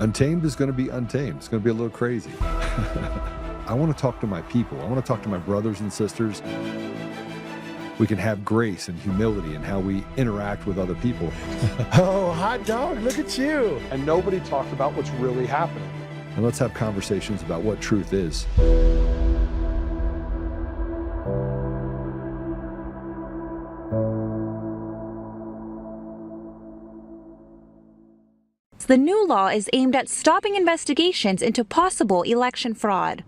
Untamed is going to be untamed. It's going to be a little crazy. I want to talk to my people. I want to talk to my brothers and sisters. We can have grace and humility in how we interact with other people. Oh, hot dog, look at you. And nobody talked about what's really happening. And let's have conversations about what truth is. The new law is aimed at stopping investigations into possible election fraud.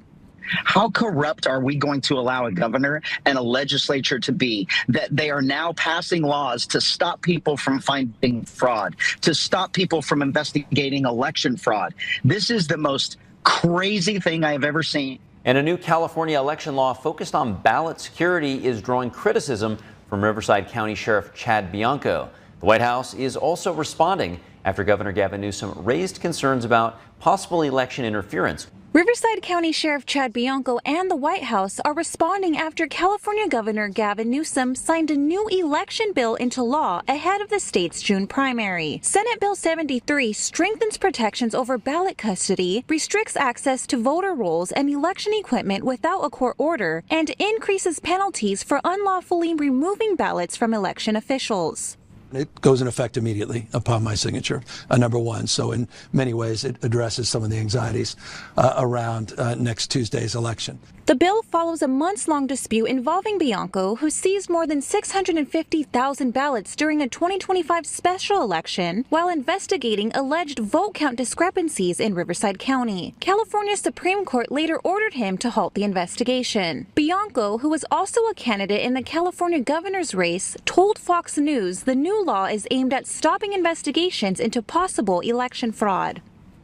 How corrupt are we going to allow a governor and a legislature to be that they are now passing laws to stop people from finding fraud, to stop people from investigating election fraud? This is the most crazy thing I have ever seen. And a new California election law focused on ballot security is drawing criticism from Riverside County Sheriff Chad Bianco. The White House is also responding after Governor Gavin Newsom raised concerns about possible election interference. Riverside County Sheriff Chad Bianco and the White House are responding after California Governor Gavin Newsom signed a new election bill into law ahead of the state's June primary. Senate Bill 73 strengthens protections over ballot custody, restricts access to voter rolls and election equipment without a court order, and increases penalties for unlawfully removing ballots from election officials. It goes in effect immediately upon my signature, number one. So in many ways, it addresses some of the anxieties around next Tuesday's election. The bill follows a months-long dispute involving Bianco, who seized more than 650,000 ballots during a 2025 special election while investigating alleged vote count discrepancies in Riverside County. California Supreme Court later ordered him to halt the investigation. Bianco, who was also a candidate in the California governor's race, told Fox News the new law is aimed at stopping investigations into possible election fraud.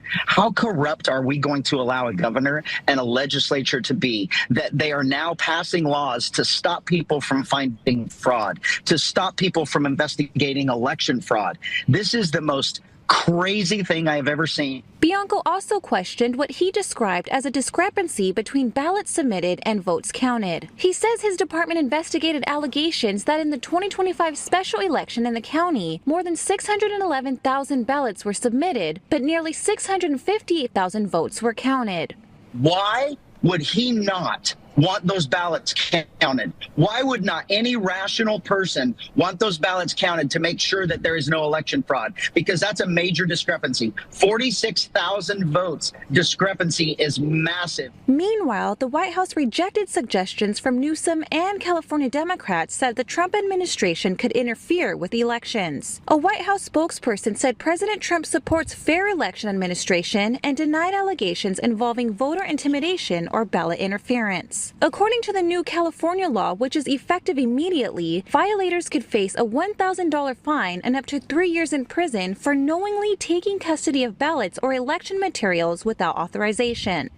How corrupt are we going to allow a governor and a legislature to be that they are now passing laws to stop people from finding fraud, to stop people from investigating election fraud? This is the most crazy thing I have ever seen. Bianco also questioned what he described as a discrepancy between ballots submitted and votes counted. He says his department investigated allegations that in the 2025 special election in the county, more than 611,000 ballots were submitted, but nearly 658,000 votes were counted. Why would he not want those ballots counted? Why would not any rational person want those ballots counted to make sure that there is no election fraud? Because that's a major discrepancy. 46,000 votes discrepancy is massive. Meanwhile, the White House rejected suggestions from Newsom and California Democrats that the Trump administration could interfere with elections. A White House spokesperson said President Trump supports fair election administration and denied allegations involving voter intimidation or ballot interference. According to the new California law, which is effective immediately, violators could face a $1,000 fine and up to 3 years in prison for knowingly taking custody of ballots or election materials without authorization.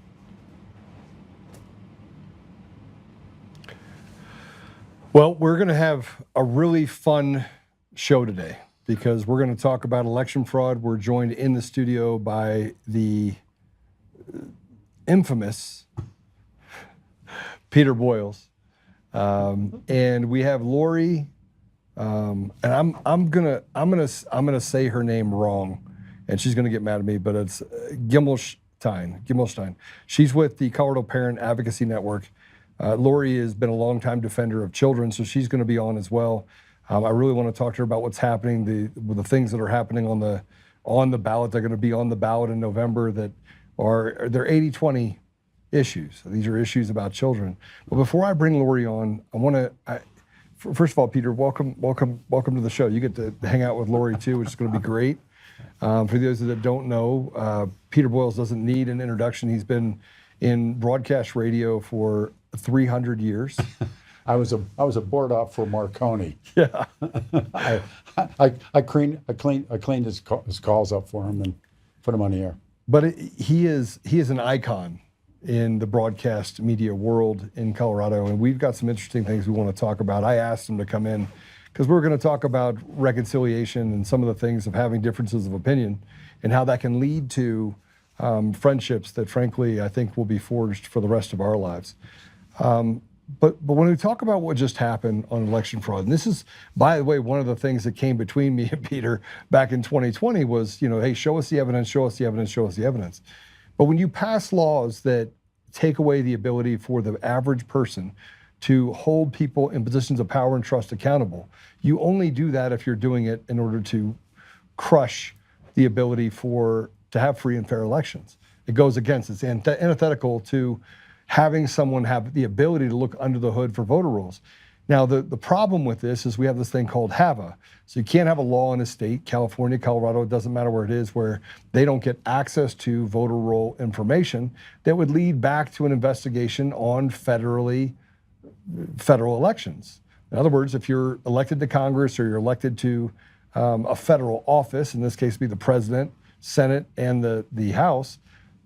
Well, we're going to have a really fun show today because we're going to talk about election fraud. We're joined in the studio by the infamous Peter Boyles, and we have Lori, and I'm gonna say her name wrong, and she's gonna get mad at me, but it's Gimelshteyn. She's with the Colorado Parent Advocacy Network. Lori has been a longtime defender of children, so she's going to be on as well. I really want to talk to her about what's happening, the things that are happening on the ballot. They're going to be on the ballot in November that they're 80-20. Issues. These are issues about children. But before I bring Lori on, I want to, first of all, Peter, welcome to the show. You get to hang out with Lori too, which is going to be great. For those that don't know, Peter Boyles doesn't need an introduction. He's been in broadcast radio for 300 years. I was a board op for Marconi. Yeah. I cleaned his calls up for him and put him on the air. But he is an icon in the broadcast media world in Colorado, and we've got some interesting things we want to talk about. I asked him to come in because we're going to talk about reconciliation and some of the things of having differences of opinion and how that can lead to friendships that, frankly, I think will be forged for the rest of our lives. But when we talk about what just happened on election fraud, and this is, by the way, one of the things that came between me and Peter back in 2020 was, hey, show us the evidence, show us the evidence, show us the evidence. But when you pass laws that take away the ability for the average person to hold people in positions of power and trust accountable, you only do that if you're doing it in order to crush the ability to have free and fair elections. It goes against, it's antithetical to having someone have the ability to look under the hood for voter rolls. Now, the problem with this is we have this thing called HAVA. So you can't have a law in a state, California, Colorado, it doesn't matter where it is, where they don't get access to voter roll information that would lead back to an investigation on federal elections. In other words, if you're elected to Congress or you're elected to a federal office, in this case be the president, Senate, and the House,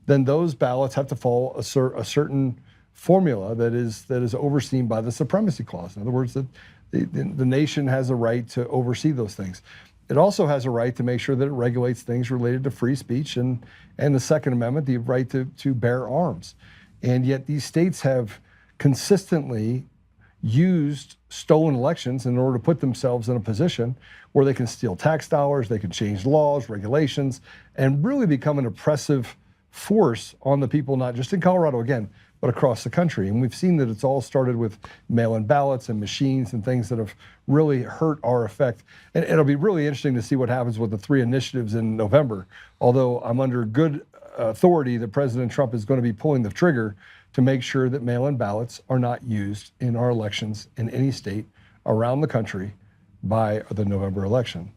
then those ballots have to follow a certain formula that is overseen by the Supremacy Clause. In other words, that the nation has a right to oversee those things. It also has a right to make sure that it regulates things related to free speech and the Second Amendment, the right to bear arms. And yet these states have consistently used stolen elections in order to put themselves in a position where they can steal tax dollars, they can change laws, regulations, and really become an oppressive force on the people, not just in Colorado again, but across the country. And we've seen that it's all started with mail-in ballots and machines and things that have really hurt our effect. And it'll be really interesting to see what happens with the 3 initiatives in November, although I'm under good authority that President Trump is going to be pulling the trigger to make sure that mail-in ballots are not used in our elections in any state around the country by the November election.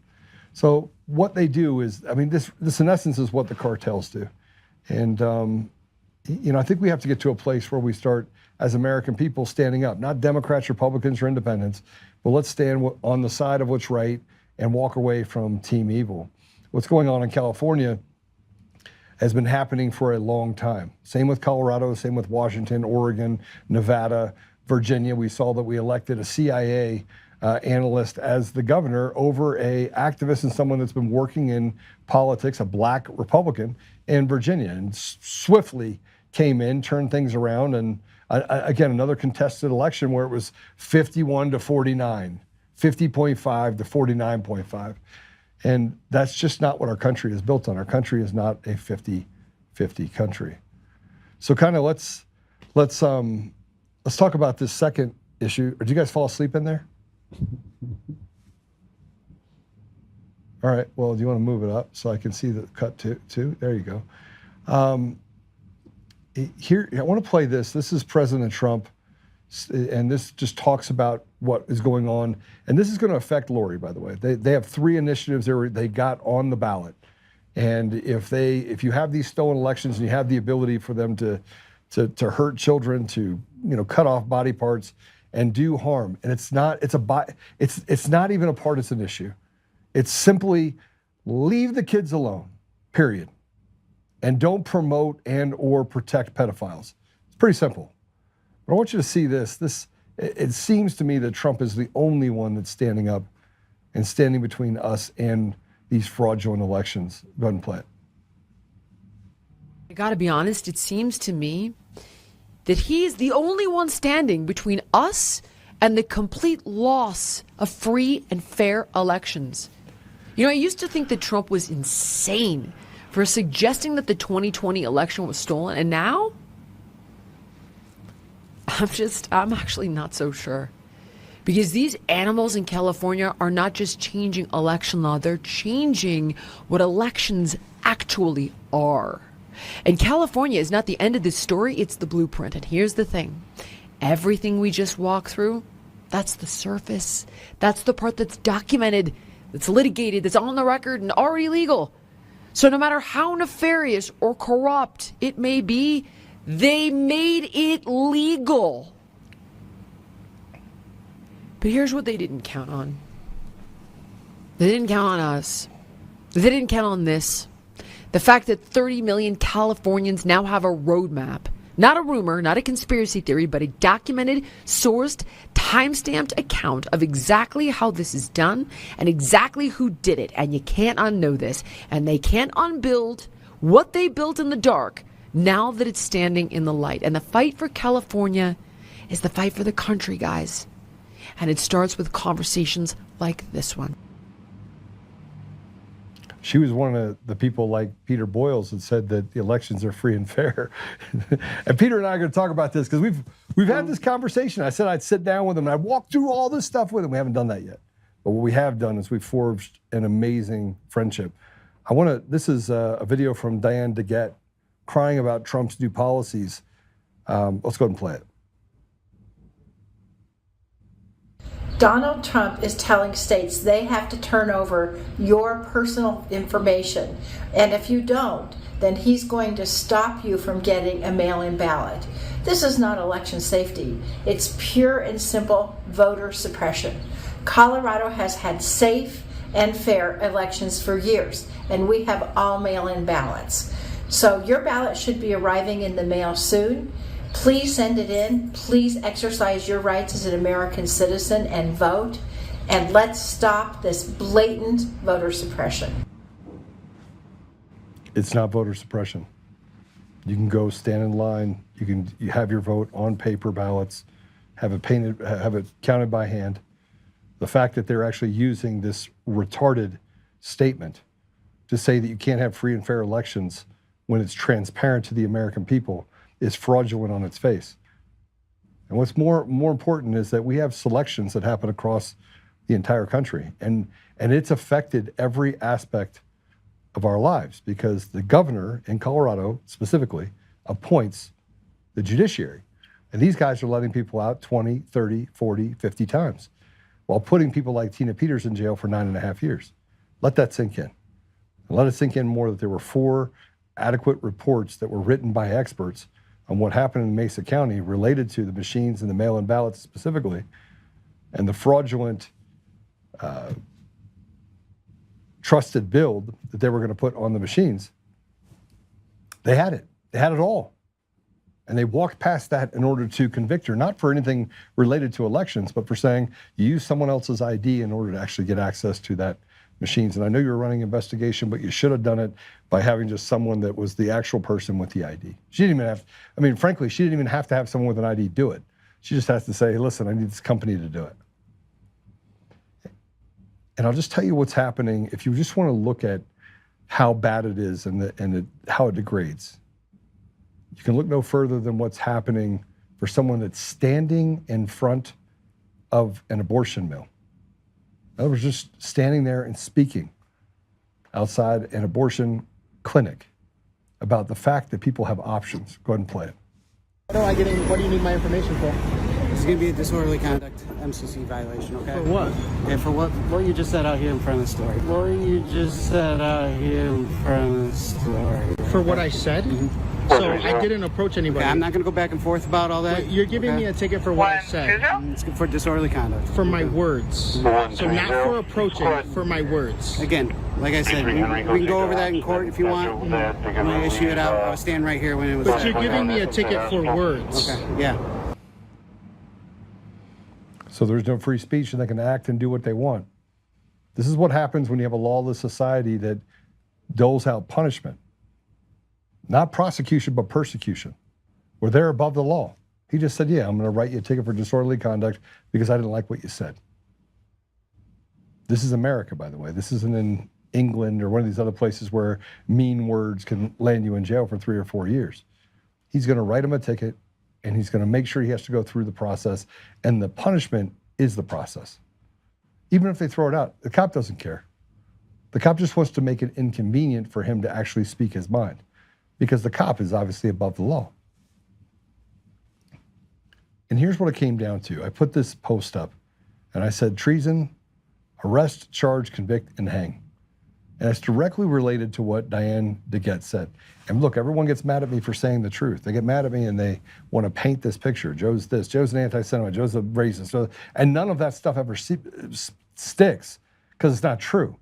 So what they do is, this in essence is what the cartels do. And, I think we have to get to a place where we start, as American people, standing up, not Democrats, Republicans, or independents, but let's stand on the side of what's right and walk away from team evil. What's going on in California has been happening for a long time. Same with Colorado, same with Washington, Oregon, Nevada, Virginia. We saw that we elected a CIA analyst as the governor over a activist and someone that's been working in politics, a black Republican in Virginia, and swiftly came in, turned things around, and again, another contested election where it was 51 to 49, 50.5 to 49.5. And that's just not what our country is built on. Our country is not a 50-50 country. So kind of let's talk about this second issue. Did you guys fall asleep in there? All right, well, do you want to move it up so I can see the cut too? There you go. Here, I want to play this. This is President Trump, and this just talks about what is going on. And this is going to affect Lori, by the way. They have 3 initiatives they got on the ballot. And if you have these stolen elections and you have the ability for them to hurt children, to cut off body parts and do harm, and it's not even a partisan issue. It's simply leave the kids alone, period. And don't promote and or protect pedophiles. It's pretty simple. But I want you to see this. It seems to me that Trump is the only one that's standing up and standing between us and these fraudulent elections. Go ahead and play it. I gotta be honest, it seems to me that he's the only one standing between us and the complete loss of free and fair elections. I used to think that Trump was insane for suggesting that the 2020 election was stolen, and now I'm actually not so sure. Because these animals in California are not just changing election law, they're changing what elections actually are. And California is not the end of this story, it's the blueprint. And here's the thing. Everything we just walked through, that's the surface. That's the part that's documented, that's litigated, that's on the record and already legal. So no matter how nefarious or corrupt it may be, they made it legal. But here's what they didn't count on. They didn't count on us. They didn't count on this. The fact that 30 million Californians now have a roadmap. Not a rumor, not a conspiracy theory, but a documented, sourced, time-stamped account of exactly how this is done and exactly who did it. And you can't unknow this. And they can't unbuild what they built in the dark now that it's standing in the light. And the fight for California is the fight for the country, guys. And it starts with conversations like this one. She was one of the people like Peter Boyles that said that the elections are free and fair. And Peter and I are going to talk about this because we've had this conversation. I said I'd sit down with him and I'd walk through all this stuff with him. We haven't done that yet. But what we have done is we've forged an amazing friendship. This is a video from Diane DeGette crying about Trump's new policies. Let's go ahead and play it. Donald Trump is telling states they have to turn over your personal information. And if you don't, then he's going to stop you from getting a mail-in ballot. This is not election safety. It's pure and simple voter suppression. Colorado has had safe and fair elections for years, and we have all mail-in ballots. So your ballot should be arriving in the mail soon. Please send it in. Please exercise your rights as an American citizen and vote. And let's stop this blatant voter suppression. It's not voter suppression. You can go stand in line. You have your vote on paper ballots, have it counted by hand. The fact that they're actually using this retarded statement to say that you can't have free and fair elections when it's transparent to the American people is fraudulent on its face. And what's more important is that we have selections that happen across the entire country, and it's affected every aspect of our lives because the governor in Colorado specifically appoints the judiciary. And these guys are letting people out 20, 30, 40, 50 times while putting people like Tina Peters in jail for 9.5 years. Let that sink in. And let it sink in more that there were 4 adequate reports that were written by experts on what happened in Mesa County related to the machines and the mail-in ballots specifically, and the fraudulent trusted build that they were going to put on the machines. They had it. They had it all. And they walked past that in order to convict her, not for anything related to elections, but for saying you used someone else's ID in order to actually get access to that machines. And I know you were running an investigation, but you should have done it by having just someone that was the actual person with the ID. She didn't even have, frankly, she didn't even have to have someone with an ID do it. She just has to say, hey, listen, I need this company to do it. And I'll just tell you what's happening if you just want to look at how bad it is and how it degrades. You can look no further than what's happening for someone that's standing in front of an abortion mill. In other words, just standing there and speaking outside an abortion clinic about the fact that people have options. Go ahead and play it. What do you need my information for? It's going to be a disorderly conduct MCC violation, okay? For what? Yeah, for what you just said out here in front of the store. What you just said out here in front of the store. For what I said? Mm-hmm. So I didn't approach anybody. Okay, I'm not going to go back and forth about all that. Wait, you're giving me a ticket for what I said. It's for disorderly conduct. For my words. So not for approaching, for my words. Again, like I said, we can go over that in court if you want. I'm going to issue it out. I'll stand right here when it was. But you're giving me a ticket for words. Okay, yeah. So there's no free speech and they can act and do what they want. This is what happens when you have a lawless society that doles out punishment. Not prosecution, but persecution. Where they're above the law. He just said, yeah, I'm going to write you a ticket for disorderly conduct because I didn't like what you said. This is America, by the way. This isn't in England or one of these other places where mean words can land you in jail for 3 or 4 years. He's going to write him a ticket and he's going to make sure he has to go through the process, and the punishment is the process. Even if they throw it out, the cop doesn't care. The cop just wants to make it inconvenient for him to actually speak his mind, because the cop is obviously above the law. And here's what it came down to. I put this post up and I said, treason, arrest, charge, convict, and hang. And it's directly related to what Diane DeGette said. And look, everyone gets mad at me for saying the truth. They get mad at me and they want to paint this picture. Joe's this, Joe's an anti-Semite, Joe's a racist. And none of that stuff ever sticks because it's not true.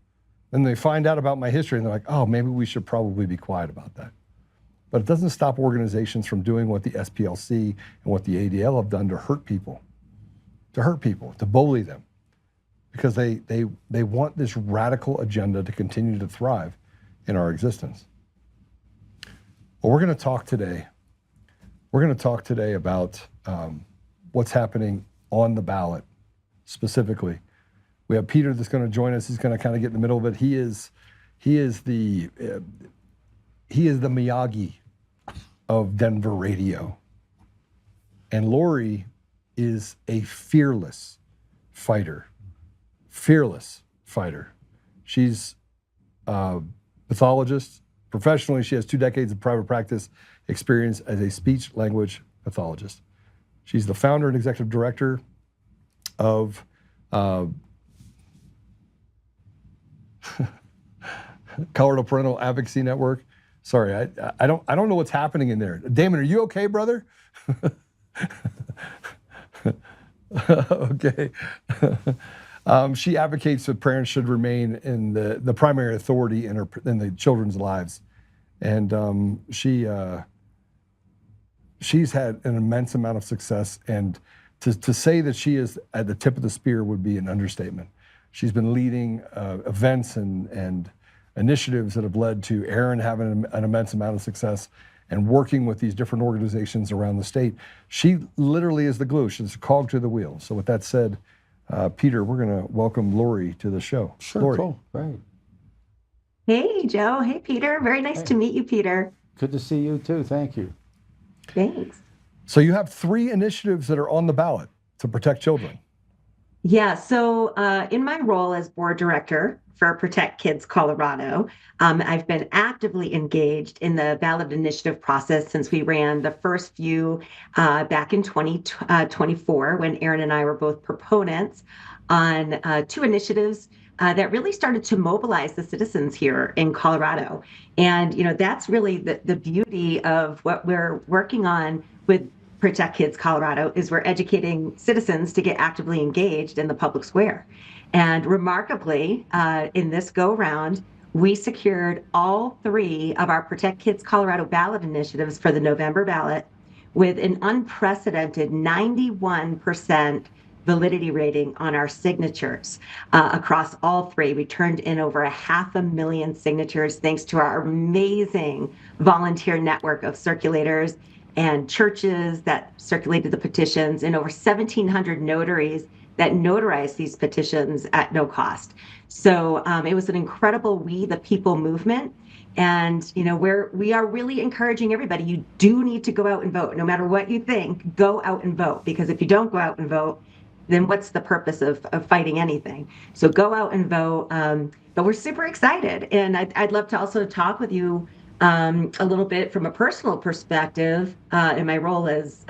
Then they find out about my history and they're like, oh, maybe we should probably be quiet about that. But it doesn't stop organizations from doing what the SPLC and what the ADL have done to hurt people, to bully them, because they want this radical agenda to continue to thrive in our existence. Well, we're going to talk today about what's happening on the ballot specifically. We have Peter that's going to join us. He's going to kind of get in the middle of it. He is the Miyagi of Denver radio. And Lori is a fearless fighter. She's a pathologist. Professionally, she has 2 decades of private practice experience as a speech-language pathologist. She's the founder and executive director of Colorado Parental Advocacy Network. Sorry, I don't know what's happening in there. Damon, are you okay, brother? Okay. She advocates that parents should remain in the primary authority in the children's lives, and she's had an immense amount of success. And to say that she is at the tip of the spear would be an understatement. She's been leading events and initiatives that have led to RERUN having an immense amount of success and working with these different organizations around the state. She literally is the glue. She's a cog to the wheel. So with that said, Peter, we're going to welcome Lori to the show. Sure, Lori. cool, great. Hey, Joe. Hey, Peter. Very nice to meet you, Peter. Good to see you too. Thank you. Thanks. So you have 3 initiatives that are on the ballot to protect children. Yeah, so in my role as board director for Protect Kids Colorado, I've been actively engaged in the ballot initiative process since we ran the first few back in 2024 when Aaron and I were both proponents on 2 initiatives that really started to mobilize the citizens here in Colorado. And, that's really the beauty of what we're working on with Protect Kids Colorado is we're educating citizens to get actively engaged in the public square. And remarkably, in this go-round, we secured all 3 of our Protect Kids Colorado ballot initiatives for the November ballot with an unprecedented 91% validity rating on our signatures across all 3. We turned in over 500,000 signatures thanks to our amazing volunteer network of circulators and churches that circulated the petitions, and over 1,700 notaries that notarized these petitions at no cost. So it was an incredible We the People movement. And we are really encouraging everybody. You do need to go out and vote. No matter what you think, go out and vote. Because if you don't go out and vote, then what's the purpose of fighting anything? So go out and vote. But we're super excited. And I'd love to also talk with you a little bit from a personal perspective in my role as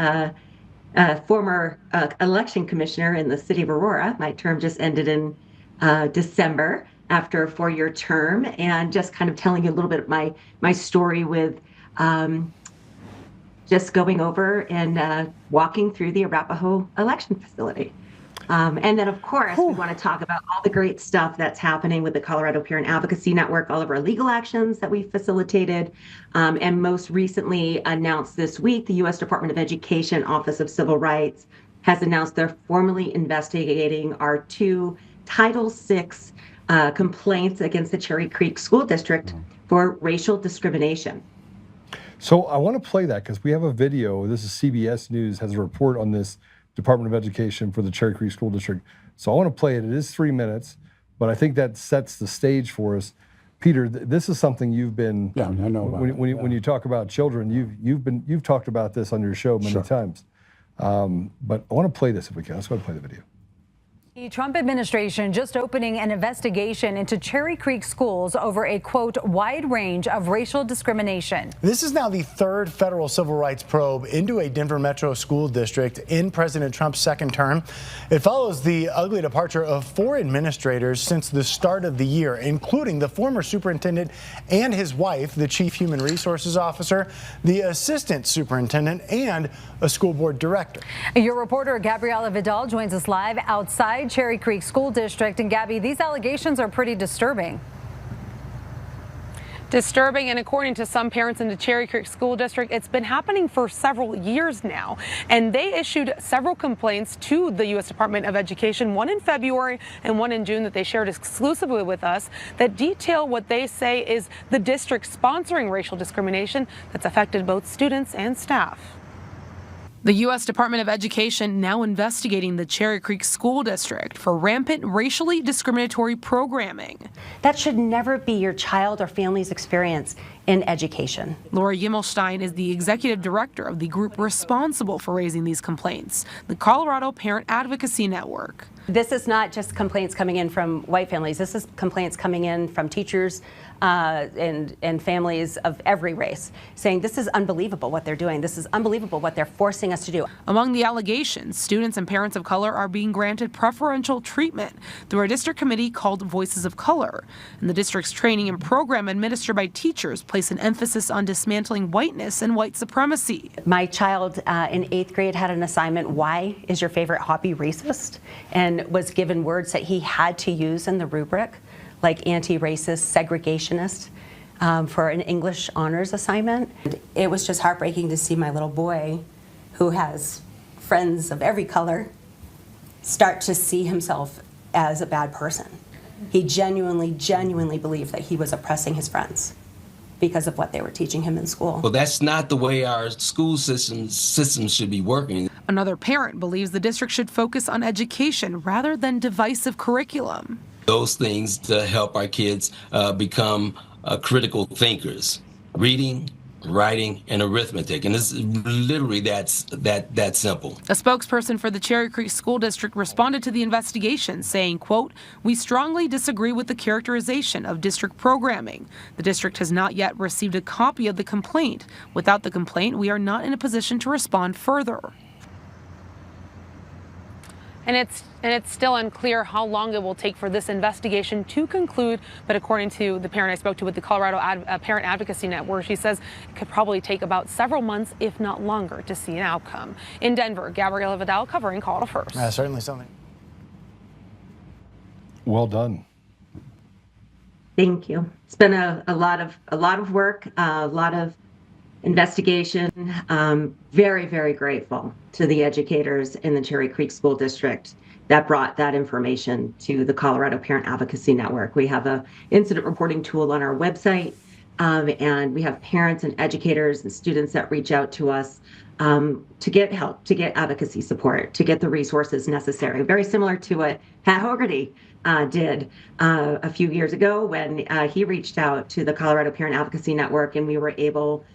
former election commissioner in the city of Aurora. My term just ended in December after a 4-year term, and just kind of telling you a little bit of my story with just going over and walking through the Arapahoe election facility. And then, of course, we want to talk about all the great stuff that's happening with the Colorado Parent Advocacy Network, all of our legal actions that we facilitated, and most recently announced this week, the U.S. Department of Education Office of Civil Rights has announced they're formally investigating our 2 Title VI complaints against the Cherry Creek School District for racial discrimination. So I want to play that because we have a video. This is CBS News, has a report on this Department of Education for the Cherry Creek School District. So I want to play it. It is 3 minutes, but I think that sets the stage for us. Peter, this is something you've been. Yeah, I know about it. When you talk about children, you've talked about this on your show many times. But I want to play this if we can. Let's go ahead and play the video. The Trump administration just opening an investigation into Cherry Creek schools over a, quote, wide range of racial discrimination. This is now the 3rd federal civil rights probe into a Denver metro school district in President Trump's 2nd term. It follows the ugly departure of 4 administrators since the start of the year, including the former superintendent and his wife, the chief human resources officer, the assistant superintendent, and a school board director. Your reporter Gabriela Vidal joins us live outside Cherry Creek School District. And Gabby, these allegations are pretty disturbing. Disturbing, and according to some parents in the Cherry Creek School District, it's been happening for several years now. And they issued several complaints to the U.S. Department of Education, one in February and one in June that they shared exclusively with us, that detail what they say is the district sponsoring racial discrimination that's affected both students and staff. The U.S. Department of Education now investigating the Cherry Creek School District for rampant racially discriminatory programming. That should never be your child or family's experience in education. Lori Gimelshteyn is the executive director of the group responsible for raising these complaints, the Colorado Parent Advocacy Network. This is not just complaints coming in from white families. This is complaints coming in from teachers and families of every race, saying this is unbelievable what they're doing. This is unbelievable what they're forcing us to do. Among the allegations, students and parents of color are being granted preferential treatment through a district committee called Voices of Color. And the district's training and program administered by teachers place an emphasis on dismantling whiteness and white supremacy. My child in 8th grade had an assignment, why is your favorite hobby racist? And was given words that he had to use in the rubric, like anti-racist, segregationist, for an English honors assignment. It was just heartbreaking to see my little boy, who has friends of every color, start to see himself as a bad person. He genuinely believed that he was oppressing his friends because of what they were teaching him in school. Well, that's not the way our school systems should be working. Another parent believes the district should focus on education rather than divisive curriculum. Those things to help our kids become critical thinkers. Reading, writing, and arithmetic. And it's literally that simple. A spokesperson for the Cherry Creek School District responded to the investigation, saying, quote, "We strongly disagree with the characterization of district programming. The district has not yet received a copy of the complaint. Without the complaint, we are not in a position to respond further." And it's still unclear how long it will take for this investigation to conclude. But according to the parent I spoke to with the Colorado Parent Advocacy Network, she says it could probably take about several months, if not longer, to see an outcome. In Denver, Gabriela Vidal covering Colorado First. Certainly something. Well done. Thank you. It's been a lot of work, a lot of investigation. Very, very grateful to the educators in the Cherry Creek School District that brought that information to the Colorado Parent Advocacy Network. We have an incident reporting tool on our website, and we have parents and educators and students that reach out to us to get help, to get advocacy support, to get the resources necessary. Very similar to what Pat Hogarty did a few years ago when he reached out to the Colorado Parent Advocacy Network, and we were able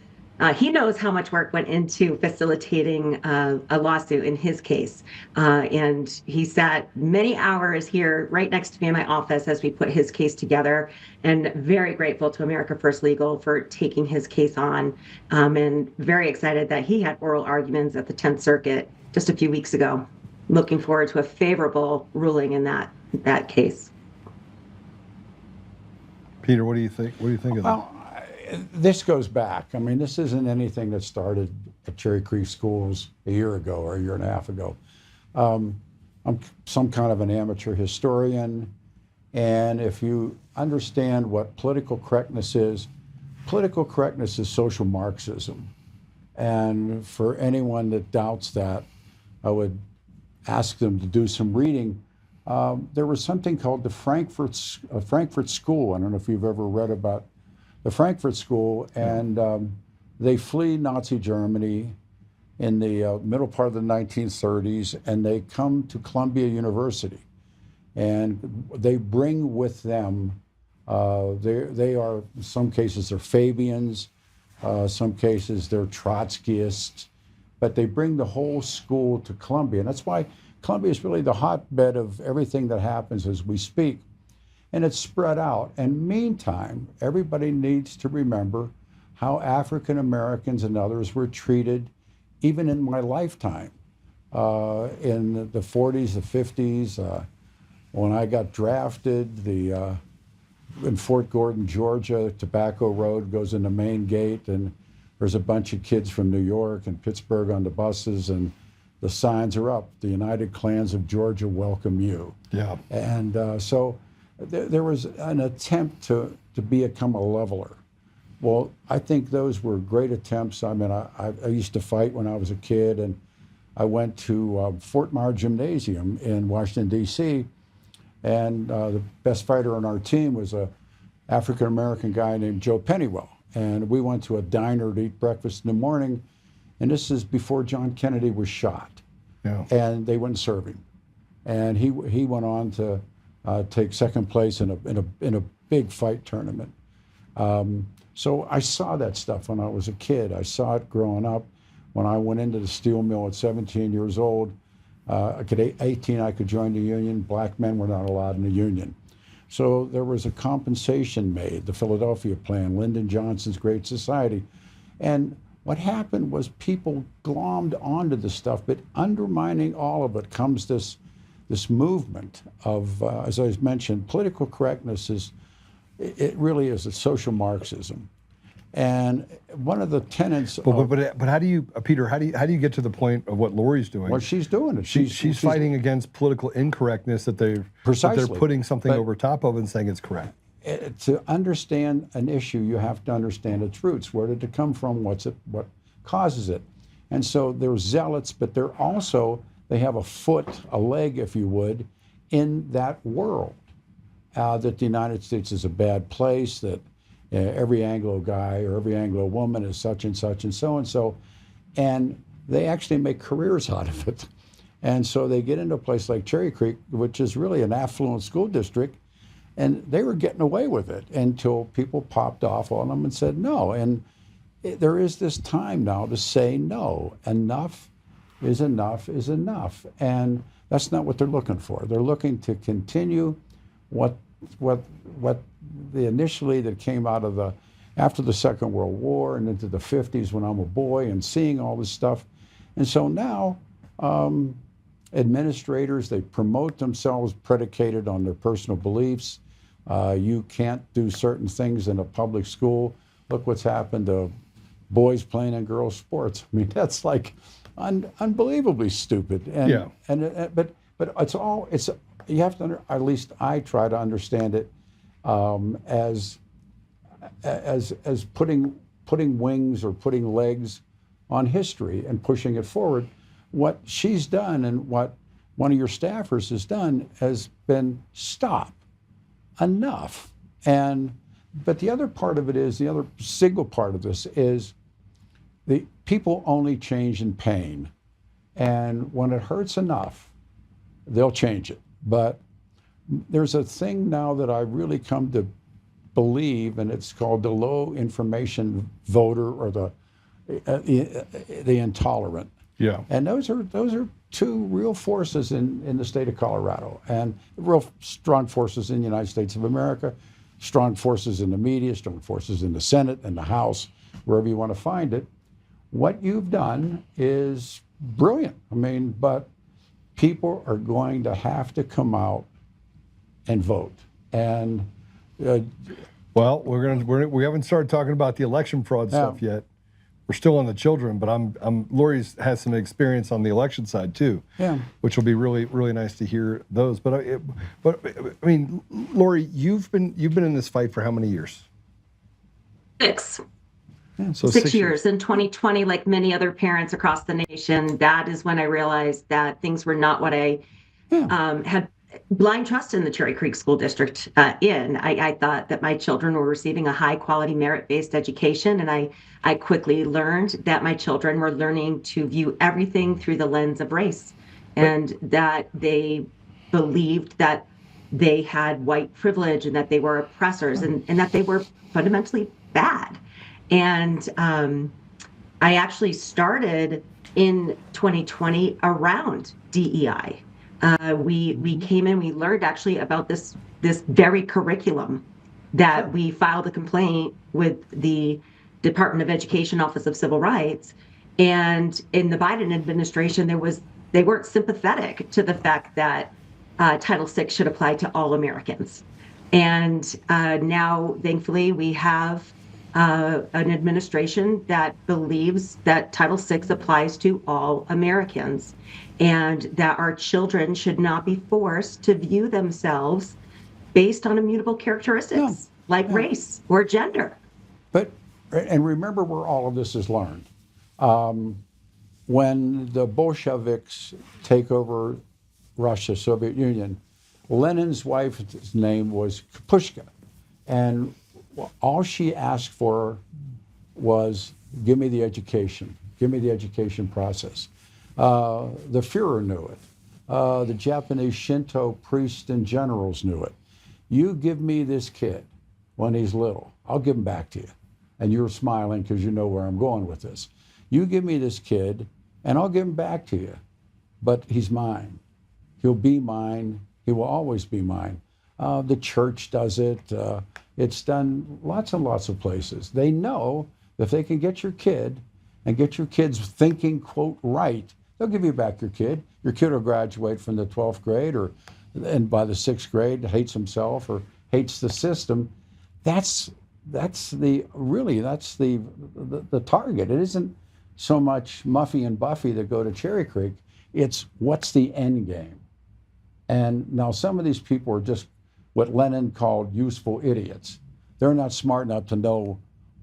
he knows how much work went into facilitating a lawsuit in his case. And he sat many hours here right next to me in my office as we put his case together, and very grateful to America First Legal for taking his case on, and very excited that he had oral arguments at the 10th Circuit just a few weeks ago. Looking forward to a favorable ruling in that case. Peter, what do you think? What do you think of that? This goes back. I mean, this isn't anything that started at Cherry Creek Schools a year ago or a year and a half ago. I'm some kind of an amateur historian, and if you understand what political correctness is social Marxism. And for anyone that doubts that, I would ask them to do some reading. There was something called the Frankfurt School. I don't know if you've ever read about the Frankfurt School, and they flee Nazi Germany in the middle part of the 1930s, and they come to Columbia University, and they bring with them, they are, in some cases they're Fabians, some cases they're Trotskyists, but they bring the whole school to Columbia, and that's why Columbia is really the hotbed of everything that happens as we speak. And it's spread out. And meantime, everybody needs to remember how African Americans and others were treated even in my lifetime. In the 40s, the 50s, when I got drafted, in Fort Gordon, Georgia, Tobacco Road goes in the main gate, and there's a bunch of kids from New York and Pittsburgh on the buses, and the signs are up. The United Klans of Georgia welcome you. Yeah. And so there was an attempt to become a leveler. Well, I think those were great attempts. I mean, I used to fight when I was a kid, and I went to Fort Myer Gymnasium in Washington, D.C., and the best fighter on our team was a African-American guy named Joe Pennywell. And we went to a diner to eat breakfast in the morning, and this is before John Kennedy was shot. Yeah. And they wouldn't serve him. And he went on to take second place in a big fight tournament. So I saw that stuff when I was a kid. I saw it growing up. When I went into the steel mill at 17 years old, at 18 I could join the union. Black men were not allowed in the union. So there was a compensation made, the Philadelphia Plan, Lyndon Johnson's Great Society. And what happened was people glommed onto this stuff, but undermining all of it comes this movement of, as I mentioned, political correctness it really is a social Marxism. And one of the tenets but how do you, Peter, how do you get to the point of what Lori's doing? Well, she's doing it. She's fighting against political incorrectness that they're putting something over top of and saying it's correct. To understand an issue, you have to understand its roots. Where did it come from? What causes it? And so they're zealots, but they have a foot, a leg, if you would, in that world. That the United States is a bad place, that every Anglo guy or every Anglo woman is such and such and so and so. And they actually make careers out of it. And so they get into a place like Cherry Creek, which is really an affluent school district, and they were getting away with it until people popped off on them and said no. And there is this time now to say no. Enough is enough is enough. And that's not what they're looking for. They're looking to continue what the initially that came out of after the Second World War and into the 50s when I'm a boy and seeing all this stuff. And so now administrators, they promote themselves predicated on their personal beliefs. You can't do certain things in a public school. Look what's happened to boys playing in girls' sports. I mean, that's like unbelievably stupid. And, yeah. But it's you have to at least I try to understand it as putting wings or putting legs on history and pushing it forward. What she's done and what one of your staffers has done has been stop. Enough. But the other part of it is, the other single part of this is the people only change in pain. And when it hurts enough, they'll change it. But there's a thing now that I really come to believe, and it's called the low information voter or the intolerant. Yeah. And those are two real forces in the state of Colorado, and real strong forces in the United States of America, strong forces in the media, strong forces in the Senate and the House, wherever you want to find it. What you've done is brilliant. I mean, but people are going to have to come out and vote. And well, we haven't started talking about the election fraud stuff yet. We're still on the children, but Lori's has some experience on the election side too, which will be really, really nice to hear those. But I mean, Lori, you've been in this fight for how many years? 6. Yeah, so 6 years. In 2020, like many other parents across the nation, that is when I realized that things were not what I had blind trust in the Cherry Creek School District I thought that my children were receiving a high quality merit-based education, and I quickly learned that my children were learning to view everything through the lens of race, and that they believed that they had white privilege and that they were oppressors and that they were fundamentally bad. And I actually started in 2020 around DEI. We came in, we learned actually about this very curriculum that we filed a complaint with the Department of Education Office of Civil Rights. And in the Biden administration, they weren't sympathetic to the fact that Title VI should apply to all Americans. And now, thankfully, we have an administration that believes that Title VI applies to all Americans, and that our children should not be forced to view themselves based on immutable characteristics like race or gender. And remember where all of this is learned. When the Bolsheviks take over Russia, Soviet Union, Lenin's wife's name was Kapushka. And all she asked for was, give me the education. Give me the education process. The Führer knew it. The Japanese Shinto priests and generals knew it. You give me this kid when he's little, I'll give him back to you. And you're smiling because you know where I'm going with this. You give me this kid and I'll give him back to you. But he's mine. He'll be mine. He will always be mine. The church does it. It's done lots and lots of places. They know that if they can get your kid and get your kids thinking, quote, right, they'll give you back your kid. Your kid will graduate from the 12th grade and by the 6th grade hates himself or hates the system. That's the target. It isn't so much Muffy and Buffy that go to Cherry Creek. It's what's the end game. And now some of these people are just what Lenin called useful idiots. They're not smart enough to know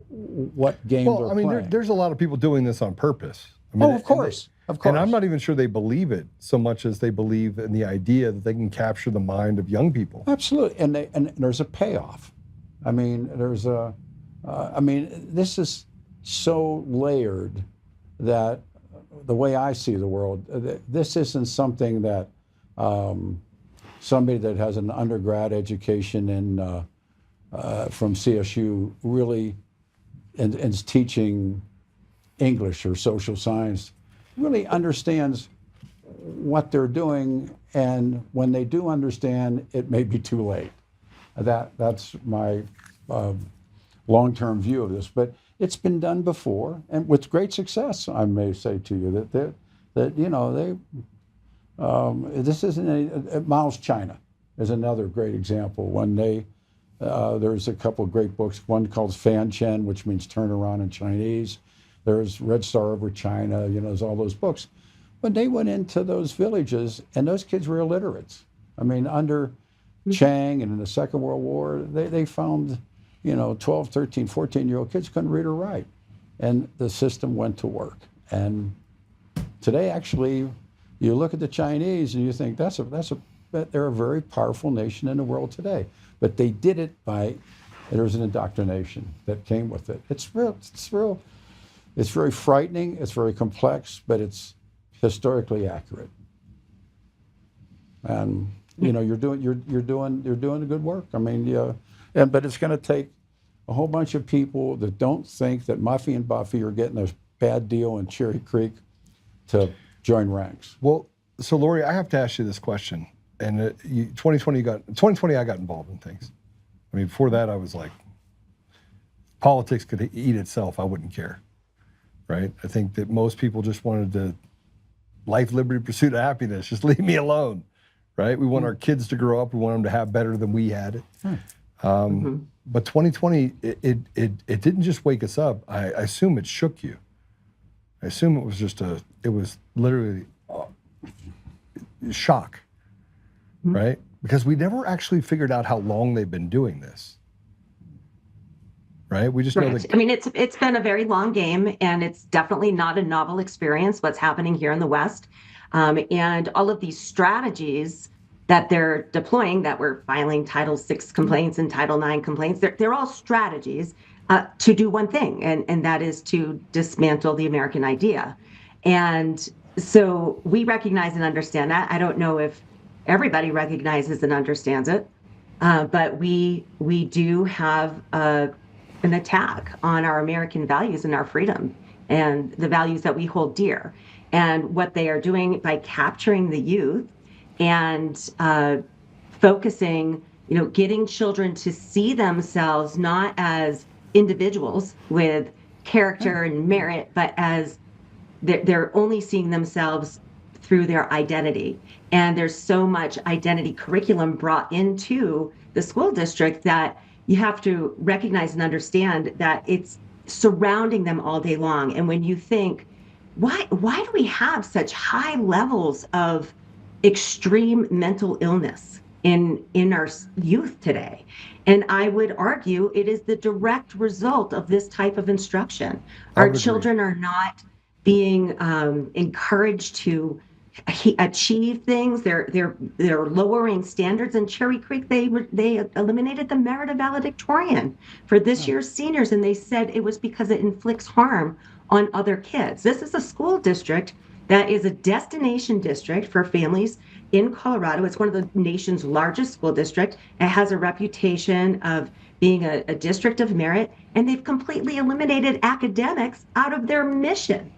what game they're playing. There's a lot of people doing this on purpose. I mean, of course. And I'm not even sure they believe it so much as they believe in the idea that they can capture the mind of young people. Absolutely, and there's a payoff. I mean, this is so layered that the way I see the world, this isn't something that somebody that has an undergrad education from CSU really and is teaching English or social science really understands what they're doing, and when they do understand, it may be too late. That's my long-term view of this, but it's been done before, and with great success. I may say to you this isn't Mao's China is another great example. When there's a couple of great books, one called Fan Chen, which means turn around in Chinese. There's Red Star Over China, there's all those books. When they went into those villages, and those kids were illiterates. I mean, under Chiang and in the Second World War, they found, 12, 13, 14-year-old kids couldn't read or write. And the system went to work. And today, actually, you look at the Chinese and you think they're a very powerful nation in the world today. But they did it there was an indoctrination that came with it. It's very frightening, it's very complex, but it's historically accurate. And you're doing the good work. I mean, but it's going to take a whole bunch of people that don't think that Muffy and Buffy are getting a bad deal in Cherry Creek to join ranks. Well, so Lori, I have to ask you this question. And 2020, I got involved in things. I mean, before that, I was like, politics could eat itself. I wouldn't care, right? I think that most people just wanted to life, liberty, pursuit of happiness. Just leave me alone, right? We want our kids to grow up. We want them to have better than we had it. But 2020, it didn't just wake us up. I assume it shook you. I assume it was literally shock, right? Because we never actually figured out how long they've been doing this, right? We just know that. I mean, it's been a very long game, and it's definitely not a novel experience what's happening here in the West. And all of these strategies that they're deploying, that we're filing Title VI complaints and Title IX complaints, they're all strategies to do one thing, and that is to dismantle the American idea. And so we recognize and understand that. I don't know if everybody recognizes and understands it, but we do have an attack on our American values and our freedom and the values that we hold dear. And what they are doing by capturing the youth and focusing, getting children to see themselves not as individuals with character and merit, but as they're only seeing themselves through their identity. And there's so much identity curriculum brought into the school district that you have to recognize and understand that it's surrounding them all day long. And when you think, why do we have such high levels of extreme mental illness in our youth today? And I would argue it is the direct result of this type of instruction. Our children are not being encouraged to achieve things. They're lowering standards. In Cherry Creek, they eliminated the merit valedictorian for this year's seniors, and they said it was because it inflicts harm on other kids. This is a school district that is a destination district for families in Colorado. It's one of the nation's largest school districts. It has a reputation of being a district of merit, and they've completely eliminated academics out of their mission.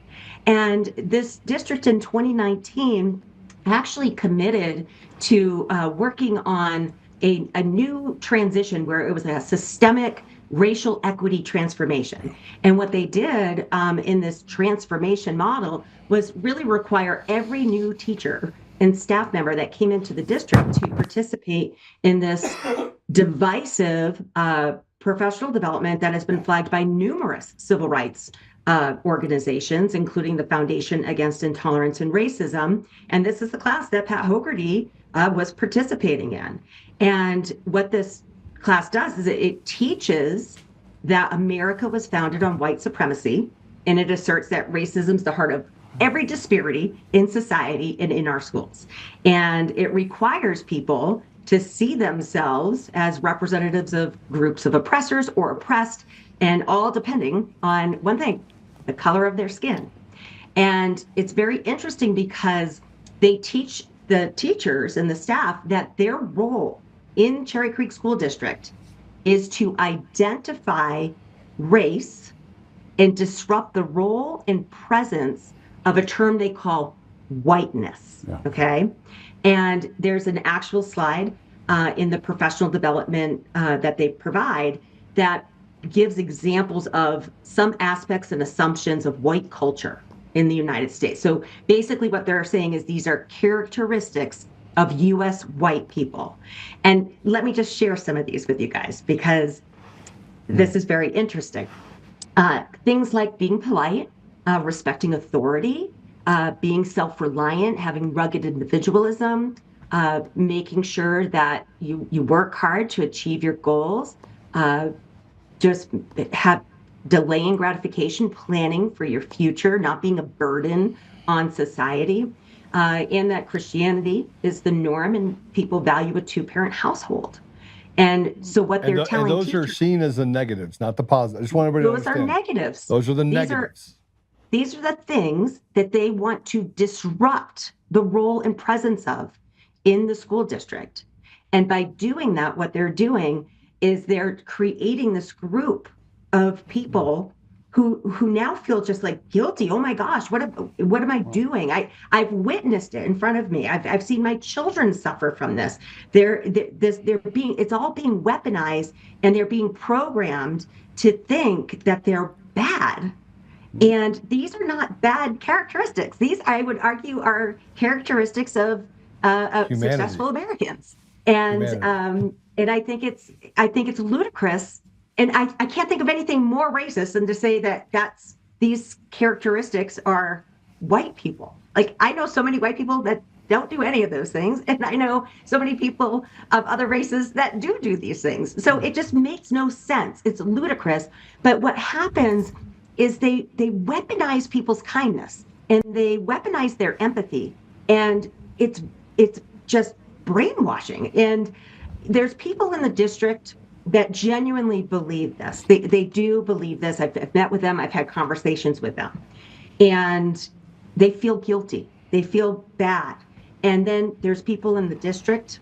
And this district in 2019 actually committed to working on a new transition where it was a systemic racial equity transformation. And what they did in this transformation model was really require every new teacher and staff member that came into the district to participate in this divisive professional development that has been flagged by numerous civil rights organizations, including the Foundation Against Intolerance and Racism. And this is the class that Pat Hogarty was participating in. And what this class does is it teaches that America was founded on white supremacy, and it asserts that racism is the heart of every disparity in society and in our schools. And it requires people to see themselves as representatives of groups of oppressors or oppressed, and all depending on one thing, the color of their skin. And it's very interesting because they teach the teachers and the staff that their role in Cherry Creek School District is to identify race and disrupt the role and presence of a term they call whiteness, okay? And there's an actual slide in the professional development that they provide that gives examples of some aspects and assumptions of white culture in the United States. So basically what they're saying is these are characteristics of U.S. white people. And let me just share some of these with you guys, because this is very interesting. Things like being polite, respecting authority, being self-reliant, having rugged individualism, making sure that you work hard to achieve your goals, just have delaying gratification, planning for your future, not being a burden on society, and that Christianity is the norm and people value a two-parent household. And so what they're telling those are seen as the negatives, not the positive. I just want everybody to understand. Those are negatives. Those are the negatives. These are the things that they want to disrupt the role and presence of in the school district. And by doing that, what they're doing is they're creating this group of people who now feel just like guilty. Oh my gosh, what am I doing? I've witnessed it in front of me. I've seen my children suffer from this. It's all being weaponized, and they're being programmed to think that they're bad. And these are not bad characteristics. These, I would argue, are characteristics of successful Americans. And I think it's ludicrous. And I can't think of anything more racist than to say that these characteristics are white people. Like, I know so many white people that don't do any of those things, and I know so many people of other races that do these things. So it just makes no sense. It's ludicrous. But what happens is they weaponize people's kindness, and they weaponize their empathy, and it's just brainwashing. And there's people in the district that genuinely believe this. They do believe this. I've met with them. I've had conversations with them. And they feel guilty. They feel bad. And then there's people in the district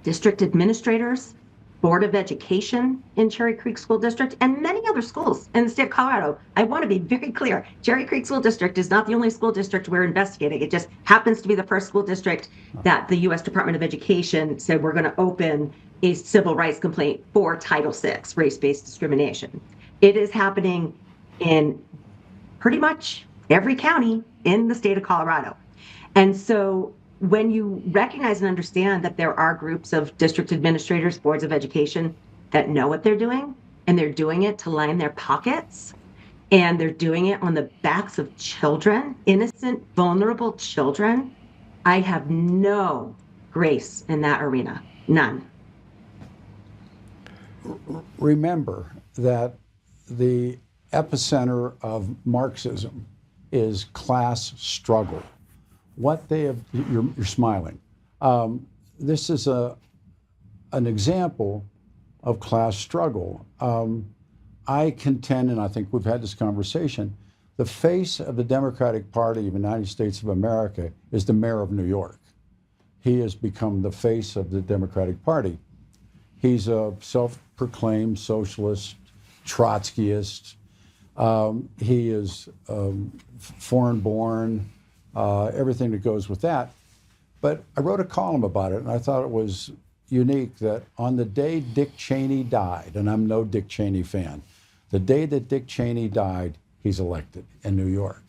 administrators, Board of Education in Cherry Creek School District, and many other schools in the state of Colorado. I want to be very clear. Cherry Creek School District is not the only school district we're investigating. It just happens to be the first school district that the U.S. Department of Education said we're going to open a civil rights complaint for Title VI, race-based discrimination. It is happening in pretty much every county in the state of Colorado. And so when you recognize and understand that there are groups of district administrators, boards of education that know what they're doing, and they're doing it to line their pockets, and they're doing it on the backs of children, innocent, vulnerable children, I have no grace in that arena. None. Remember that the epicenter of Marxism is class struggle. what they have, you're smiling. This is an example of class struggle. I contend, and I think we've had this conversation, the face of the Democratic Party of the United States of America is the mayor of New York. He has become the face of the Democratic Party. He's a self-proclaimed socialist, Trotskyist. He is foreign-born, everything that goes with that. But I wrote a column about it, and I thought it was unique that on the day Dick Cheney died, and I'm no Dick Cheney fan, the day that Dick Cheney died, he's elected in New York.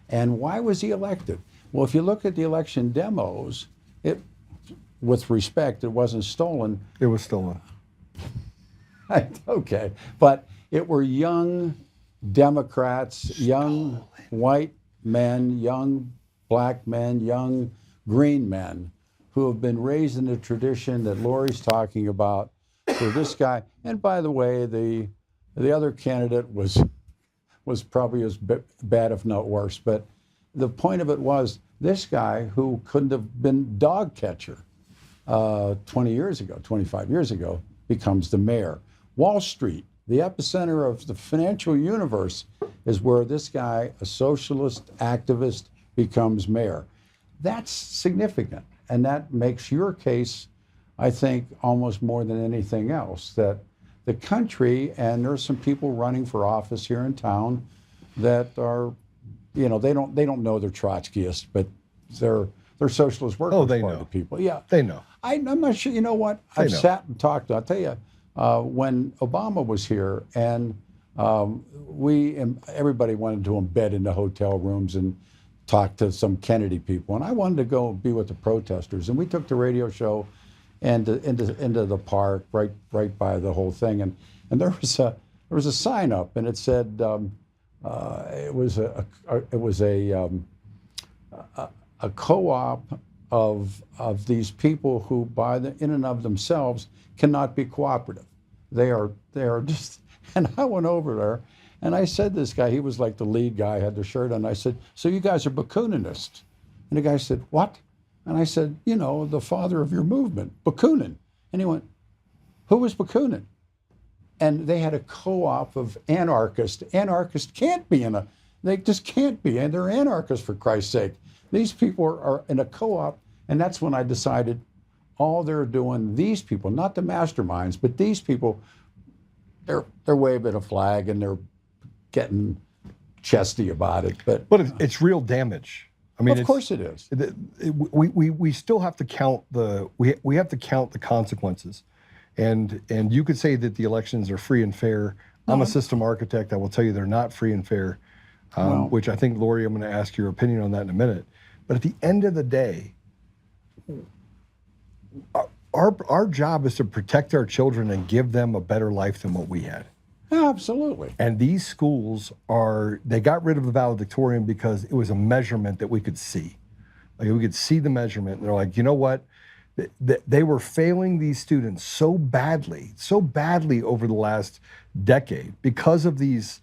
And why was he elected? Well, if you look at the election demos, with respect, it wasn't stolen. It was stolen. Okay, but it were young Democrats, young white men, young black men, young green men who have been raised in the tradition that Lori's talking about for this guy. And by the way, the other candidate was probably as bad, if not worse. But the point of it was this guy who couldn't have been dog catcher 20 years ago, 25 years ago, becomes the mayor. Wall Street, the epicenter of the financial universe, is where this guy, a socialist activist, becomes mayor. That's significant. And that makes your case, I think, almost more than anything else, that the country, and there's some people running for office here in town that are, they don't know they're Trotskyists, but they're socialist workers party people. Yeah. They know. I'm not sure, you know what? I've sat and talked, I'll tell you, when Obama was here and everybody wanted to embed in the hotel rooms and talk to some Kennedy people. And I wanted to go be with the protesters. And we took the radio show into the park right by the whole thing. And there was a sign up, and it said it was a co-op of these people who, in and of themselves, cannot be cooperative. They are just. And I went over there, and I said, this guy, he was like the lead guy, had the shirt on. I said, so you guys are Bakuninists? And the guy said, what? And I said, the father of your movement, Bakunin. And he went, who was Bakunin? And they had a co-op of anarchists. Anarchists can't be they just can't be, and they're anarchists, for Christ's sake. These people are in a co-op, and that's when I decided all they're doing, these people, not the masterminds, but these people, they're waving a flag and they're getting chesty about it. But it's real damage. I mean, of course it is. We still have to count we have to count the consequences, and you could say that the elections are free and fair. I'm a system architect. I will tell you they're not free and fair, which I think, Lori, I'm going to ask your opinion on that in a minute. But at the end of the day, our job is to protect our children and give them a better life than what we had. Absolutely. And these schools they got rid of the valedictorian because it was a measurement that we could see. Like, we could see the measurement, and they're like, you know what? They were failing these students so badly over the last decade because of these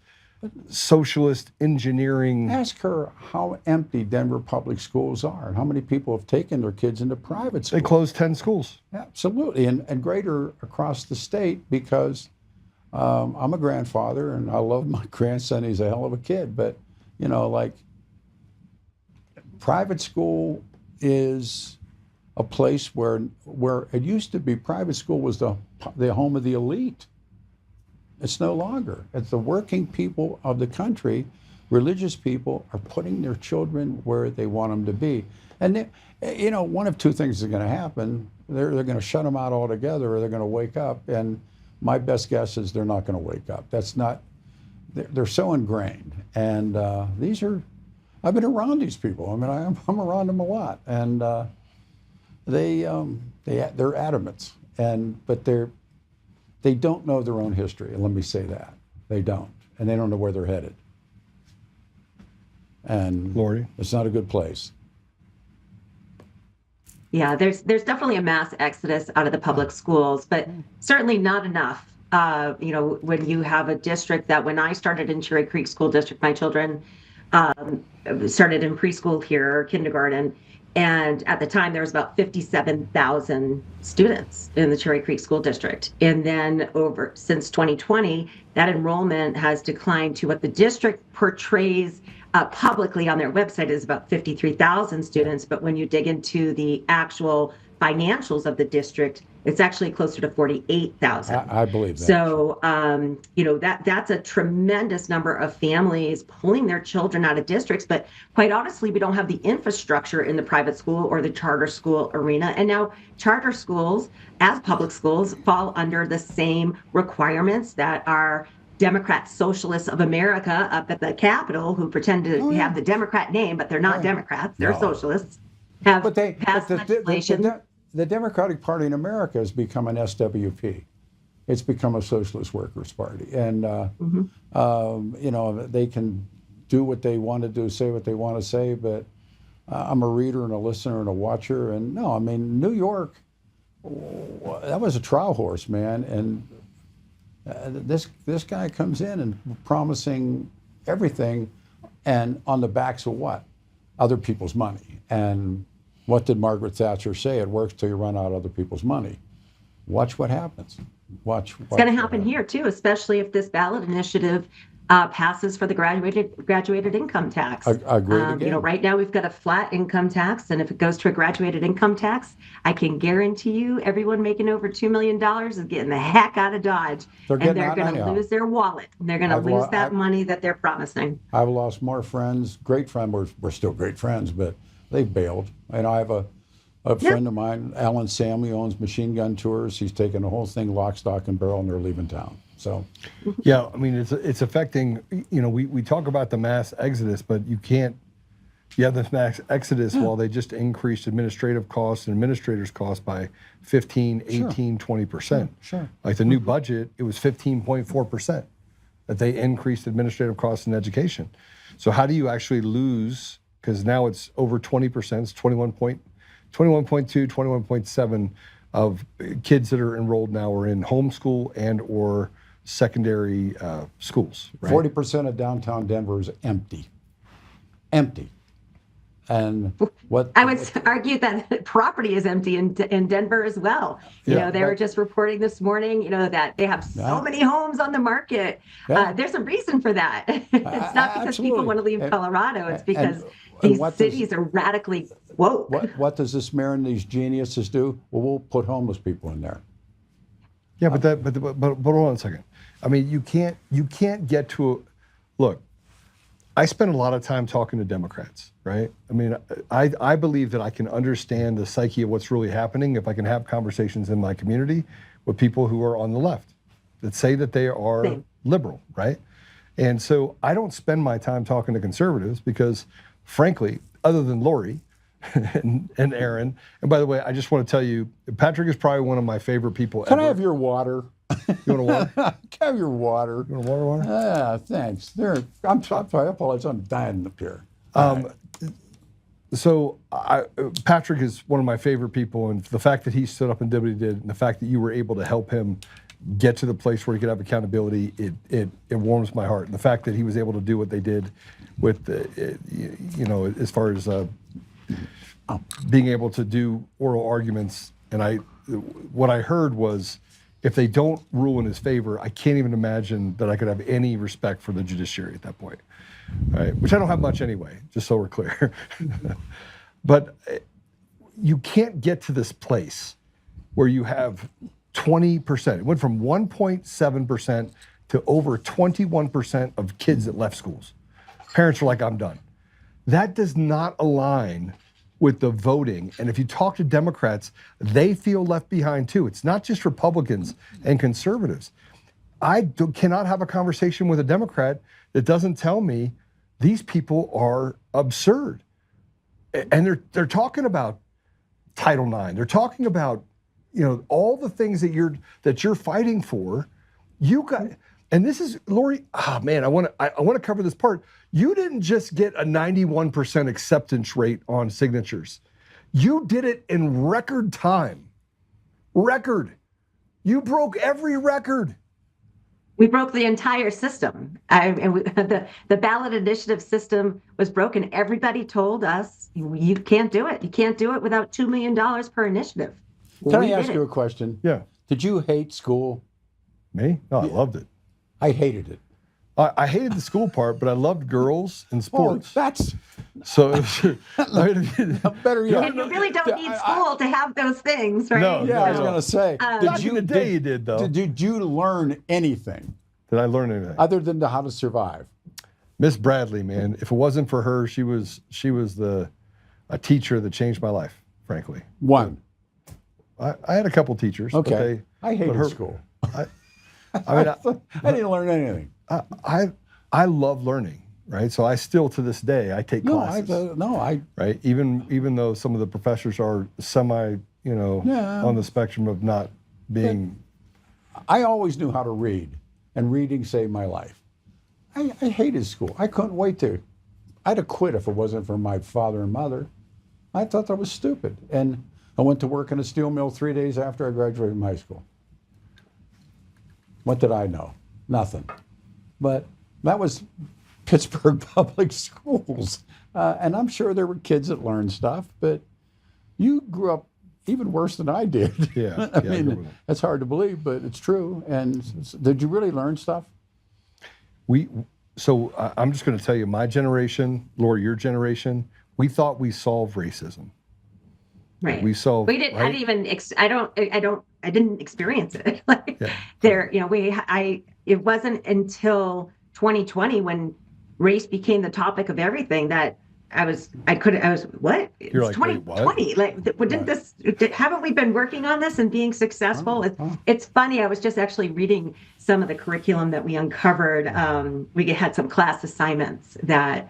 socialist engineering. Ask her how empty Denver public schools are and how many people have taken their kids into private schools. They closed 10 schools. Absolutely, and greater across the state because I'm a grandfather and I love my grandson. He's a hell of a kid, but private school is a place where it used to be private school was the home of the elite. It's no longer. It's the working people of the country. Religious people are putting their children where they want them to be. And, one of two things is going to happen. They're going to shut them out altogether, or they're going to wake up. And my best guess is they're not going to wake up. They're so ingrained. And I've been around these people. I mean, I'm around them a lot. And they're adamant. But they don't know their own history, and let me say that. They don't, and they don't know where they're headed. And Lori? It's not a good place. Yeah, there's definitely a mass exodus out of the public schools, but certainly not enough. When you have a district that, when I started in Cherry Creek School District, my children started in preschool here, or kindergarten, And at the time, there was about 57,000 students in the Cherry Creek School District. And then since 2020, that enrollment has declined to what the district portrays publicly on their website is about 53,000 students. But when you dig into the actual financials of the district, it's actually closer to 48,000. I believe that. So, that's a tremendous number of families pulling their children out of districts. But quite honestly, we don't have the infrastructure in the private school or the charter school arena. And now charter schools, as public schools, fall under the same requirements that our Democrat Socialists of America up at the Capitol, who pretend to have the Democrat name, but they're not Democrats, they're socialists, have passed legislation. The Democratic Party in America has become an SWP. It's become a Socialist Workers' Party. And, they can do what they want to do, say what they want to say, but I'm a reader and a listener and a watcher. And no, I mean, New York, that was a trial horse, man. And this guy comes in and promising everything, and on the backs of what? Other people's money. And what did Margaret Thatcher say? It works till you run out of other people's money. Watch what happens. It's going to happen here too, especially if this ballot initiative passes for the graduated income tax. Agreed again. Right now we've got a flat income tax, and if it goes to a graduated income tax, I can guarantee you everyone making over $2 million is getting the heck out of Dodge. They're going to lose their wallet. They're going to lose that money that they're promising. I've lost more friends, great friends. We're still great friends, but they've bailed. And I have a friend of mine, Alan Sam, who owns Machine Gun Tours. He's taken the whole thing lock, stock, and barrel, and they're leaving town. So, yeah, I mean, it's affecting, we talk about the mass exodus, but you have this mass exodus while they just increased administrative costs and administrators' costs by 15, 18, 20%. Sure. Like the new budget, it was 15.4% that they increased administrative costs in education. So how do you actually lose, because now it's over 20%, it's 21.2, 21.7 of kids that are enrolled now are in homeschool and or secondary schools. Right? 40% of downtown Denver is empty. And I would argue that property is empty in Denver as well. They were just reporting this morning, that they have so many homes on the market. There's a reason for that. It's not because people want to leave Colorado. It's because these cities are radically woke. What does this mayor and these geniuses do? Well, we'll put homeless people in there. Yeah, but hold on a second. I mean, you can't get to look. I spend a lot of time talking to Democrats, right? I mean, I believe that I can understand the psyche of what's really happening if I can have conversations in my community with people who are on the left that say that they are liberal, right? And so I don't spend my time talking to conservatives because, frankly, other than Lori and Aaron, and by the way, I just want to tell you, Patrick is probably one of my favorite people ever. Can I have your water? You want a water? Can I have your water? You want water? Yeah, thanks. I'm sorry, I apologize. I'm dying up here. So Patrick is one of my favorite people, and the fact that he stood up and did what he did, and the fact that you were able to help him get to the place where he could have accountability, it warms my heart. And the fact that he was able to do what they did with, as far as being able to do oral arguments, and what I heard was, if they don't rule in his favor, I can't even imagine that I could have any respect for the judiciary at that point, right? Which I don't have much anyway, just so we're clear. But you can't get to this place where you have 20%. It went from 1.7% to over 21% of kids that left schools. Parents are like, I'm done. That does not align with the voting. And if you talk to Democrats, they feel left behind too. It's not just Republicans and conservatives. I cannot have a conversation with a Democrat that doesn't tell me these people are absurd. And they're talking about Title IX. They're talking about, all the things that you're fighting for. And this is, Lori, I want to cover this part. You didn't just get a 91% acceptance rate on signatures. You did it in record time. You broke every record. We broke the entire system. The ballot initiative system was broken. Everybody told us, you can't do it. You can't do it without $2 million per initiative. Can I ask you a question? Yeah. Did you hate school? Me? No, I loved it. I hated it. I hated the school part, but I loved girls and sports. That's so. Better yet. And you really don't need school to have those things, right? No, I was going to say. Back in the day, you did though. Did you learn anything? Did I learn anything other than how to survive? Miss Bradley, man. If it wasn't for her, she was a teacher that changed my life. Frankly, one. I had a couple teachers. Okay. I hated school. I mean, I didn't learn anything. I love learning, right? So I still, to this day, I take classes. Right? Even though some of the professors are semi, on the spectrum of not being. I always knew how to read, and reading saved my life. I hated school. I couldn't wait to. I'd have quit if it wasn't for my father and mother. I thought that was stupid. And I went to work in a steel mill 3 days after I graduated from high school. What did I know? Nothing. But that was Pittsburgh Public Schools. And I'm sure there were kids that learned stuff, but you grew up even worse than I did. Yeah. I mean, that's hard to believe, but it's true. And did you really learn stuff? So I'm just going to tell you, my generation, Lori, your generation, we thought we solved racism. Right. We solved. We didn't. Right? I didn't experience it. It wasn't until 2020 when race became the topic of everything that what? You're it's like, 2020. Haven't we been working on this and being successful? It's funny. I was just actually reading some of the curriculum that we uncovered. We had some class assignments that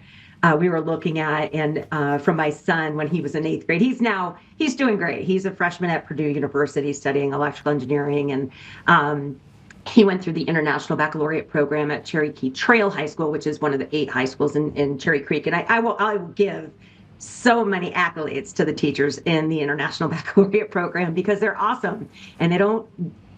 we were looking at, and from my son when he was in 8th grade. He's doing great. He's a freshman at Purdue University studying electrical engineering, and he went through the International Baccalaureate program at Cherokee Trail High School, which is one of the 8 high schools in Cherry Creek. And I will give so many accolades to the teachers in the International Baccalaureate program because they're awesome, and they don't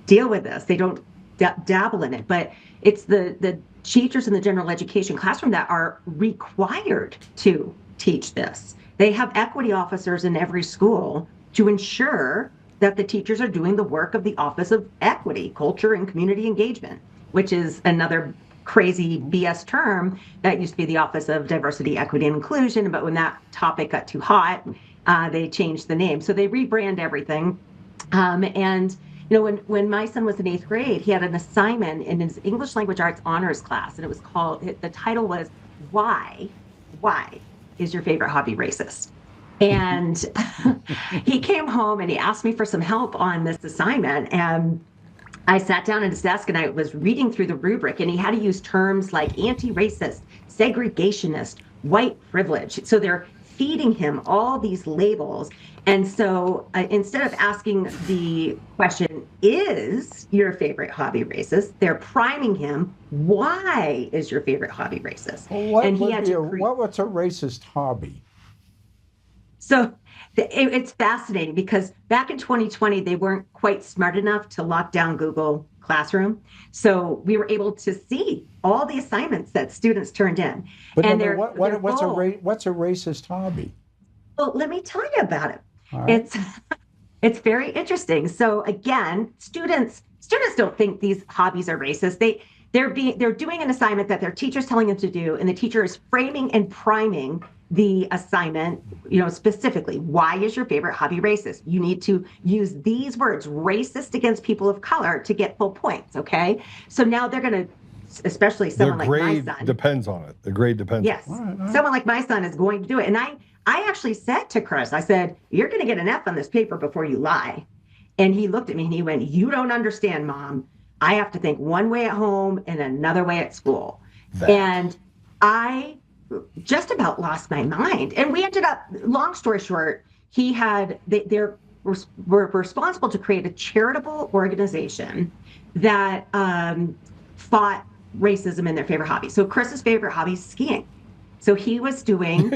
deal with this. They don't dabble in it, but it's the teachers in the general education classroom that are required to teach this. They have equity officers in every school to ensure that the teachers are doing the work of the Office of Equity, Culture, and Community Engagement, which is another crazy BS term that used to be the Office of Diversity, Equity, and Inclusion. But when that topic got too hot, they changed the name. So they rebrand everything. And when my son was in 8th grade, he had an assignment in his English Language Arts honors class, and it was the title was, Why is your favorite hobby racist? And he came home and he asked me for some help on this assignment. And I sat down at his desk and I was reading through the rubric, and he had to use terms like anti-racist, segregationist, white privilege. So they're feeding him all these labels. And so instead of asking the question, is your favorite hobby racist? They're priming him, why is your favorite hobby racist? Well, what's a racist hobby? So it's fascinating because back in 2020, they weren't quite smart enough to lock down Google Classroom. So we were able to see all the assignments that students turned in. But what's a racist hobby? Well, let me tell you about it. Right. It's very interesting. So again, students don't think these hobbies are racist. They're doing an assignment that their teacher's telling them to do, and the teacher is framing and priming the assignment, specifically, why is your favorite hobby racist? You need to use these words, racist against people of color, to get full points, okay? So now they're going to, especially someone like my son. The grade depends on it. The grade depends. Yes, someone like my son is going to do it. And I actually said to Chris, I said, you're going to get an F on this paper before you lie. And he looked at me and he went, you don't understand, Mom. I have to think one way at home and another way at school. And I just about lost my mind. And we ended up, long story short, they were responsible to create a charitable organization that fought racism in their favorite hobby. So Chris's favorite hobby is skiing. So he was doing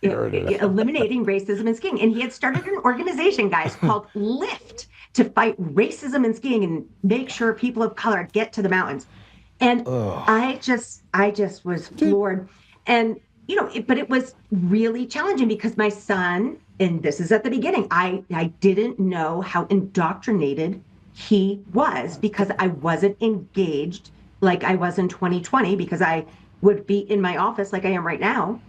eliminating racism in skiing. And he had started an organization, guys, called LIFT. to fight racism in skiing and make sure people of color get to the mountains. And I just was floored. And, you know, but it was really challenging because my son, and this is at the beginning, I didn't know how indoctrinated he was because I wasn't engaged like I was in 2020, because I would be in my office like I am right now,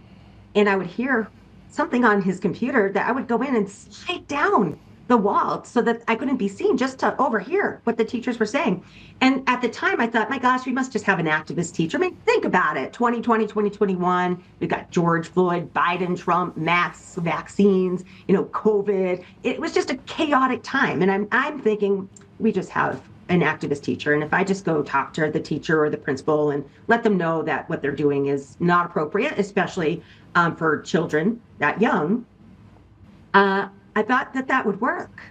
and I would hear something on his computer that I would go in and slide down the wall so that I couldn't be seen, just to overhear what the teachers were saying. And at the time I thought, my gosh, we must just have an activist teacher. I mean, think about it. 2020, 2021, we've got George Floyd, Biden, Trump, masks, vaccines, you know, COVID. It was just a chaotic time. And I'm thinking we just have an activist teacher. And if I just go talk to the teacher or the principal and let them know that what they're doing is not appropriate, especially for children that young, I thought that would work.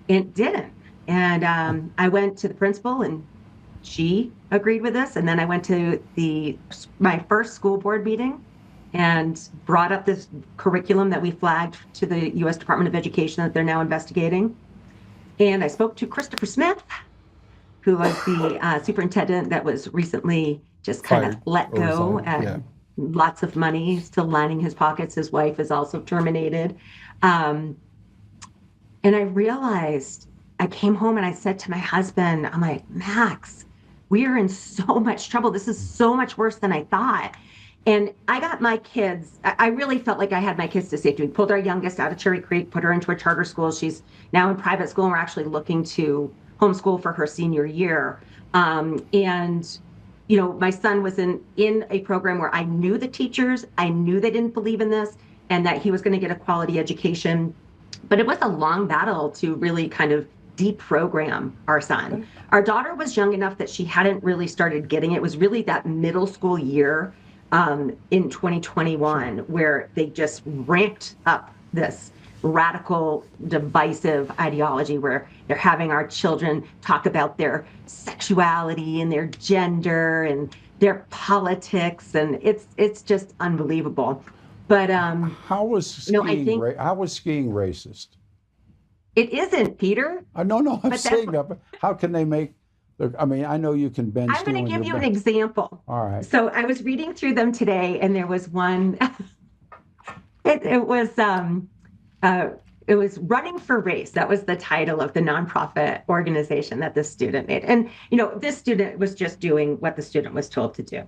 It didn't. And I went to the principal and she agreed with this. And then I went to my first school board meeting and brought up this curriculum that we flagged to the U.S. Department of Education that they're now investigating. And I spoke to Christopher Smith, who was the superintendent that was recently just kind of let go. And lots of money still lining his pockets. His wife is also terminated. And I realized, I came home and I said to my husband, I'm like, Max, we are in so much trouble. This is so much worse than I thought. And I got my kids, I really felt like I had my kids to safety. We pulled our youngest out of Cherry Creek, put her into a charter school. She's now in private school, and we're actually looking to homeschool for her senior year. And, you know, my son was in a program where I knew the teachers, I knew they didn't believe in this, and that he was going to get a quality education. But it was a long battle to really kind of deprogram our son. Our daughter was young enough that she hadn't really started getting it. It was really that middle school year in 2021 where they just ramped up this radical, divisive ideology where they're having our children talk about their sexuality and their gender and their politics, and it's just unbelievable. But how was skiing? How was skiing racist? It isn't, Peter. No, I'm saying that. But how can they make? I mean, I know you can bend. I'm going to give you an example. All right. So I was reading through them today, and there was one. It was Running for Race. That was the title of the nonprofit organization that this student made. And, you know, this student was just doing what the student was told to do.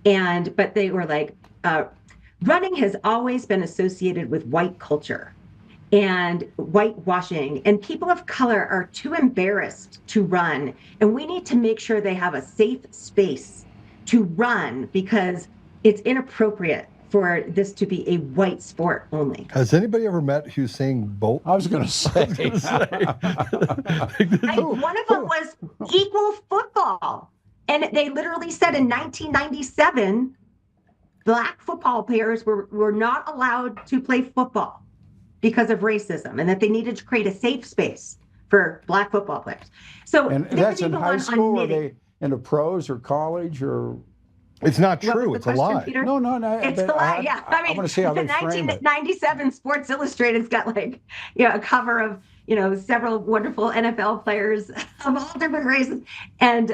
But they were like, running has always been associated with white culture and whitewashing, and people of color are too embarrassed to run. And we need to make sure they have a safe space to run because it's inappropriate for this to be a white sport only. Has anybody ever met Usain Bolt? I was going to say. One of them was equal football. And they literally said in 1997, Black football players were not allowed to play football because of racism, and that they needed to create a safe space for Black football players. So and that's in high school? Are they in the pros or college or? It's not true. It's a lie. Peter? No. It's a lie. Yeah, I mean, want to see how the they frame it. 1997 Sports Illustrated's got like, you know, a cover of, you know, several wonderful NFL players of all different races, and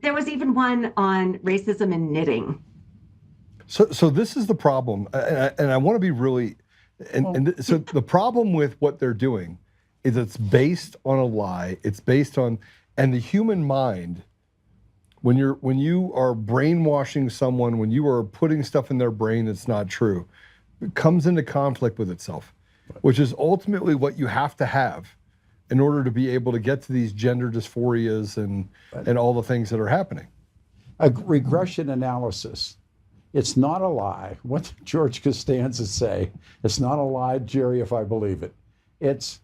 there was even one on racism in knitting. So this is the problem, and I want to be really, so the problem with what they're doing is it's based on a lie. It's based on, and the human mind, when you are brainwashing someone, when you are putting stuff in their brain that's not true, it comes into conflict with itself, which is ultimately what you have to have in order to be able to get to these gender dysphorias and all the things that are happening. A regression analysis. It's not a lie. What did George Costanza say? It's not a lie, Jerry, if I believe it. It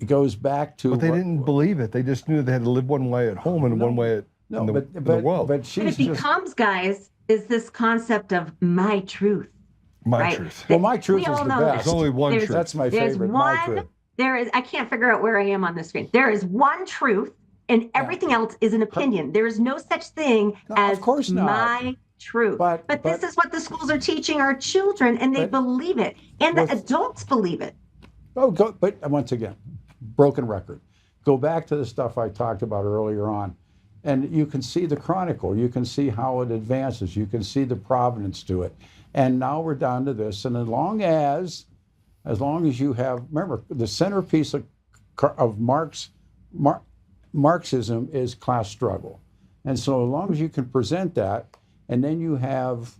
goes back to. But they didn't believe it. They just knew they had to live one way at home and one way in the world. But it becomes, guys, is this concept of my truth. My truth. Well, my truth is the best. There's only one truth. That's my favorite. My truth. I can't figure out where I am on the screen. There is one truth, and everything else is an opinion. There is no such thing as my truth. But this is what the schools are teaching our children, and they believe it, and the adults believe it. But once again, broken record. Go back to the stuff I talked about earlier on. And you can see the chronicle. You can see how it advances. You can see the provenance to it. And now we're down to this. And as long as you have, remember, the centerpiece of Marxism is class struggle. And so as long as you can present that, and then you have,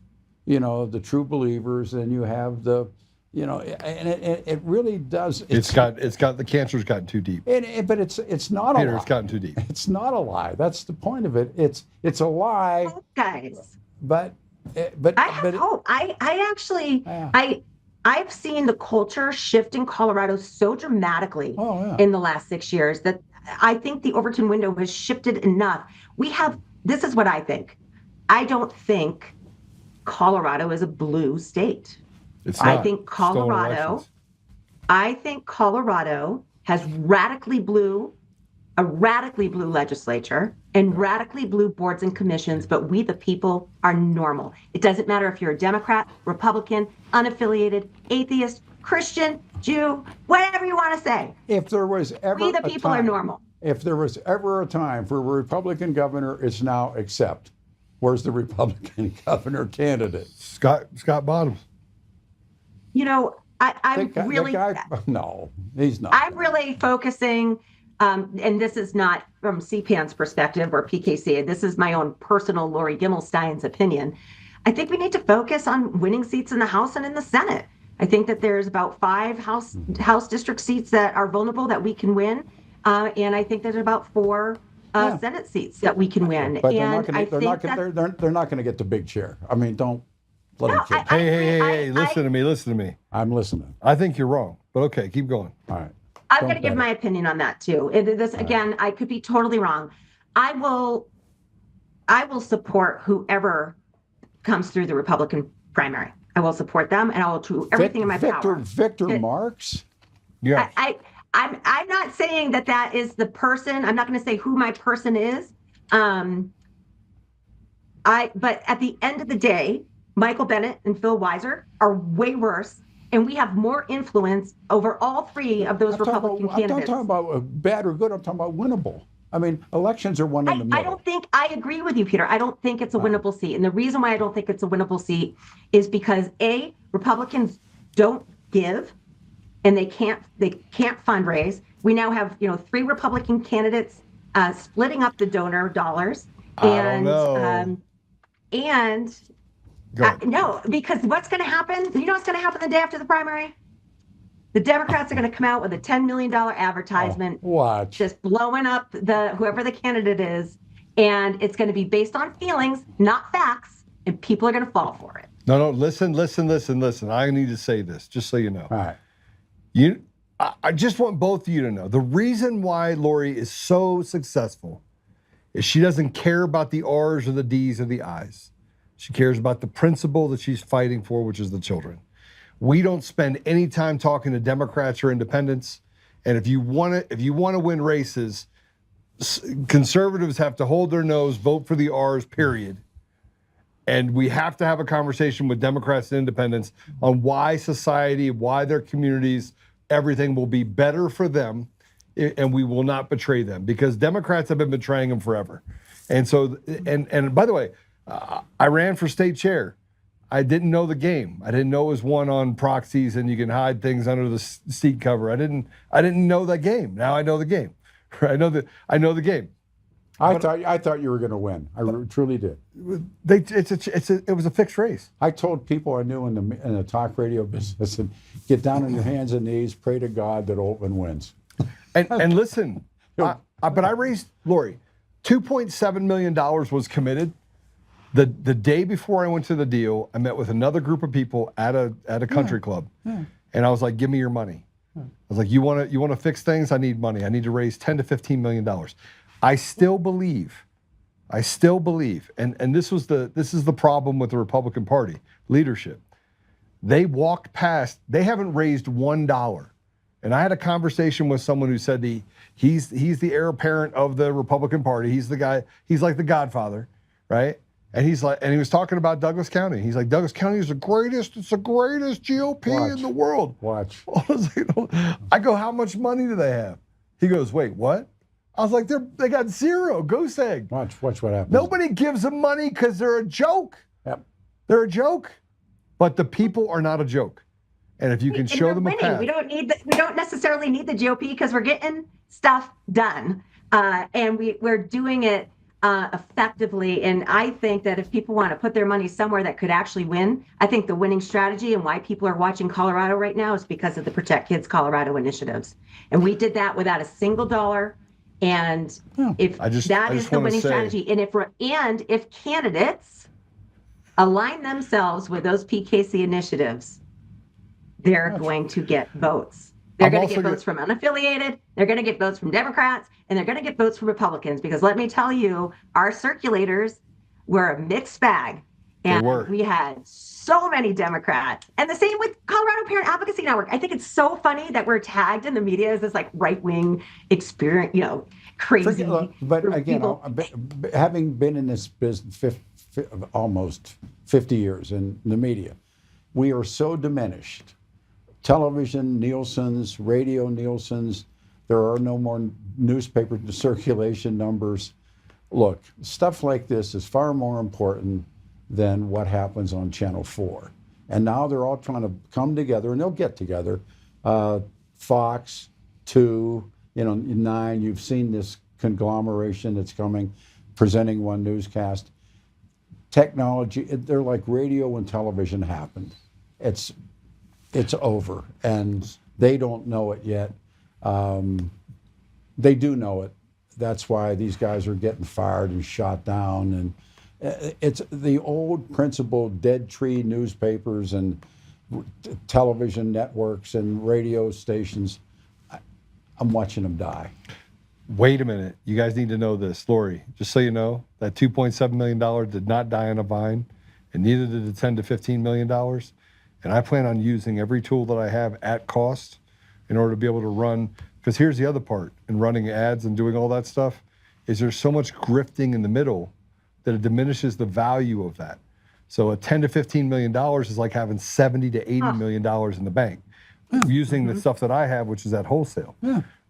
the true believers, and you have the, and it really does. The cancer's gotten too deep. But it's not Peter, a lie. it's gotten too deep. It's not a lie. That's the point of it. It's a lie. Hope, guys. But I have hope. I've seen the culture shift in Colorado so dramatically in the last 6 years that I think the Overton window has shifted enough. This is what I think. I don't think Colorado is a blue state. It's not. I think Colorado has a radically blue legislature and radically blue boards and commissions, but we, the people, are normal. It doesn't matter if you're a Democrat, Republican, unaffiliated, atheist, Christian, Jew, whatever you want to say. If there was ever we, the people, are normal. If there was ever a time for a Republican governor, it's now. Except, where's the Republican governor candidate? Scott Bottoms. I'm really. No, he's not. I'm really focusing, and this is not from CPAN's perspective or PKC. This is my own personal Lori Gimelshteyn's opinion. I think we need to focus on winning seats in the House and in the Senate. I think that there's about 5 House district seats that are vulnerable that we can win, and I think there's about 4 Senate seats that we can win. But they're not going to get the big chair. I mean, don't. Hey, listen to me. I'm listening. I think you're wrong, but okay, keep going. All right. I'm going to give my opinion on that too. Again, I could be totally wrong. I will support whoever comes through the Republican primary. I will support them, and I will do everything in my power. Victor Marx? Yeah. I'm not saying that is the person. I'm not going to say who my person is. But at the end of the day, Michael Bennet and Phil Weiser are way worse, and we have more influence over all 3 of those Republican candidates. I'm not talking about bad or good. I'm talking about winnable. I mean, elections are one in the middle. I agree with you, Peter. I don't think it's a winnable seat. And the reason why I don't think it's a winnable seat is because Republicans don't give, and they can't fundraise. We now have, 3 Republican candidates splitting up the donor dollars. No, because what's going to happen? You know what's going to happen the day after the primary? The Democrats are going to come out with a $10 million advertisement, just blowing up whoever the candidate is, and it's going to be based on feelings, not facts, and people are going to fall for it. No, listen. I need to say this, just so you know. All right. I just want both of you to know, the reason why Lori is so successful is she doesn't care about the R's or the D's or the I's. She cares about the principle that she's fighting for, which is the children. We don't spend any time talking to Democrats or independents. And if you want to win races, conservatives have to hold their nose, vote for the R's, period. And we have to have a conversation with Democrats and independents on why society, why their communities, everything will be better for them, and we will not betray them, because Democrats have been betraying them forever. And so, and by the way, I ran for state chair. I didn't know the game. I didn't know it was one on proxies and you can hide things under the seat cover. I didn't know that game. Now I know the game. I know the game. I thought you were going to win. I truly did. It was a fixed race. I told people I knew in the talk radio business, and get down on your hands and knees, pray to God that Oltmann wins. And listen, but I raised, Lori, $2.7 million was committed. The day before I went to the deal, I met with another group of people at a country club, and I was like, "Give me your money." I was like, "You want to fix things? I need money. I need to raise $10 to $15 million." I still believe, and this is the problem with the Republican Party leadership. They walked past. They haven't raised $1. And I had a conversation with someone who said he's the heir apparent of the Republican Party. He's the guy. He's like the Godfather, right? And he was talking about Douglas County. He's like, Douglas County is the greatest. It's the greatest GOP in the world. Watch. I go, how much money do they have? He goes, wait, what? I was like, they got zero. Goose egg. Watch what happens. Nobody gives them money because they're a joke. Yep. They're a joke. But the people are not a joke. And if you can show them a path. We don't necessarily need the GOP because we're getting stuff done. And we're doing it effectively. And I think that if people want to put their money somewhere that could actually win, I think the winning strategy and why people are watching Colorado right now is because of the Protect Kids Colorado initiatives. And we did that without a single dollar. And if that is the winning strategy, and if candidates align themselves with those PKC initiatives, they're going to get votes. They're going to get votes from unaffiliated, they're going to get votes from Democrats, and they're going to get votes from Republicans. Because let me tell you, our circulators were a mixed bag. And we had so many Democrats. And the same with Colorado Parent Advocacy Network. I think it's so funny that we're tagged in the media as this like right-wing experience, crazy. But again, having been in this business almost 50 years in the media, we are so diminished. Television, Nielsen's, radio, Nielsen's, there are no more newspaper circulation numbers. Look, stuff like this is far more important than what happens on Channel 4. And now they're all trying to come together, and they'll get together. Fox, 2, 9, you've seen this conglomeration that's coming, presenting one newscast. Technology, they're like radio and television happened. It's over, and they don't know it yet. They do know it. That's why these guys are getting fired and shot down. And it's the old principle, dead tree newspapers and television networks and radio stations. I'm watching them die. Wait a minute. You guys need to know this. Lori, just so you know, that $2.7 million did not die on a vine, and neither did the $10 to $15 million. And I plan on using every tool that I have at cost in order to be able to run. Because here's the other part in running ads and doing all that stuff, is there's so much grifting in the middle that it diminishes the value of that. So a $10 to $15 million is like having $70 to $80 million in the bank, using the stuff that I have, which is at wholesale,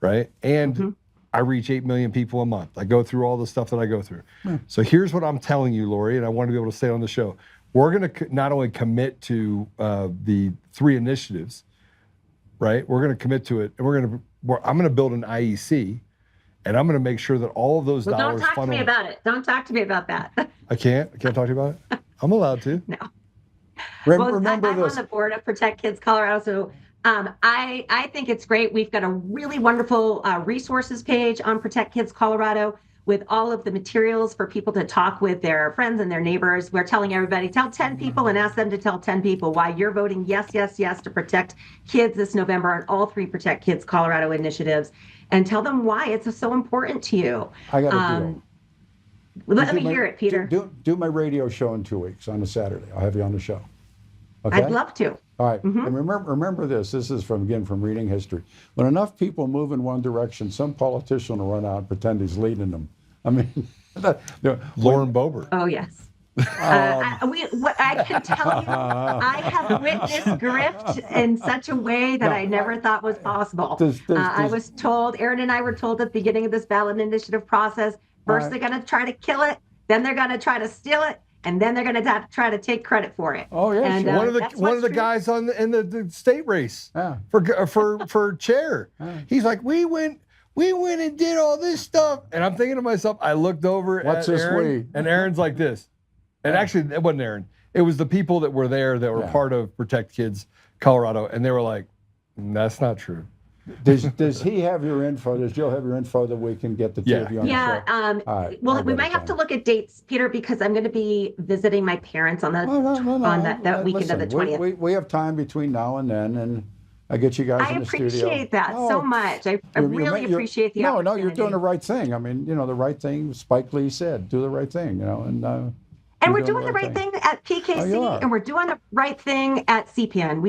right? And I reach 8 million people a month. I go through all the stuff that I go through. So here's what I'm telling you, Lori, and I want to be able to say on the show. We're going to not only commit to the 3 initiatives, right? We're going to commit to it, and I'm going to build an IEC, and I'm going to make sure that all of those dollars. Don't talk to me about it. Don't talk to me about that. I can't talk to you about it. I'm allowed to. No. Remember I'm on the board of Protect Kids Colorado, so I think it's great. We've got a really wonderful resources page on Protect Kids Colorado with all of the materials for people to talk with their friends and their neighbors. We're telling everybody, tell 10 people and ask them to tell 10 people why you're voting yes, yes, yes to protect kids this November on all 3 Protect Kids Colorado initiatives, and tell them why it's so important to you. I got a deal. Let me hear it, Peter. Do my radio show in 2 weeks on a Saturday. I'll have you on the show. Okay? I'd love to. All right. And remember this. This is from reading history. When enough people move in one direction, some politician will run out and pretend he's leading them. I mean, Lauren Boebert. Oh, yes. I can tell you, I have witnessed grift in such a way that I never thought was possible. I was told, Aaron and I were told at the beginning of this ballot initiative process, first they're going to try to kill it, then they're going to try to steal it, and then they're going to try to take credit for it. Oh, yeah. And, one of the guys in the state race for chair, he's like, we went and did all this stuff. And I'm thinking to myself, I looked over at Aaron, and Aaron's like this. And actually, it wasn't Aaron. It was the people that were there that were part of Protect Kids Colorado. And they were like, that's not true. Does he have your info? Does Joe have your info that we can get the 2 of you on the show? Well, we might have to look at dates, Peter, because I'm going to be visiting my parents on that weekend of the 20th. We have time between now and then, and I get you guys in the studio. I appreciate that so much. I really appreciate the opportunity. No, you're doing the right thing. I mean, the right thing. Spike Lee said, "Do the right thing," And we're doing the right thing at PKC, and we're doing the right thing at CPAN.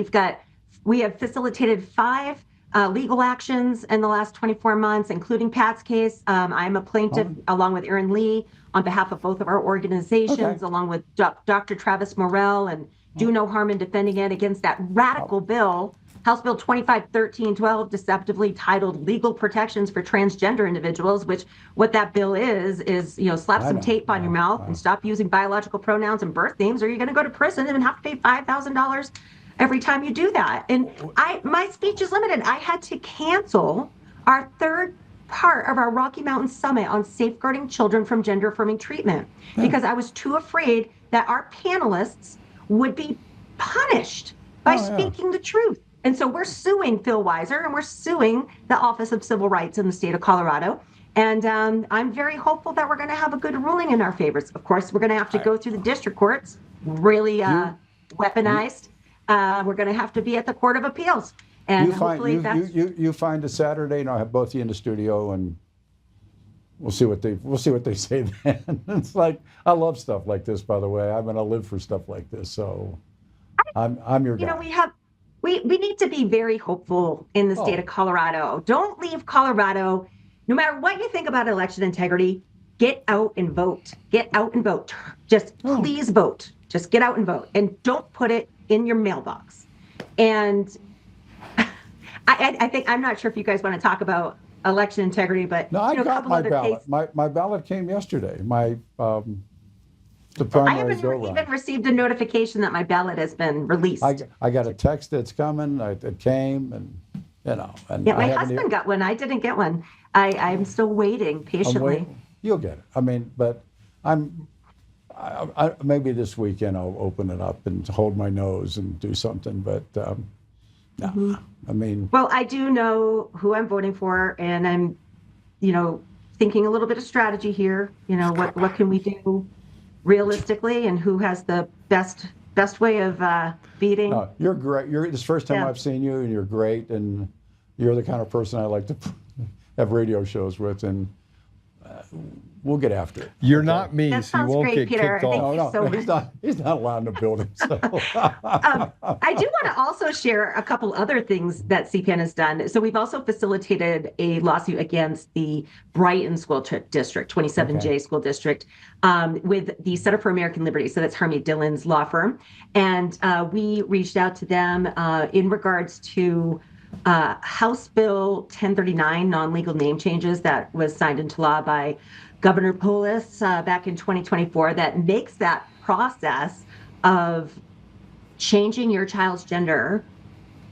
We have facilitated 5 legal actions in the last 24 months, including Pat's case. I'm a plaintiff along with Aaron Lee on behalf of both of our organizations, along with Dr. Travis Morrell and Do No Harm in Defending It against that radical bill House Bill 2513-12, deceptively titled Legal Protections for Transgender Individuals, which what that bill is, slap some tape on your mouth and stop using biological pronouns and birth names, or you're going to go to prison and have to pay $5,000 every time you do that. And my speech is limited. I had to cancel our third part of our Rocky Mountain Summit on safeguarding children from gender-affirming treatment because I was too afraid that our panelists would be punished by speaking the truth. And so we're suing Phil Weiser and we're suing the Office of Civil Rights in the state of Colorado. And I'm very hopeful that we're going to have a good ruling in our favor. Of course, we're going to have to go through the district courts, really weaponized. We're going to have to be at the Court of Appeals. And hopefully you find a Saturday, and I'll have both of you in the studio, and we'll see what they say then. It's like, I love stuff like this, by the way. I mean, I live for stuff like this, so I'm your guy. We need to be very hopeful in the state of Colorado. Don't leave Colorado, no matter what you think about election integrity. Get out and vote. Get out and vote. Just please vote. Just get out and vote, and don't put it in your mailbox. And I think, I'm not sure if you guys want to talk about election integrity, but no, I got my ballot. My ballot came yesterday. The primary I haven't even received a notification that my ballot has been released. I got a text that's coming. It came, and And my husband got one. I didn't get one. I'm still waiting patiently. You'll get it. I mean, but maybe this weekend I'll open it up and hold my nose and do something. But no, I mean. Well, I do know who I'm voting for, and I'm, thinking a little bit of strategy here. What can we do realistically, and who has the best way of beating. No, you're great. This first time I've seen you, and you're great, and you're the kind of person I like to have radio shows with, and we'll get after it. You're not me, that so you won't great, get Peter. kicked off. So he's not allowed in the building. So. I do want to also share a couple other things that CPAN has done. So we've also facilitated a lawsuit against the Brighton School District, 27J School District, with the Center for American Liberty. So that's Harmy Dillon's law firm. And we reached out to them in regards to House Bill 1039, non-legal name changes that was signed into law by Governor Polis back in 2024 that makes that process of changing your child's gender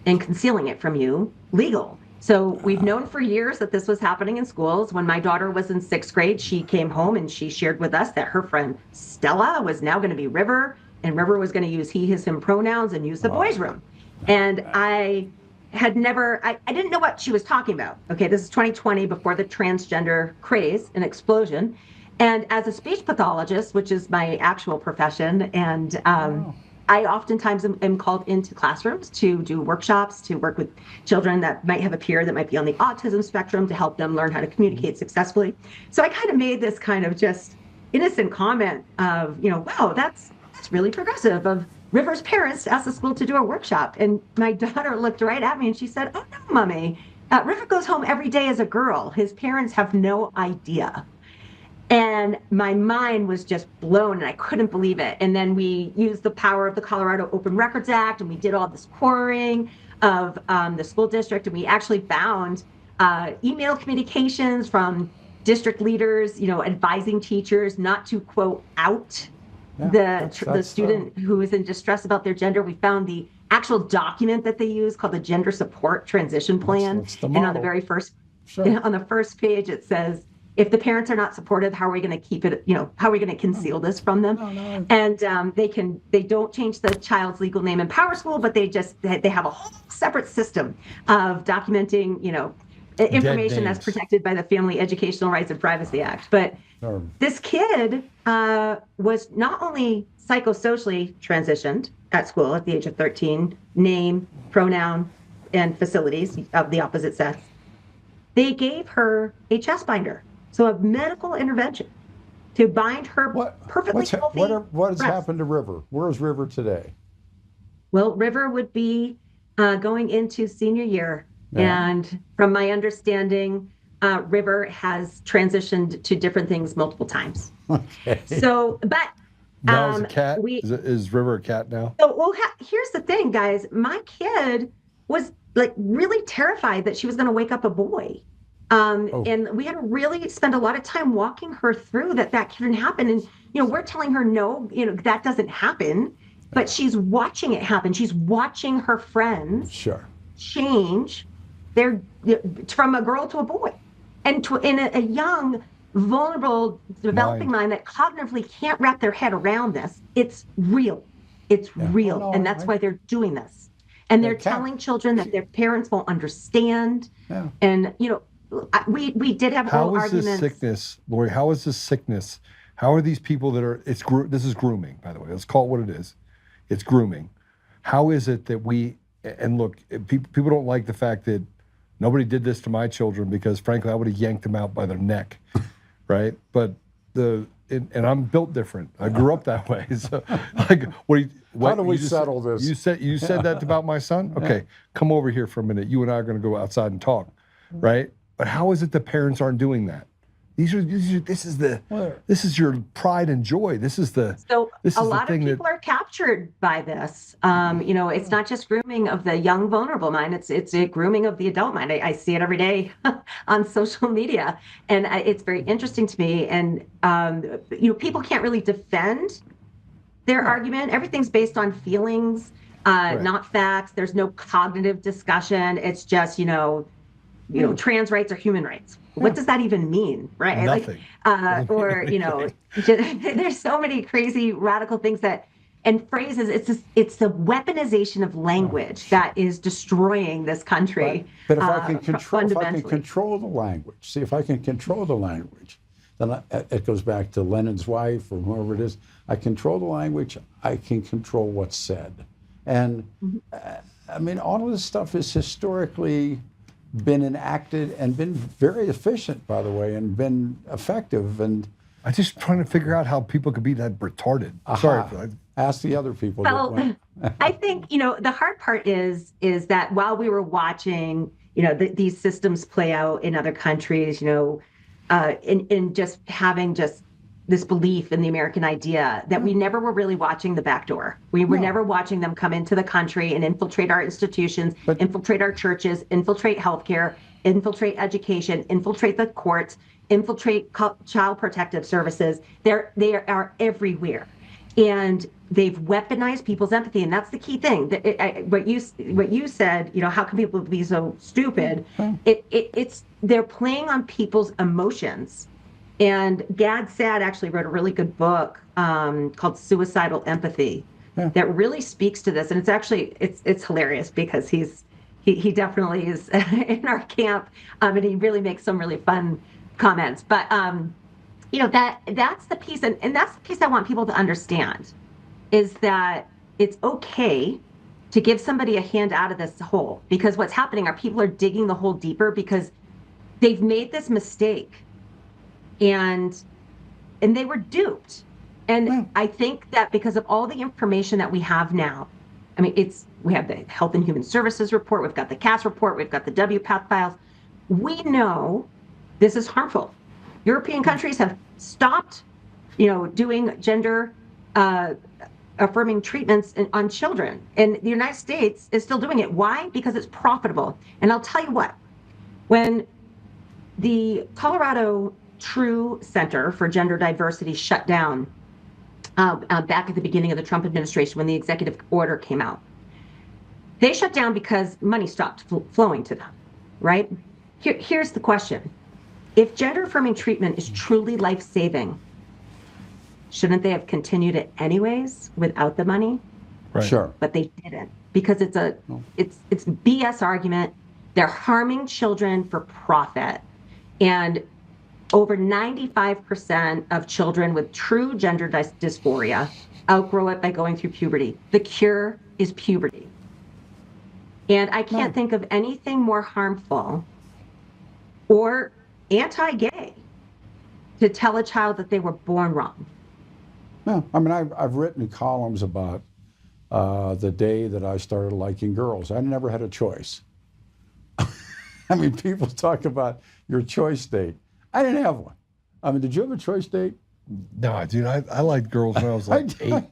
and concealing it from you legal. So we've known for years that this was happening in schools. When my daughter was in 6th grade, she came home and she shared with us that her friend Stella was now going to be River, and River was going to use he, his, him pronouns and use the boys' room. And I didn't know what she was talking about. Okay, this is 2020, before the transgender craze and explosion. And as a speech pathologist, which is my actual profession, and I oftentimes am called into classrooms to do workshops, to work with children that might have a peer that might be on the autism spectrum, to help them learn how to communicate successfully. So I kind of made this kind of just innocent comment of, wow, that's really progressive of River's parents asked the school to do a workshop. And my daughter looked right at me and she said, "Oh no, Mommy, River goes home every day as a girl. His parents have no idea." And my mind was just blown and I couldn't believe it. And then we used the power of the Colorado Open Records Act and we did all this quarrying of the school district. And we actually found email communications from district leaders, advising teachers not to, quote, out the student who is in distress about their gender. We found the actual document that they use called the Gender Support Transition Plan. That's the and model. on the very first, on the first page, it says, if the parents are not supportive, how are we going to keep it, how are we going to conceal this from them? And they don't change the child's legal name in Power School, but they have a whole separate system of documenting, information that's protected by the Family Educational Rights and Privacy Act. But this kid was not only psychosocially transitioned at school at the age of 13, name, pronoun, and facilities of the opposite sex. They gave her a chest binder, so a medical intervention to bind her perfectly healthy What has breasts. happened to River? Where is River today? Well, River would be going into senior year. Yeah. And from my understanding, River has transitioned to different things multiple times. Okay. So, but now is a cat. Is River a cat now? So, here's the thing, guys. My kid was like really terrified that she was going to wake up a boy. And we had to really spend a lot of time walking her through that couldn't happen. And, we're telling her, no, that doesn't happen, but she's watching it happen. She's watching her friends change from a girl to a boy, and in a young, vulnerable, developing mind that cognitively can't wrap their head around this. It's real. It's real. And that's why they're doing this. And they're telling children that their parents won't understand. Yeah. And, we did have oral arguments. How is this sickness, Lori? How is this sickness? How are these people that are, this is grooming, by the way. Let's call it what it is. It's grooming. How is it that and look, people don't like the fact that nobody did this to my children because, frankly, I would have yanked them out by their neck, right? But and I'm built different. I grew up that way. So, like, how do we settle this? You said that about my son? Okay, come over here for a minute. You and I are going to go outside and talk, right? But how is it the parents aren't doing that? This is your pride and joy. So a lot of people are captured by this. It's not just grooming of the young, vulnerable mind. It's a grooming of the adult mind. I see it every day on social media, and it's very interesting to me. And people can't really defend their argument. Everything's based on feelings, not facts. There's no cognitive discussion. It's just trans rights are human rights. What does that even mean, right? Nothing. There's so many crazy radical things and phrases. It's the weaponization of language that is destroying this country. But if I can control the language, then it goes back to Lenin's wife or whoever it is. I control the language. I can control what's said, and all of this stuff is historically been enacted and been very efficient, by the way, and been effective. And I'm just trying to figure out how people could be that retarded. Sorry for that. Ask the other people. Well, I think, the hard part is that while we were watching, these systems play out in other countries, in just having this belief in the American idea, that we never were really watching the back door. We were never watching them come into the country and infiltrate our institutions, infiltrate our churches, infiltrate healthcare, infiltrate education, infiltrate the courts, infiltrate child protective services. They are everywhere. And they've weaponized people's empathy. And that's the key thing. What you said, how can people be so stupid? They're playing on people's emotions. And Gad Saad actually wrote a really good book called Suicidal Empathy that really speaks to this. And it's hilarious because he definitely is in our camp, and he really makes some really fun comments. But that's the piece, and that's the piece I want people to understand, is that it's okay to give somebody a hand out of this hole, because what's happening are people are digging the hole deeper because they've made this mistake. And they were duped. And I think that because of all the information that we have now, we have the Health and Human Services report, we've got the CAS report, we've got the WPATH files. We know this is harmful. European countries have stopped, doing gender affirming treatments on children. And the United States is still doing it. Why? Because it's profitable. And I'll tell you what, when the Colorado True Center for Gender Diversity shut down back at the beginning of the Trump administration when the executive order came out. They shut down because money stopped flowing to them, right? Here's the question. If gender-affirming treatment is truly life-saving, shouldn't they have continued it anyways without the money? Right. Sure. But they didn't, because it's a BS argument. They're harming children for profit. And over 95% of children with true gender dysphoria outgrow it by going through puberty. The cure is puberty. And I can't think of anything more harmful or anti-gay to tell a child that they were born wrong. No, I've written columns about the day that I started liking girls. I never had a choice. People talk about your choice date. I didn't have one. Did you have a choice date? No, dude, I liked girls when I was like 8.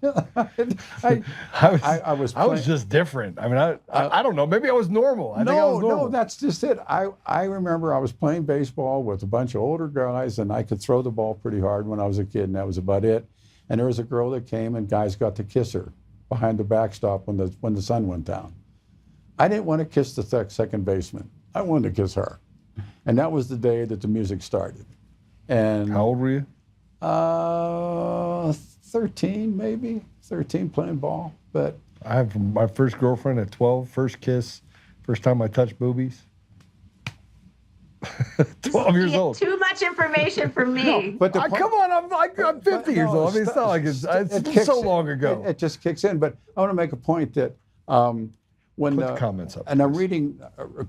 I was just different. I mean, I don't know. Maybe I was normal. I think I was normal. No, that's just it. I remember I was playing baseball with a bunch of older guys, and I could throw the ball pretty hard when I was a kid, and that was about it. And there was a girl that came, and guys got to kiss her behind the backstop when the sun went down. I didn't want to kiss the second baseman. I wanted to kiss her. And that was the day that the music started. And how old were you? 13 maybe, 13 playing ball. But I have my first girlfriend at 12, first kiss, first time I touched boobies. 12 years old. Too much information for me. No, but come on, I'm 50 years old. I mean, it's not like it's so long ago. It just kicks in. But I want to make a point that when Put the comments up. and I'm reading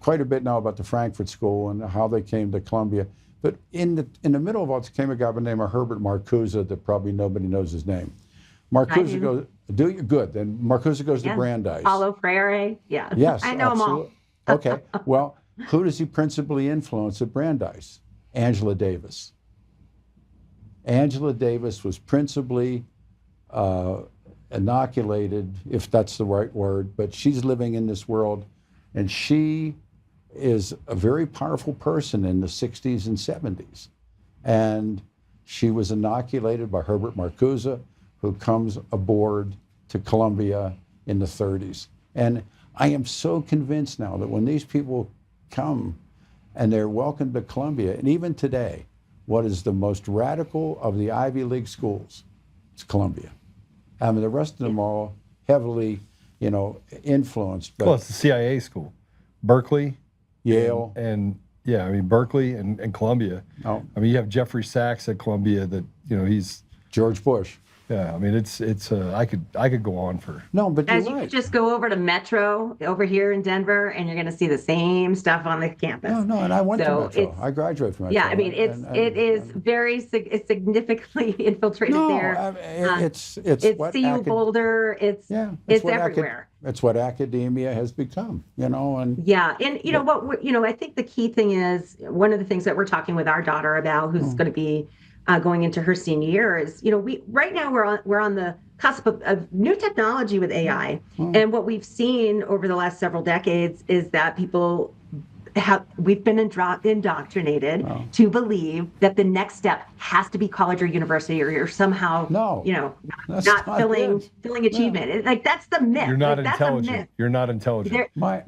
quite a bit now about the Frankfurt School and how they came to Columbia. But in the middle of all this came a guy by the name of Herbert Marcuse that probably nobody knows his name. Marcuse goes, do you good? Then Marcuse goes to Brandeis. Paulo Freire, yeah. Yes, I know absolutely. them all. Okay, well, who does he principally influence at Brandeis? Angela Davis. Angela Davis was principally inoculated, if that's the right word, but she's living in this world, and she is a very powerful person in the 60s and 70s. And she was inoculated by Herbert Marcuse, who comes aboard to Columbia in the 30s. And I am so convinced now that when these people come and they're welcomed to Columbia, and even today, what is the most radical of the Ivy League schools? It's Columbia. I mean, the rest of them are all heavily, influenced. But well, it's the CIA school. Berkeley, Yale. And yeah, I mean, Berkeley and Columbia. Oh. I mean, you have Jeffrey Sachs at Columbia that, he's George Bush. Yeah, I mean, it's I could go on for. No, but Guys, you could just go over to Metro over here in Denver, and you're going to see the same stuff on the campus. No, and I went to Metro. I graduated from Metro. Yeah, I mean, it is very significantly infiltrated there. It's what CU Boulder. It's everywhere. It's what academia has become, and yeah, and I think the key thing is one of the things that we're talking with our daughter about, who's going to be going into her senior year, is right now we're on the cusp of new technology with AI, and what we've seen over the last several decades is that we've been indoctrinated to believe that the next step has to be college or university, or you're somehow not filling achievement. Like, that's the myth. You're not that's intelligent. A myth. You're not intelligent. My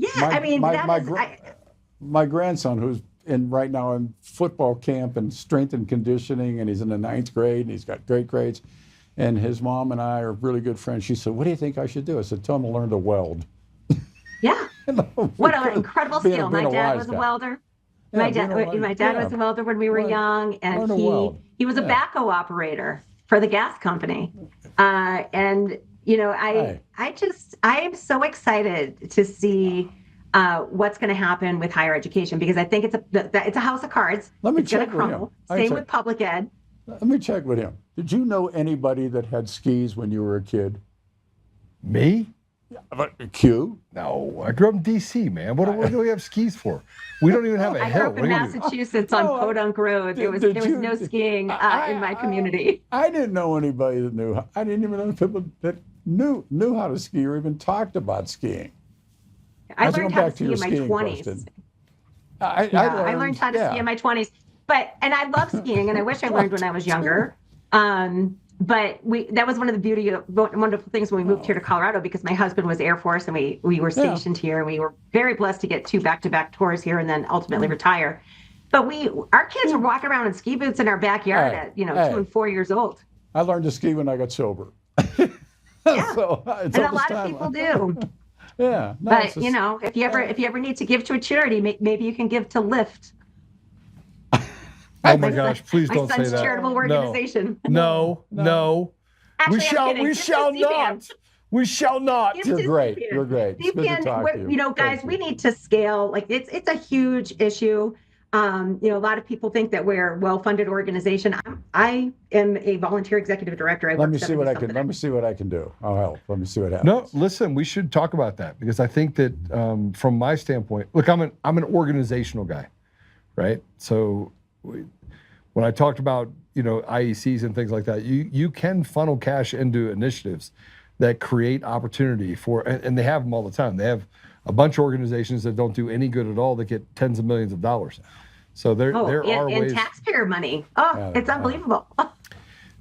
grandson, who's right now in football camp and strength and conditioning, and he's in the 9th grade, and he's got great grades, and his mom and I are really good friends. She said, "What do you think I should do?" I said, "Tell him to learn to weld." Yeah. What an incredible skill. My dad was a welder. My dad was a welder when we were young, and he was a backhoe operator for the gas company. I am so excited to see what's going to happen with higher education, because I think it's a house of cards. It's going to crumble. Same with public ed. Let me check with him. Did you know anybody that had skis when you were a kid? Me? Q? No, I grew up in D.C., man. What do we have skis for? We don't even have a hill. I grew up in Massachusetts on Podunk Road. There was no skiing in my community. I didn't know anybody that knew. I didn't even know people that knew how to ski or even talked about skiing. I learned how to ski in my 20s. I learned how to ski in my 20s. And I love skiing, and I wish I learned when I was younger. But that was one of the wonderful things when we moved here to Colorado, because my husband was Air Force, and we were stationed here, and we were very blessed to get 2 back-to-back tours here and then ultimately retire. But our kids were walking around in ski boots in our backyard at 2 and 4 years old. I learned to ski when I got sober. Yeah, so and a lot of people do. Yeah, but if you ever need to give to a charity, maybe you can give to Lyft. Oh my gosh! Please don't say that. My son's charitable organization. No. Actually, we shall not. We shall not. You're great. You're great. It's good to talk to you. Guys, we need to scale. Like, it's a huge issue. A lot of people think that we're a well-funded organization. I am a volunteer executive director. Let me see what I can do. I'll help. Let me see what happens. No, listen, we should talk about that, because I think that from my standpoint, look, I'm an organizational guy, right? So when I talked about IECs and things like that, you can funnel cash into initiatives that create opportunity for, and they have them all the time. They have a bunch of organizations that don't do any good at all that get tens of millions of dollars. So there are ways. And taxpayer money. Oh, it's unbelievable.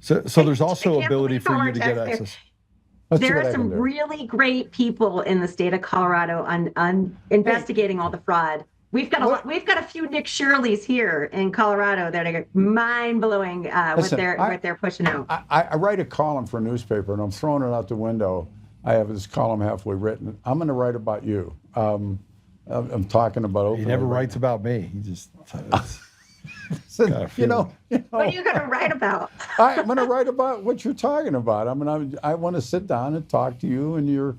So there's also ability for you to get access. There are some really great people in the state of Colorado on investigating all the fraud. We've got a few Nick Shirleys here in Colorado that are mind blowing what they're pushing out. I write a column for a newspaper and I'm throwing it out the window. I have this column halfway written. I'm going to write about you. I'm talking about. He never writes about me. He just. You know, what are you going to write about? I'm going to write about what you're talking about. I want to sit down and talk to you and your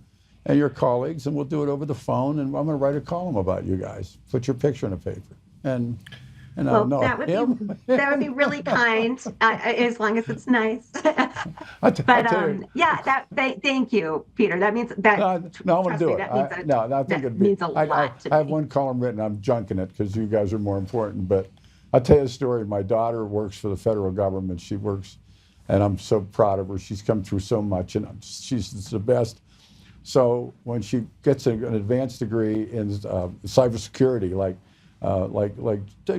colleagues, and we'll do it over the phone. And I'm going to write a column about you guys. Put your picture in the paper, and well, that would be really kind, as long as it's nice. Thank you, Peter. That means that. No, I'm going to do it. I think it means a lot. I have one column written. I'm junking it because you guys are more important, but. I'll tell you a story. My daughter works for the federal government. She works, and I'm so proud of her. She's come through so much, and she's the best. So when she gets an advanced degree in cybersecurity, like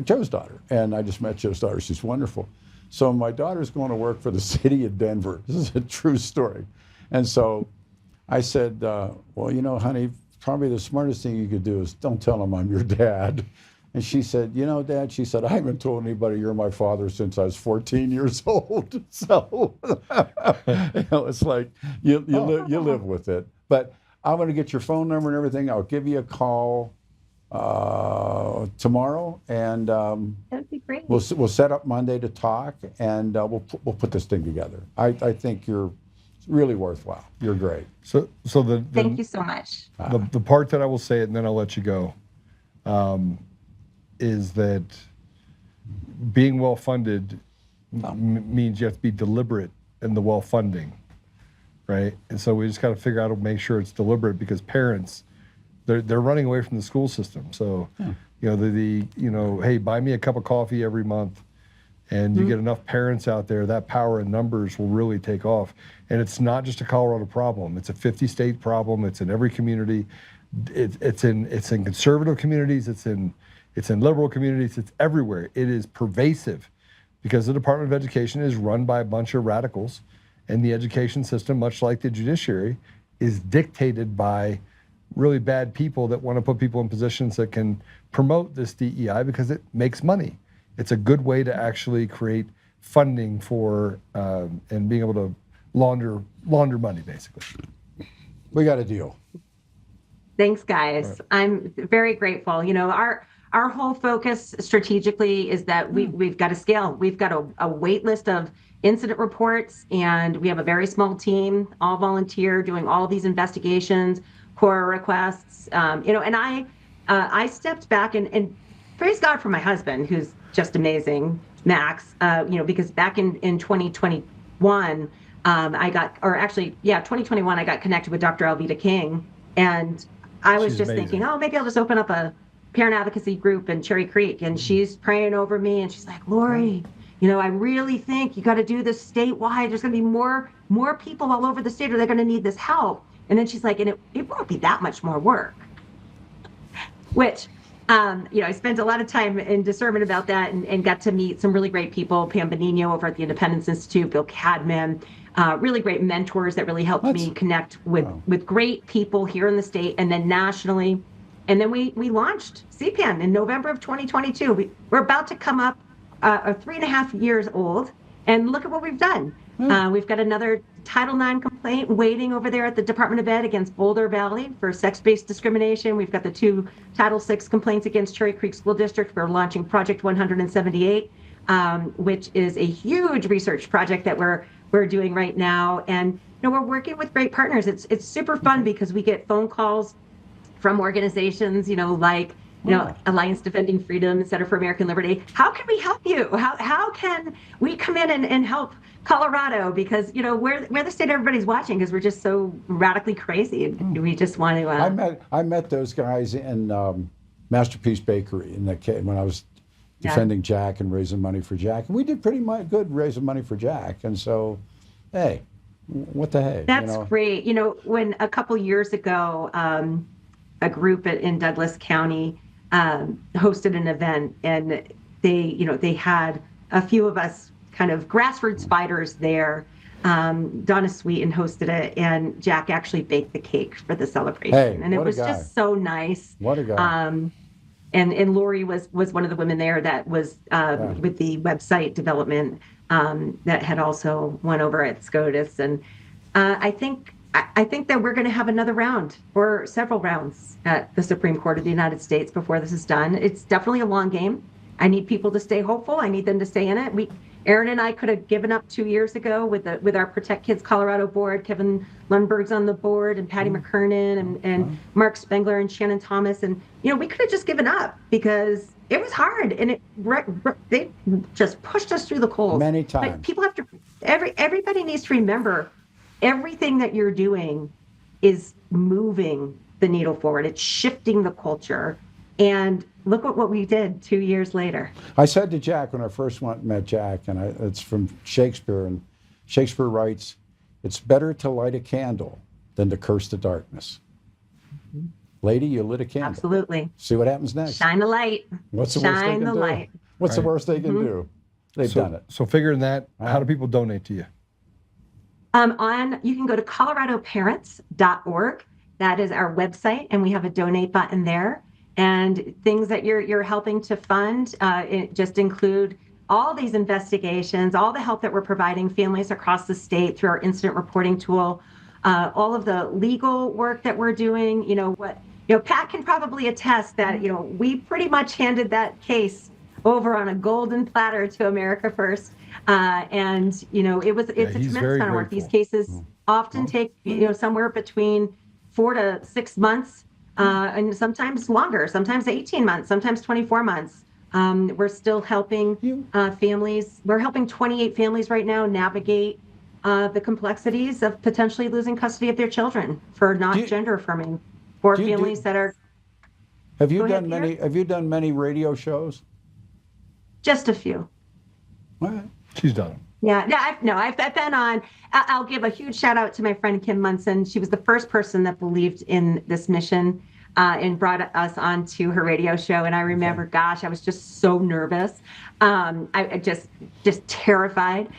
Joe's daughter, and I just met Joe's daughter. She's wonderful. So my daughter's going to work for the city of Denver. This is a true story. And so I said, well, honey, probably the smartest thing you could do is don't tell them I'm your dad. And she said, Dad, she said, I haven't told anybody you're my father since I was 14 years old. So, it's like you live with it. But I'm going to get your phone number and everything. I'll give you a call tomorrow, and that'd be great. We'll set up Monday to talk, and we'll put this thing together. I think you're really worthwhile. You're great. So thank you so much. The part that I will say it, and then I'll let you go. Is that being well-funded means you have to be deliberate in the well-funding, right? And so we just got to figure out how to make sure it's deliberate, because parents, they're running away from the school system. So, hey, buy me a cup of coffee every month, and you get enough parents out there, that power in numbers will really take off. And it's not just a Colorado problem. It's a 50-state problem. It's in every community. It's in conservative communities. It's in liberal communities. It's everywhere. It is pervasive because the Department of Education is run by a bunch of radicals, and the education system, much like the judiciary, is dictated by really bad people that want to put people in positions that can promote this DEI because it makes money. It's a good way to actually create funding for and being able to launder money, basically. We got a deal. Thanks, guys. Right. I'm very grateful. Our whole focus strategically is that we've got to scale. We've got a wait list of incident reports, and we have a very small team, all volunteer, doing all these investigations, core requests. And I stepped back and praise God for my husband, who's just amazing, Max. Because back in 2021, 2021, I got connected with Dr. Alveda King, and I was just thinking, maybe I'll just open up a parent advocacy group in Cherry Creek, and she's praying over me, and she's like, Lori, I really think you got to do this statewide. There's going to be more people all over the state, or they're going to need this help. And then she's like, and it won't be that much more work. Which, I spent a lot of time in discernment about that, and got to meet some really great people, Pam Benigno over at the Independence Institute, Bill Cadman, really great mentors that really helped me connect with great people here in the state and then nationally. And then we launched CPAN in November of 2022. We're about to come up 3.5 years old, and look at what we've done. We've got another Title IX complaint waiting over there at the Department of Ed against Boulder Valley for sex-based discrimination. We've got the 2 Title VI complaints against Cherry Creek School District. We're launching Project 178, which is a huge research project that we're doing right now. And we're working with great partners. It's super fun because we get phone calls from organizations, Alliance Defending Freedom, Center for American Liberty. How can we help you? How can we come in and help Colorado? Because, we're the state everybody's watching, because we're just so radically crazy. We just want to... I met those guys in Masterpiece Bakery when I was defending Jack and raising money for Jack. And we did pretty good raising money for Jack. And so, hey, what the heck? That's great. You know, when a couple years ago, a group in Douglas County hosted an event, and they had a few of us kind of grassroots fighters there. Donna Sweeten hosted it, and Jack actually baked the cake for the celebration. And it was just so nice. What a guy. And Lori was one of the women there that was with the website development that had also won over at SCOTUS. And I think that we're going to have another round or several rounds at the Supreme Court of the United States before this is done. It's definitely a long game. I need people to stay hopeful. I need them to stay in it. Aaron and I could have given up 2 years ago with our Protect Kids Colorado board. Kevin Lundberg's on the board, and Patty McKernan and Mark Spengler and Shannon Thomas. And, we could have just given up because it was hard, and they just pushed us through the coals. Many times. Like, people have to, everybody needs to remember, everything that you're doing is moving the needle forward. It's shifting the culture. And look at what we did 2 years later. I said to Jack when I first went and met Jack, and it's from Shakespeare, and Shakespeare writes, "It's better to light a candle than to curse the darkness." Mm-hmm. Lady, you lit a candle. Absolutely. See what happens next. Shine the light. What's the worst they can do? Light. What's the worst they can do? They've done it. So figuring that, how do people donate to you? You can go to coloradoparents.org. That is our website, and we have a donate button there. And things that you're helping to fund it just include all these investigations, all the help that we're providing families across the state through our incident reporting tool, all of the legal work that we're doing. Pat can probably attest that we pretty much handed that case over on a golden platter to America First, and it's a tremendous amount of work. These cases often take somewhere between 4 to 6 months. And sometimes longer, sometimes 18 months, sometimes 24 months. We're still helping families. We're helping 28 families right now navigate the complexities of potentially losing custody of their children for not gender affirming, for families that are. Have you done many radio shows? Just a few. What? She's done them. Yeah, I've been on. I'll give a huge shout out to my friend Kim Munson. She was the first person that believed in this mission and brought us onto her radio show. And I remember, gosh, I was just so nervous. I just terrified.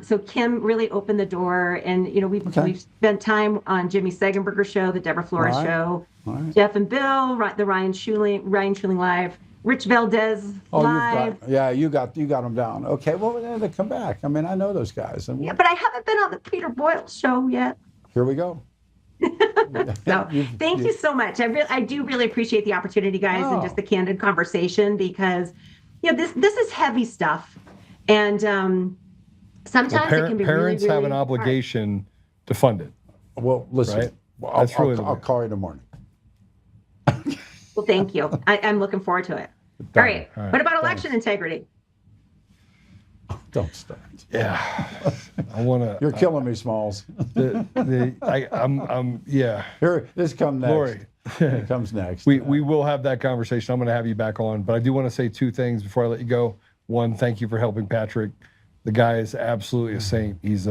So Kim really opened the door, and we've spent time on Jimmy Segenberger's show, the Deborah Flores show, Jeff and Bill, the Ryan Schuling Live. Rich Valdez live. You got them down. Okay, well, then they come back. I mean, I know those guys. Yeah, but I haven't been on the Peter Boyles show yet. Here we go. So thank you so much. I do really appreciate the opportunity, guys, and just the candid conversation, because this is heavy stuff, and sometimes it can be parents really, have really an obligation to fund it. Well, listen, right? I'll call you in the morning. Well, thank you. I'm looking forward to it. All right. What about election integrity? Don't start. Yeah. I want to. You're killing me, Smalls. Yeah. Here, this comes next. Lori. It comes next. We will have that conversation. I'm going to have you back on, but I do want to say two things before I let you go. One, thank you for helping Patrick. The guy is absolutely a saint. He's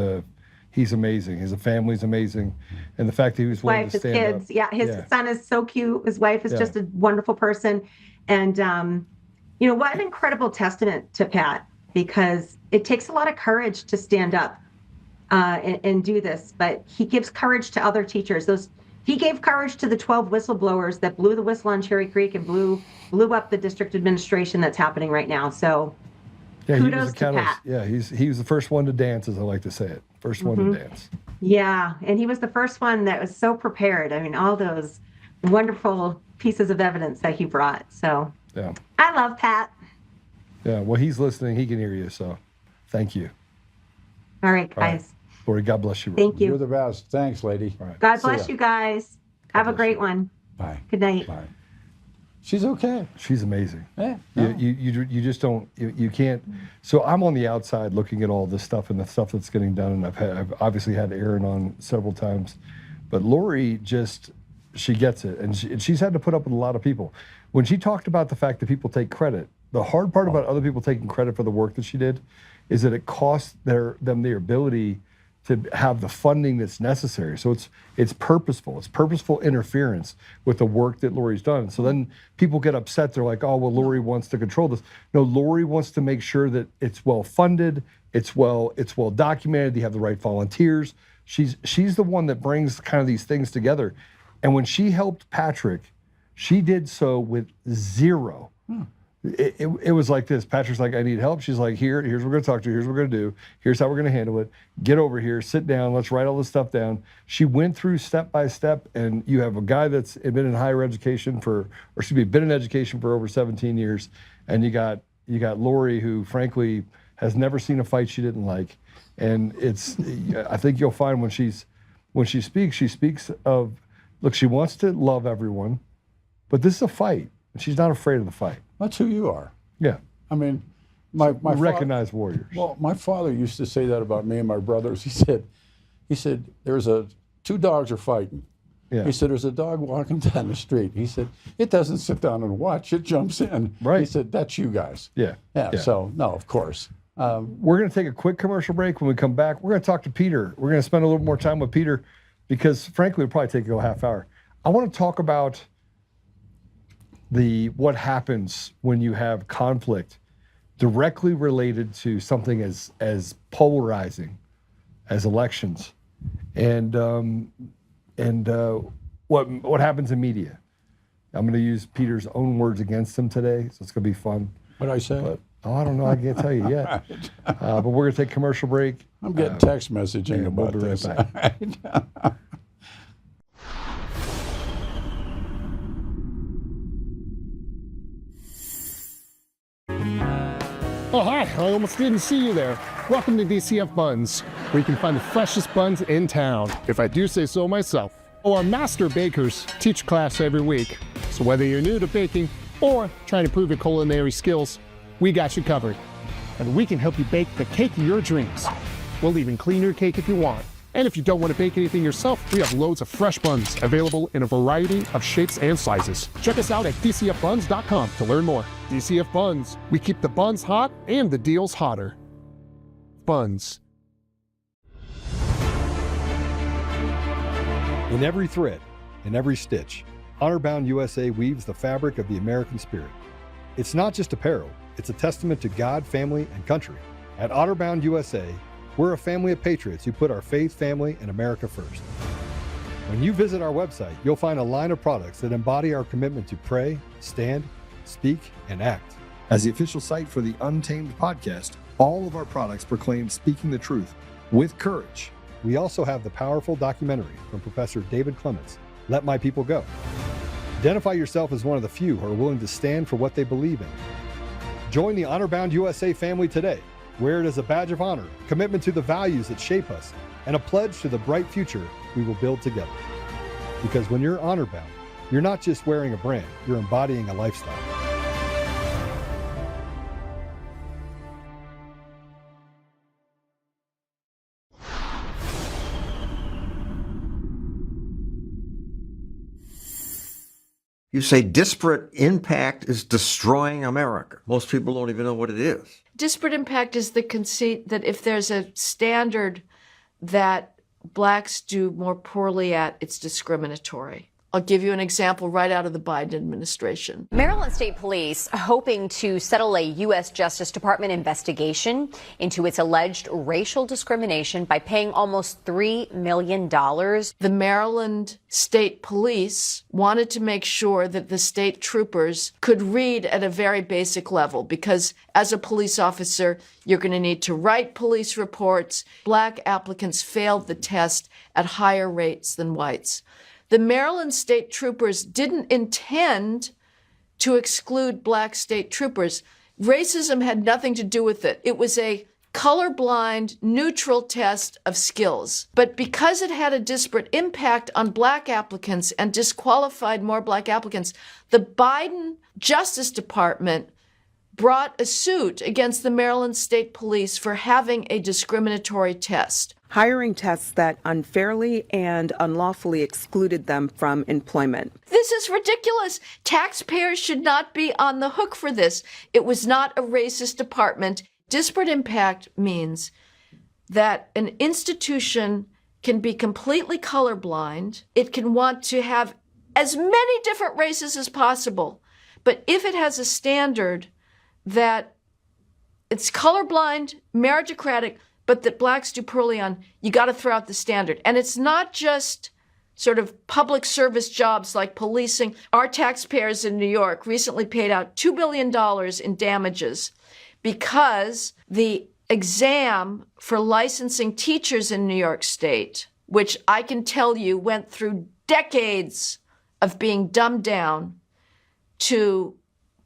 amazing. His family's amazing, and the fact that he was willing to stand kids. up. Yeah, his son is so cute. His wife is just a wonderful person, and what an incredible testament to Pat, because it takes a lot of courage to stand up and do this. But he gives courage to other teachers. He gave courage to the 12 whistleblowers that blew the whistle on Cherry Creek and blew up the district administration that's happening right now. So. Yeah, kudos to Pat. Yeah, he was the first one to dance, as I like to say it. First one to dance. Yeah, and he was the first one that was so prepared. I mean, all those wonderful pieces of evidence that he brought. So I love Pat. Yeah, well, he's listening. He can hear you, so thank you. All right, guys. Lori, God bless you. Thank you. You're the best. Thanks, lady. All right. God bless you guys. Have a great one. Bye. Good night. Bye. She's okay. She's amazing. Yeah. You just don't, you can't. So I'm on the outside looking at all this stuff and the stuff that's getting done, and I've obviously had Aaron on several times, but Lori she gets it, and she's had to put up with a lot of people. When she talked about the fact that people take credit, the hard part about other people taking credit for the work that she did is that it costs them the ability to have the funding that's necessary. So it's purposeful. It's purposeful interference with the work that Lori's done. So then people get upset. They're like, oh, well, Lori wants to control this. No, Lori wants to make sure that it's well funded, it's well documented, you have the right volunteers. She's the one that brings kind of these things together. And when she helped Patrick, she did so with zero. It was like this. Patrick's like, I need help. She's like, here's what we're going to talk to. Here's what we're going to do. Here's how we're going to handle it. Get over here, sit down. Let's write all this stuff down. She went through step by step, and you have a guy that's been in higher education been in education for over 17 years, and you got Lori, who frankly has never seen a fight she didn't like, and I think you'll find when she speaks of, look, she wants to love everyone, but this is a fight, and she's not afraid of the fight. That's who you are. Yeah. I mean, my recognized warriors. Well, my father used to say that about me and my brothers. He said, two dogs are fighting. Yeah. He said, there's a dog walking down the street. He said, it doesn't sit down and watch, it jumps in. Right. He said, that's you guys. Yeah. So, no, of course. We're going to take a quick commercial break. When we come back, we're going to talk to Peter. We're going to spend a little more time with Peter because, frankly, it'll probably take a half hour. I want to talk about what happens when you have conflict directly related to something as polarizing as elections, and what happens in media. I'm going to use Peter's own words against him today, so it's going to be fun. What did I say? But, I don't know. I can't tell you yet. But we're going to take a commercial break. I'm getting text messaging about we'll be this. Right back. Oh, hi. I almost didn't see you there. Welcome to DCF Buns, where you can find the freshest buns in town, if I do say so myself. Oh, our master bakers teach class every week. So whether you're new to baking or trying to improve your culinary skills, we got you covered. And we can help you bake the cake of your dreams. We'll even clean your cake if you want. And if you don't want to bake anything yourself, we have loads of fresh buns available in a variety of shapes and sizes. Check us out at dcfbuns.com to learn more. DCF Buns. We keep the buns hot and the deals hotter. Buns. In every thread, in every stitch, Honor-Bound USA weaves the fabric of the American spirit. It's not just apparel, it's a testament to God, family, and country. At Honor-Bound USA, we're a family of patriots who put our faith, family, and America first. When you visit our website, you'll find a line of products that embody our commitment to pray, stand, speak, and act. As the official site for the Untamed podcast, all of our products proclaim speaking the truth with courage. We also have the powerful documentary from Professor David Clements, Let My People Go. Identify yourself as one of the few who are willing to stand for what they believe in. Join the Honor-Bound USA family today. Wear it as a badge of honor, commitment to the values that shape us, and a pledge to the bright future we will build together. Because when you're honor-bound, you're not just wearing a brand, you're embodying a lifestyle. You say disparate impact is destroying America. Most people don't even know what it is. Disparate impact is the conceit that if there's a standard that blacks do more poorly at, it's discriminatory. I'll give you an example right out of the Biden administration. Maryland State Police hoping to settle a U.S. Justice Department investigation into its alleged racial discrimination by paying almost $3 million. The Maryland State Police wanted to make sure that the state troopers could read at a very basic level, because as a police officer, you're going to need to write police reports. Black applicants failed the test at higher rates than whites. The Maryland state troopers didn't intend to exclude black state troopers. Racism had nothing to do with it. It was a colorblind, neutral test of skills. But because it had a disparate impact on black applicants and disqualified more black applicants, the Biden Justice Department brought a suit against the Maryland State Police for having a discriminatory test. Hiring tests that unfairly and unlawfully excluded them from employment. This is ridiculous. Taxpayers should not be on the hook for this. It was not a racist department. Disparate impact means that an institution can be completely colorblind. It can want to have as many different races as possible. But if it has a standard that it's colorblind, meritocratic, but that blacks do poorly on, you got to throw out the standard. And it's not just sort of public service jobs like policing. Our taxpayers in New York recently paid out $2 billion in damages because the exam for licensing teachers in New York State, which I can tell you went through decades of being dumbed down to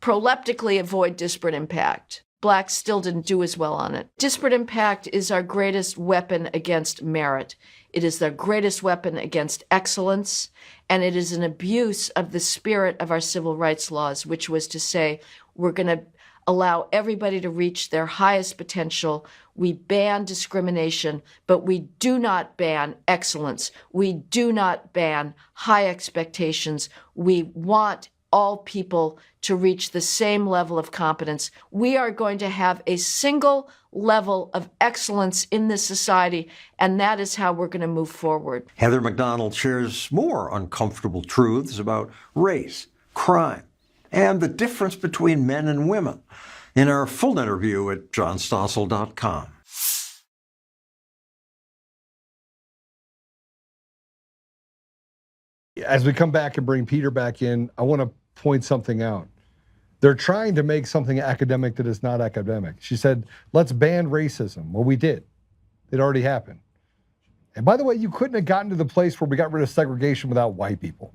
proleptically avoid disparate impact. Blacks still didn't do as well on it. Disparate impact is our greatest weapon against merit. It is the greatest weapon against excellence, and it is an abuse of the spirit of our civil rights laws, which was to say, we're going to allow everybody to reach their highest potential. We ban discrimination, but we do not ban excellence. We do not ban high expectations. We want all people to reach the same level of competence. We are going to have a single level of excellence in this society, and that is how we're going to move forward. Heather McDonald shares more uncomfortable truths about race, crime, and the difference between men and women in our full interview at johnstossel.com. As we come back and bring Peter back in, I want to point something out. They're trying to make something academic that is not academic. She said, let's ban racism. Well, we did. It already happened. And by the way, you couldn't have gotten to the place where we got rid of segregation without white people.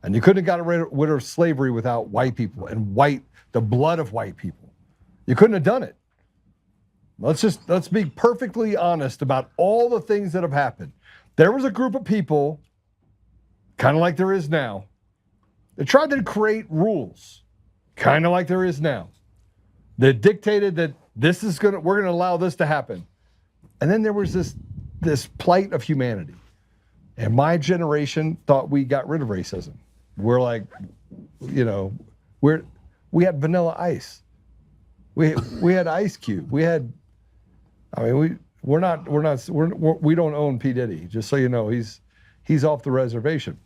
And you couldn't have gotten rid of slavery without white people and the blood of white people. You couldn't have done it. Let's be perfectly honest about all the things that have happened. There was a group of people, kind of like there is now, that tried to create rules, kind of like there is now, that dictated that we're gonna allow this to happen. And then there was this plight of humanity. And my generation thought we got rid of racism. We're like, we had Vanilla Ice. We had Ice Cube. We don't own P. Diddy, just so you know, he's off the reservation.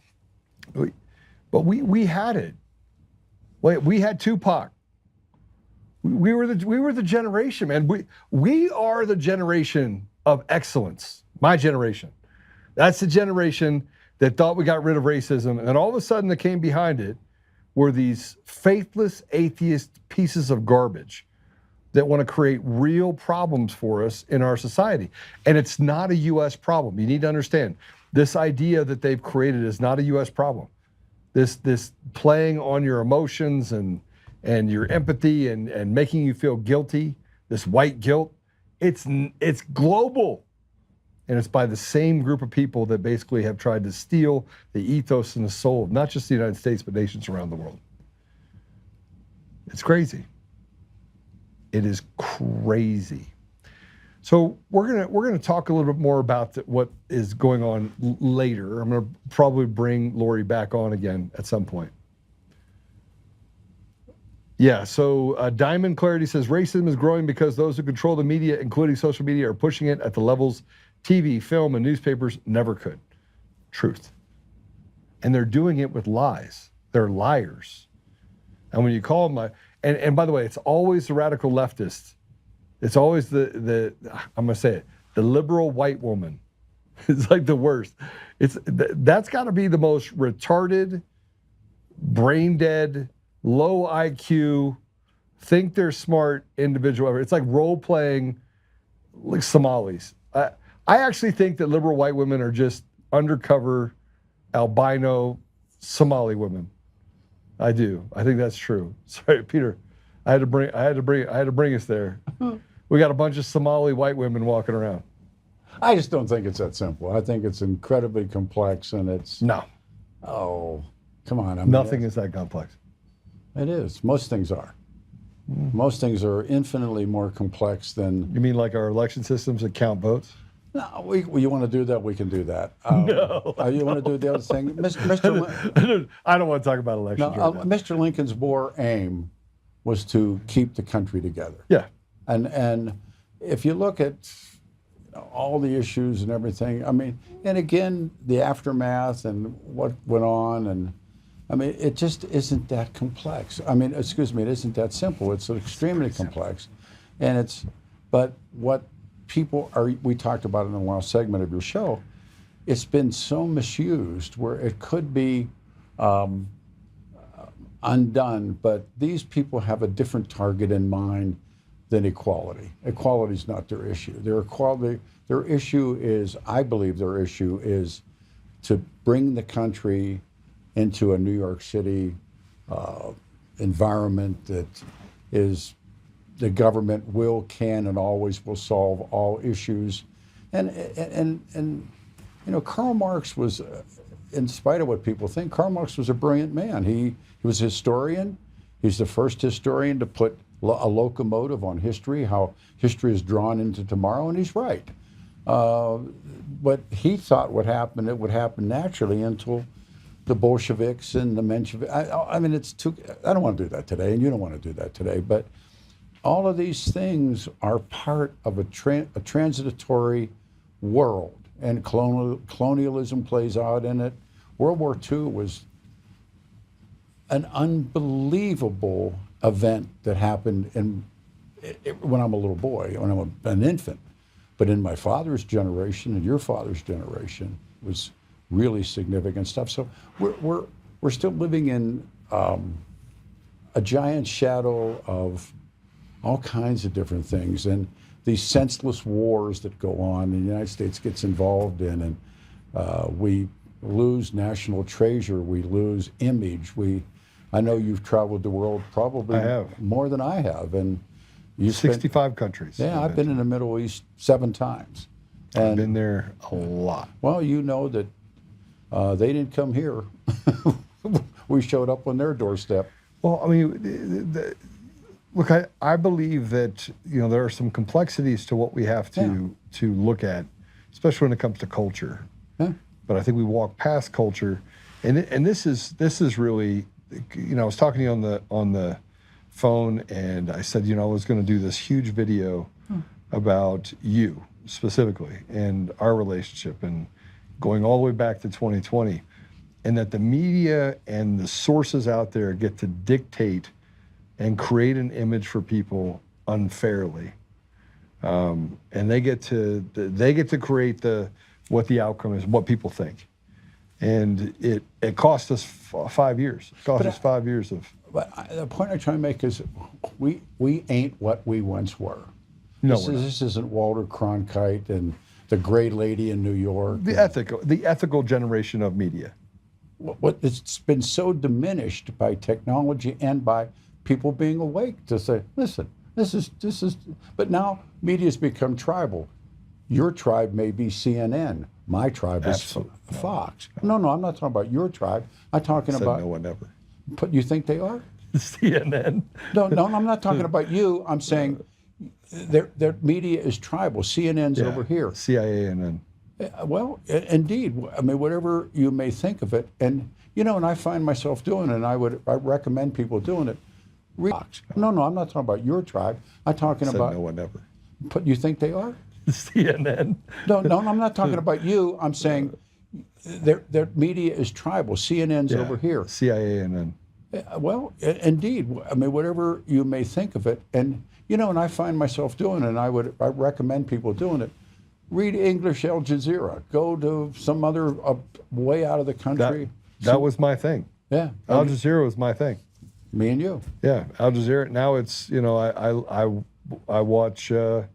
But we had it. We had Tupac. We were the generation, man. We are the generation of excellence. My generation. That's the generation that thought we got rid of racism, and then all of a sudden that came behind it were these faithless atheist pieces of garbage that want to create real problems for us in our society. And it's not a U.S. problem. You need to understand, this idea that they've created is not a U.S. problem. This playing on your emotions and your empathy and making you feel guilty, this white guilt, it's global. And it's by the same group of people that basically have tried to steal the ethos and the soul of not just the United States, but nations around the world. It's crazy. It is crazy. So we're gonna talk a little bit more about what is going on later. I'm gonna probably bring Lori back on again at some point. Yeah, so Diamond Clarity says racism is growing because those who control the media, including social media, are pushing it at the levels TV, film, and newspapers never could. Truth. And they're doing it with lies. They're liars. And when you call them, and by the way, it's always the radical leftists. It's always I'm gonna say it, the liberal white woman. It's like the worst. That's gotta be the most retarded, brain dead, low IQ, think they're smart individual ever. It's like role playing like Somalis. I actually think that liberal white women are just undercover albino Somali women. I do. I think that's true. Sorry, Peter. I had to bring us there. We got a bunch of Somali white women walking around. I just don't think it's that simple. I think it's incredibly complex, and it's no. Oh, come on. Nothing is that complex. It is. Most things are. Most things are infinitely more complex than. You mean like our election systems that count votes? No, you want to do that, we can do that. No. You want to do the other thing? I don't want to talk about elections right now. Mr. Lincoln's war aim was to keep the country together. Yeah. And if you look at all the issues and everything, I mean, and again, the aftermath and what went on, and I mean, it just isn't that complex. I mean, excuse me, it isn't that simple. It's extremely complex. And but what people are, we talked about in the last segment of your show, it's been so misused where it could be undone, but these people have a different target in mind than equality. Equality is not their issue. Their issue is, I believe their issue is to bring the country into a New York City environment that is, the government will, can, and always will solve all issues. And you know, Karl Marx was, in spite of what people think, Karl Marx was a brilliant man. He was a historian. He's the first historian to put a locomotive on history, how history is drawn into tomorrow, and he's right. But he thought it would happen naturally until the Bolsheviks and the Mensheviks. I mean, I don't want to do that today, and you don't want to do that today, but all of these things are part of a transitory world, and colonialism plays out in it. World War II was an unbelievable event that happened when I'm a little boy, when I'm an infant. But in my father's generation and your father's generation was really significant stuff. So we're still living in a giant shadow of all kinds of different things, and these senseless wars that go on and the United States gets involved in, and we lose national treasure, we lose image. I know you've traveled the world probably more than I have, and you 65 countries. Yeah, I've been in the Middle East 7 times. And, I've been there a lot. Well, you know that they didn't come here. We showed up on their doorstep. Well, I mean, look, I believe that, you know, there are some complexities to what we have to look at, especially when it comes to culture. Yeah. But I think we walk past culture, and this is really, you know, I was talking to you on the phone, and I said, you know, I was going to do this huge video about you specifically and our relationship, and going all the way back to 2020, and that the media and the sources out there get to dictate and create an image for people unfairly, and they get to create what the outcome is, what people think, and it cost us 5 years. It cost us 5 years of. But the point I'm trying to make is, we ain't what we once were. No, this isn't Walter Cronkite and the Gray Lady in New York. The ethical generation of media. It's been so diminished by technology and by people being awake to say, listen, this is. But now media's become tribal. Your tribe may be CNN. My tribe is Fox. No, I'm not talking about your tribe. I'm talking about. No one ever. But you think they are? CNN. No, I'm not talking about you. I'm saying their media is tribal. CNN's over here. CIA and then. Well, indeed. I mean, whatever you may think of it, and you know, and I find myself doing it, and I recommend people doing it. No, I'm not talking about your tribe. I'm talking about. No one ever. But you think they are? CNN. No, I'm not talking about you. I'm saying their media is tribal. CNN's over here. CIA and then. Well, indeed. I mean, whatever you may think of it, and you know, and I find myself doing it, and I recommend people doing it. Read English Al Jazeera. Go to some other way out of the country. That was my thing. Yeah. Al Jazeera was my thing. Me and you. Yeah, Al Jazeera. Now it's, you know, I watch, you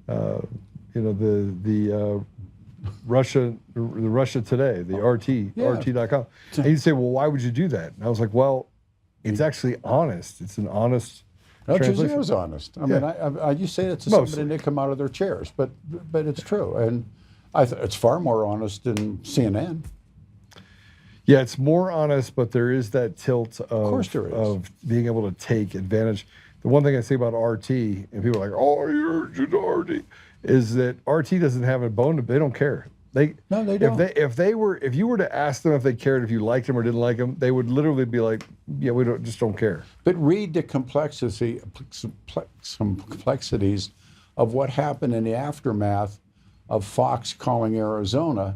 know, the Russia Today, the RT.com. And you'd say, well, why would you do that? And I was like, well, it's actually honest. It's an honest. Al Jazeera's honest. I mean, you say it to somebody and they come out of their chairs, but it's true, and it's far more honest than CNN. Yeah, it's more honest, but there is that tilt of course there is. Of being able to take advantage. the one thing I say about RT, and people are like, oh, you're just RT, is that RT doesn't have a bone. They don't care. No, they don't. If you were to ask them if they cared if you liked them or didn't like them, they would literally be like, yeah, we don't care. But read the some complexities of what happened in the aftermath of Fox calling Arizona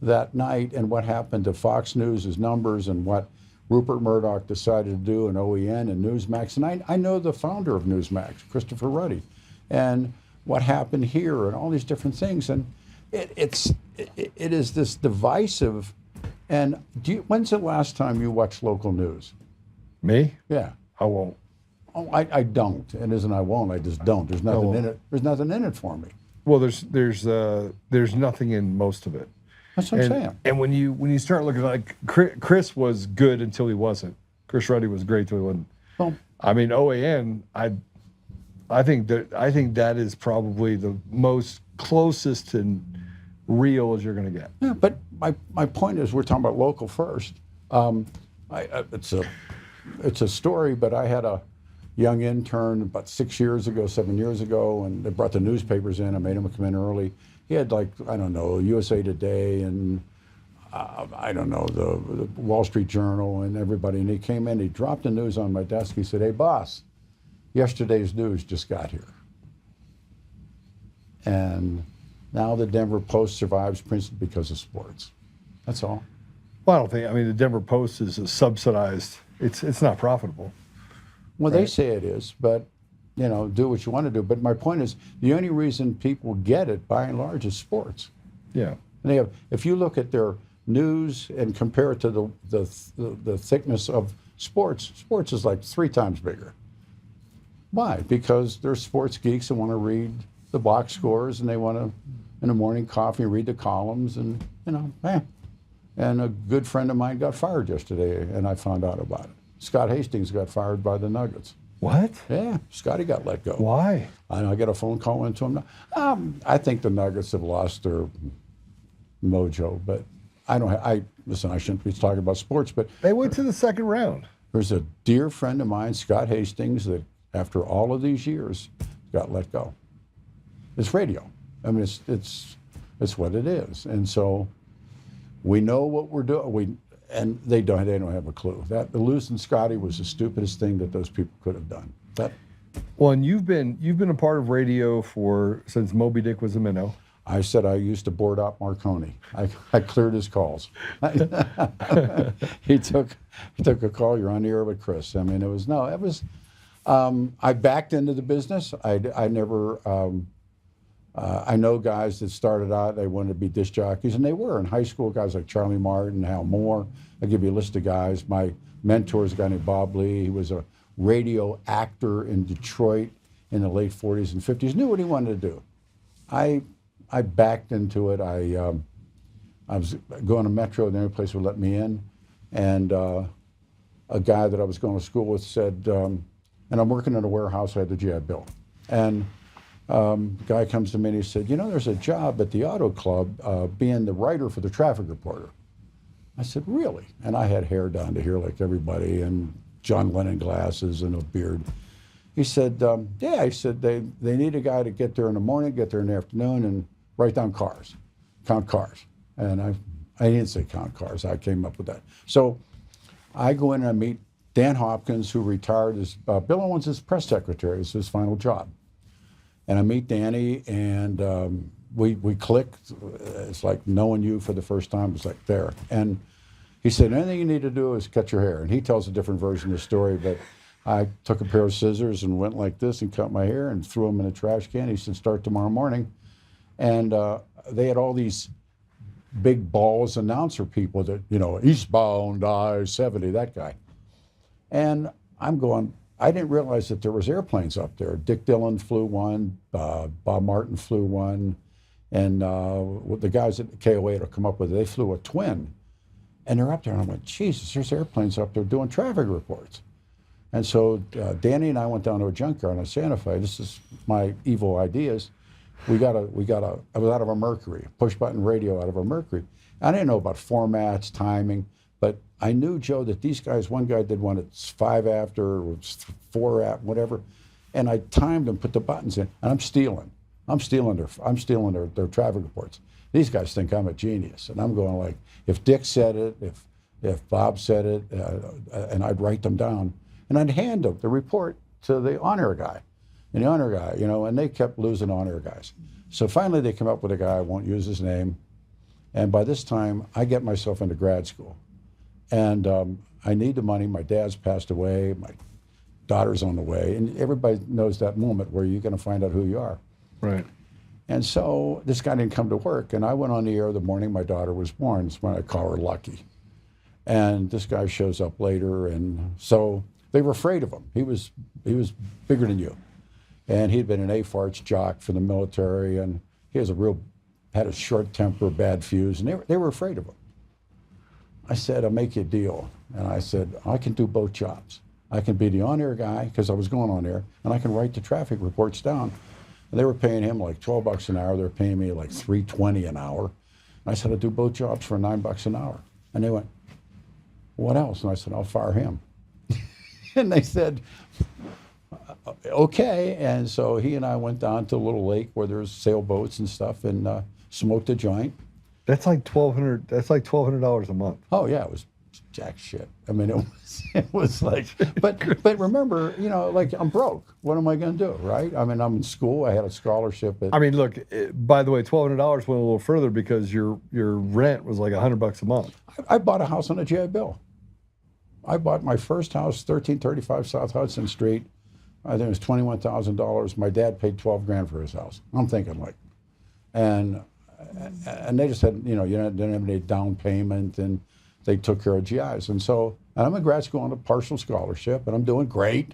that night, and what happened to Fox News' numbers, and what Rupert Murdoch decided to do, and OEN and Newsmax. And I know the founder of Newsmax, Christopher Ruddy, and what happened here, and all these different things. And it is this divisive. And when's the last time you watched local news? Me? Yeah. I won't. Oh, I don't. It isn't I won't. I just don't. There's nothing in it. There's nothing in it for me. Well, there's nothing in most of it. That's what I'm saying. And when you start looking, like Chris was good until he wasn't. Chris Ruddy was great until he wasn't. Well, I mean, OAN, I think that is probably the most closest and real as you're going to get. Yeah, but my point is, we're talking about local first. It's a story, but I had a young intern about 7 years ago, and they brought the newspapers in. I made him come in early. He had, like, I don't know, USA Today and I don't know, the Wall Street Journal and everybody. And he came in, he dropped the news on my desk. He said, hey, boss, yesterday's news just got here. And now the Denver Post survives principally because of sports. That's all. Well, I mean, the Denver Post is a subsidized. It's not profitable. Well, right? They say it is, but, do what you want to do. But my point is, the only reason people get it, by and large, is sports. Yeah. And if you look at their news and compare it to the thickness of sports is like 3 times bigger. Why? Because they're sports geeks and want to read the box scores, and they want to, in the morning coffee, read the columns, and, And a good friend of mine got fired yesterday, and I found out about it. Scott Hastings got fired by the Nuggets. What? Yeah, Scotty got let go. Why? I got a phone call into him. I think the Nuggets have lost their mojo, but listen, I shouldn't be talking about sports, but they went to the second round. There's a dear friend of mine, Scott Hastings, that after all of these years got let go. It's radio. I mean, it's what it is, and so we know what we're doing. And they don't have a clue. That losing Scotty was the stupidest thing that those people could have done. Well, and you've been a part of radio since Moby Dick was a minnow. I said I used to board up Marconi. I cleared his calls. He took a call. You're on the air with Chris. I mean, I backed into the business. I never. I know guys that started out, they wanted to be disc jockeys, and they were in high school. Guys like Charlie Martin, Hal Moore. I'll give you a list of guys. My mentor is a guy named Bob Lee. He was a radio actor in Detroit in the late 40s and 50s. Knew what he wanted to do. I backed into it. I was going to Metro, the only place would let me in, and a guy that I was going to school with said, and I'm working in a warehouse. I had the GI Bill, and guy comes to me and he said, there's a job at the auto club being the writer for the traffic reporter. I said, really? And I had hair down to here like everybody, and John Lennon glasses and a beard. He said, yeah, he said, they need a guy to get there in the morning, get there in the afternoon, and write down cars, count cars. And I didn't say count cars, I came up with that. So I go in and I meet Dan Hopkins, who retired as, Bill Owens' his press secretary. It's his final job. And I meet Danny, and we clicked. It's like knowing you for the first time. It's like there. And he said, anything you need to do is cut your hair. And he tells a different version of the story, but I took a pair of scissors and went like this and cut my hair and threw them in a trash can. He said, start tomorrow morning. And they had all these big balls announcer people that, eastbound I-70, that guy. And I'm going, I didn't realize that there was airplanes up there. Dick Dillon flew one, Bob Martin flew one, and the guys at KOA had come up with it, they flew a twin. And they're up there, and I went, Jesus, there's airplanes up there doing traffic reports. And so Danny and I went down to a junkyard on Santa Fe. This is my evil ideas. I was out of a Mercury, push button radio out of a Mercury. I didn't know about formats, timing, but I knew, Joe, that these guys, one guy did one at 5 after, or 4 after, whatever, and I timed and put the buttons in, and I'm stealing their traffic reports. These guys think I'm a genius, and I'm going like, if Dick said it, if Bob said it, and I'd write them down, and I'd hand them the report to the on-air guy, and the on-air guy, and they kept losing on-air guys. So finally, they come up with a guy, I won't use his name, and by this time, I get myself into grad school. And I need the money. My dad's passed away. My daughter's on the way. And everybody knows that moment where you're going to find out who you are. Right. And so this guy didn't come to work. And I went on the air the morning my daughter was born. It's when I call her Lucky. And this guy shows up later. And so they were afraid of him. He was bigger than you. And he'd been an A-Farts jock for the military. And he had a short temper, bad fuse. And they were afraid of him. I said, I'll make you a deal. And I said, I can do both jobs. I can be the on-air guy, because I was going on air, and I can write the traffic reports down. And they were paying him like $12 an hour. They were paying me like $3.20 an hour. And I said, I'll do both jobs for $9 an hour. And they went, what else? And I said, I'll fire him. And they said, okay. And so he and I went down to a little lake where there's sailboats and stuff, and smoked a joint. That's like $1,200. That's like $1,200 a month. Oh yeah, it was jack shit. I mean, it was like, but remember, like I'm broke. What am I going to do, right? I mean, I'm in school. I had a scholarship. I mean, look. By the way, $1,200 went a little further because your rent was like $100 a month. I bought a house on a GI Bill. I bought my first house, 1335 South Hudson Street. I think it was $21,000. My dad paid $12,000 for his house. I'm thinking like, and they just had, you didn't have any down payment, and they took care of GIs. And so, and I'm in grad school on a partial scholarship, and I'm doing great.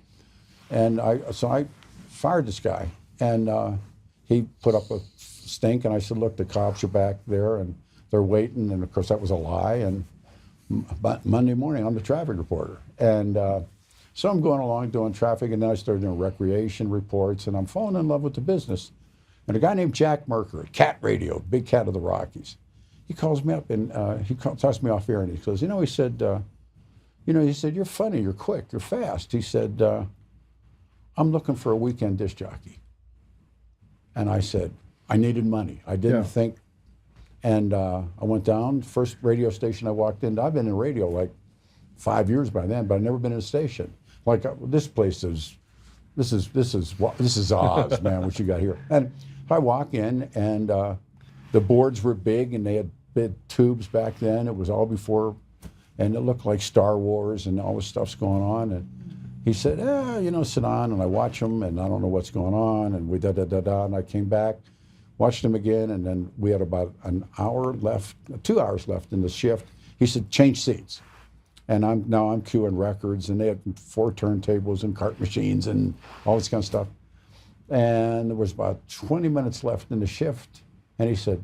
And I fired this guy, and he put up a stink, and I said, look, the cops are back there, and they're waiting. And of course, that was a lie. And Monday morning, I'm the traffic reporter. And so I'm going along doing traffic, and then I started doing recreation reports, and I'm falling in love with the business. And a guy named Jack Merker at Cat Radio, Big Cat of the Rockies, he calls me up, and he talks me off air, and he goes, he said, you're funny, you're quick, you're fast. He said, I'm looking for a weekend disc jockey. And I said, I needed money. I didn't think. And I went down, first radio station I walked into. I've been in radio like 5 years by then, but I've never been in a station. Like this place is, this is Oz, man, what you got here. And I walk in, and the boards were big, and they had big tubes back then. It was all before, and it looked like Star Wars, and all this stuff's going on. And he said, sit on, and I watch him, and I don't know what's going on, and we da-da-da-da, and I came back, watched him again, and then we had about an hour left, 2 hours left in the shift. He said, change seats. And I'm queuing records, and they had 4 turntables and cart machines and all this kind of stuff. And there was about 20 minutes left in the shift, and he said,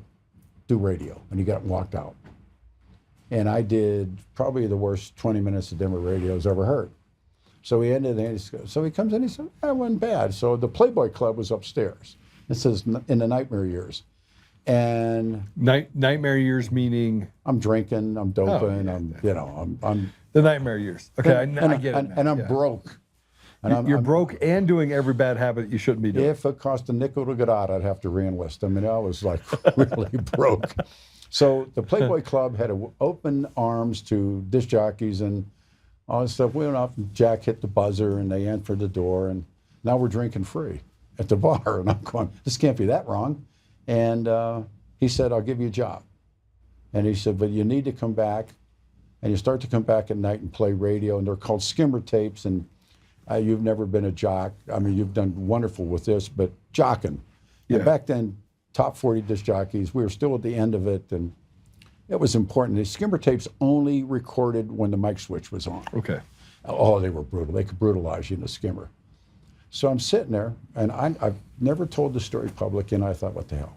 do radio. And he got up and walked out. And I did probably the worst 20 minutes of Denver radio's ever heard. So he ended, and so he comes in, he said, that wasn't bad. So the Playboy Club was upstairs. It says in the nightmare years. And nightmare years meaning I'm drinking, I'm doping, I'm the nightmare years. Okay, I get it. And I'm broke. And you're broke and doing every bad habit you shouldn't be doing. If it cost a nickel to get out, I'd have to re-enlist. I mean, I was like really broke. So the Playboy Club had open arms to disc jockeys and all this stuff. We went up, and Jack hit the buzzer, and they entered the door, and now we're drinking free at the bar. And I'm going, this can't be that wrong. And he said, I'll give you a job. And he said, but you need to come back, and you start to come back at night and play radio, and they're called skimmer tapes, and you've never been a jock. I mean, you've done wonderful with this, but jocking. Yeah. And back then, top 40 disc jockeys, we were still at the end of it, and it was important. The skimmer tapes only recorded when the mic switch was on. Okay. Oh, they were brutal. They could brutalize you in a skimmer. So I'm sitting there, and I've never told the story public, and I thought, what the hell?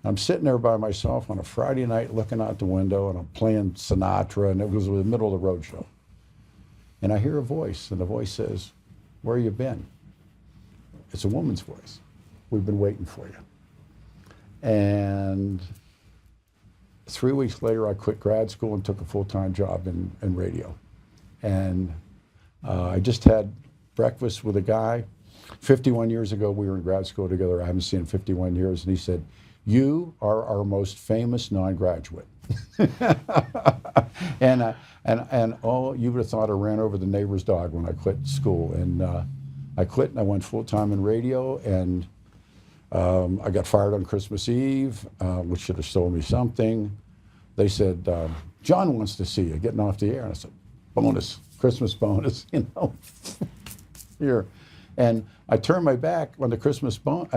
I'm sitting there by myself on a Friday night looking out the window, and I'm playing Sinatra, and it was in the middle of the road show. And I hear a voice, and the voice says, where you been? It's a woman's voice. We've been waiting for you. And 3 weeks later, I quit grad school and took a full-time job in radio. And I just had breakfast with a guy. 51 years ago, we were in grad school together. I haven't seen him 51 years. And he said, "You are our most famous non-graduate." and oh, you would have thought I ran over the neighbor's dog when I quit school. And I quit and I went full-time in radio. And I got fired on Christmas Eve, which should have sold me something. They said, "John wants to see you getting off the air." And I said, "Bonus, Christmas bonus, you know." Here. And I turned my back on the Christmas bonus.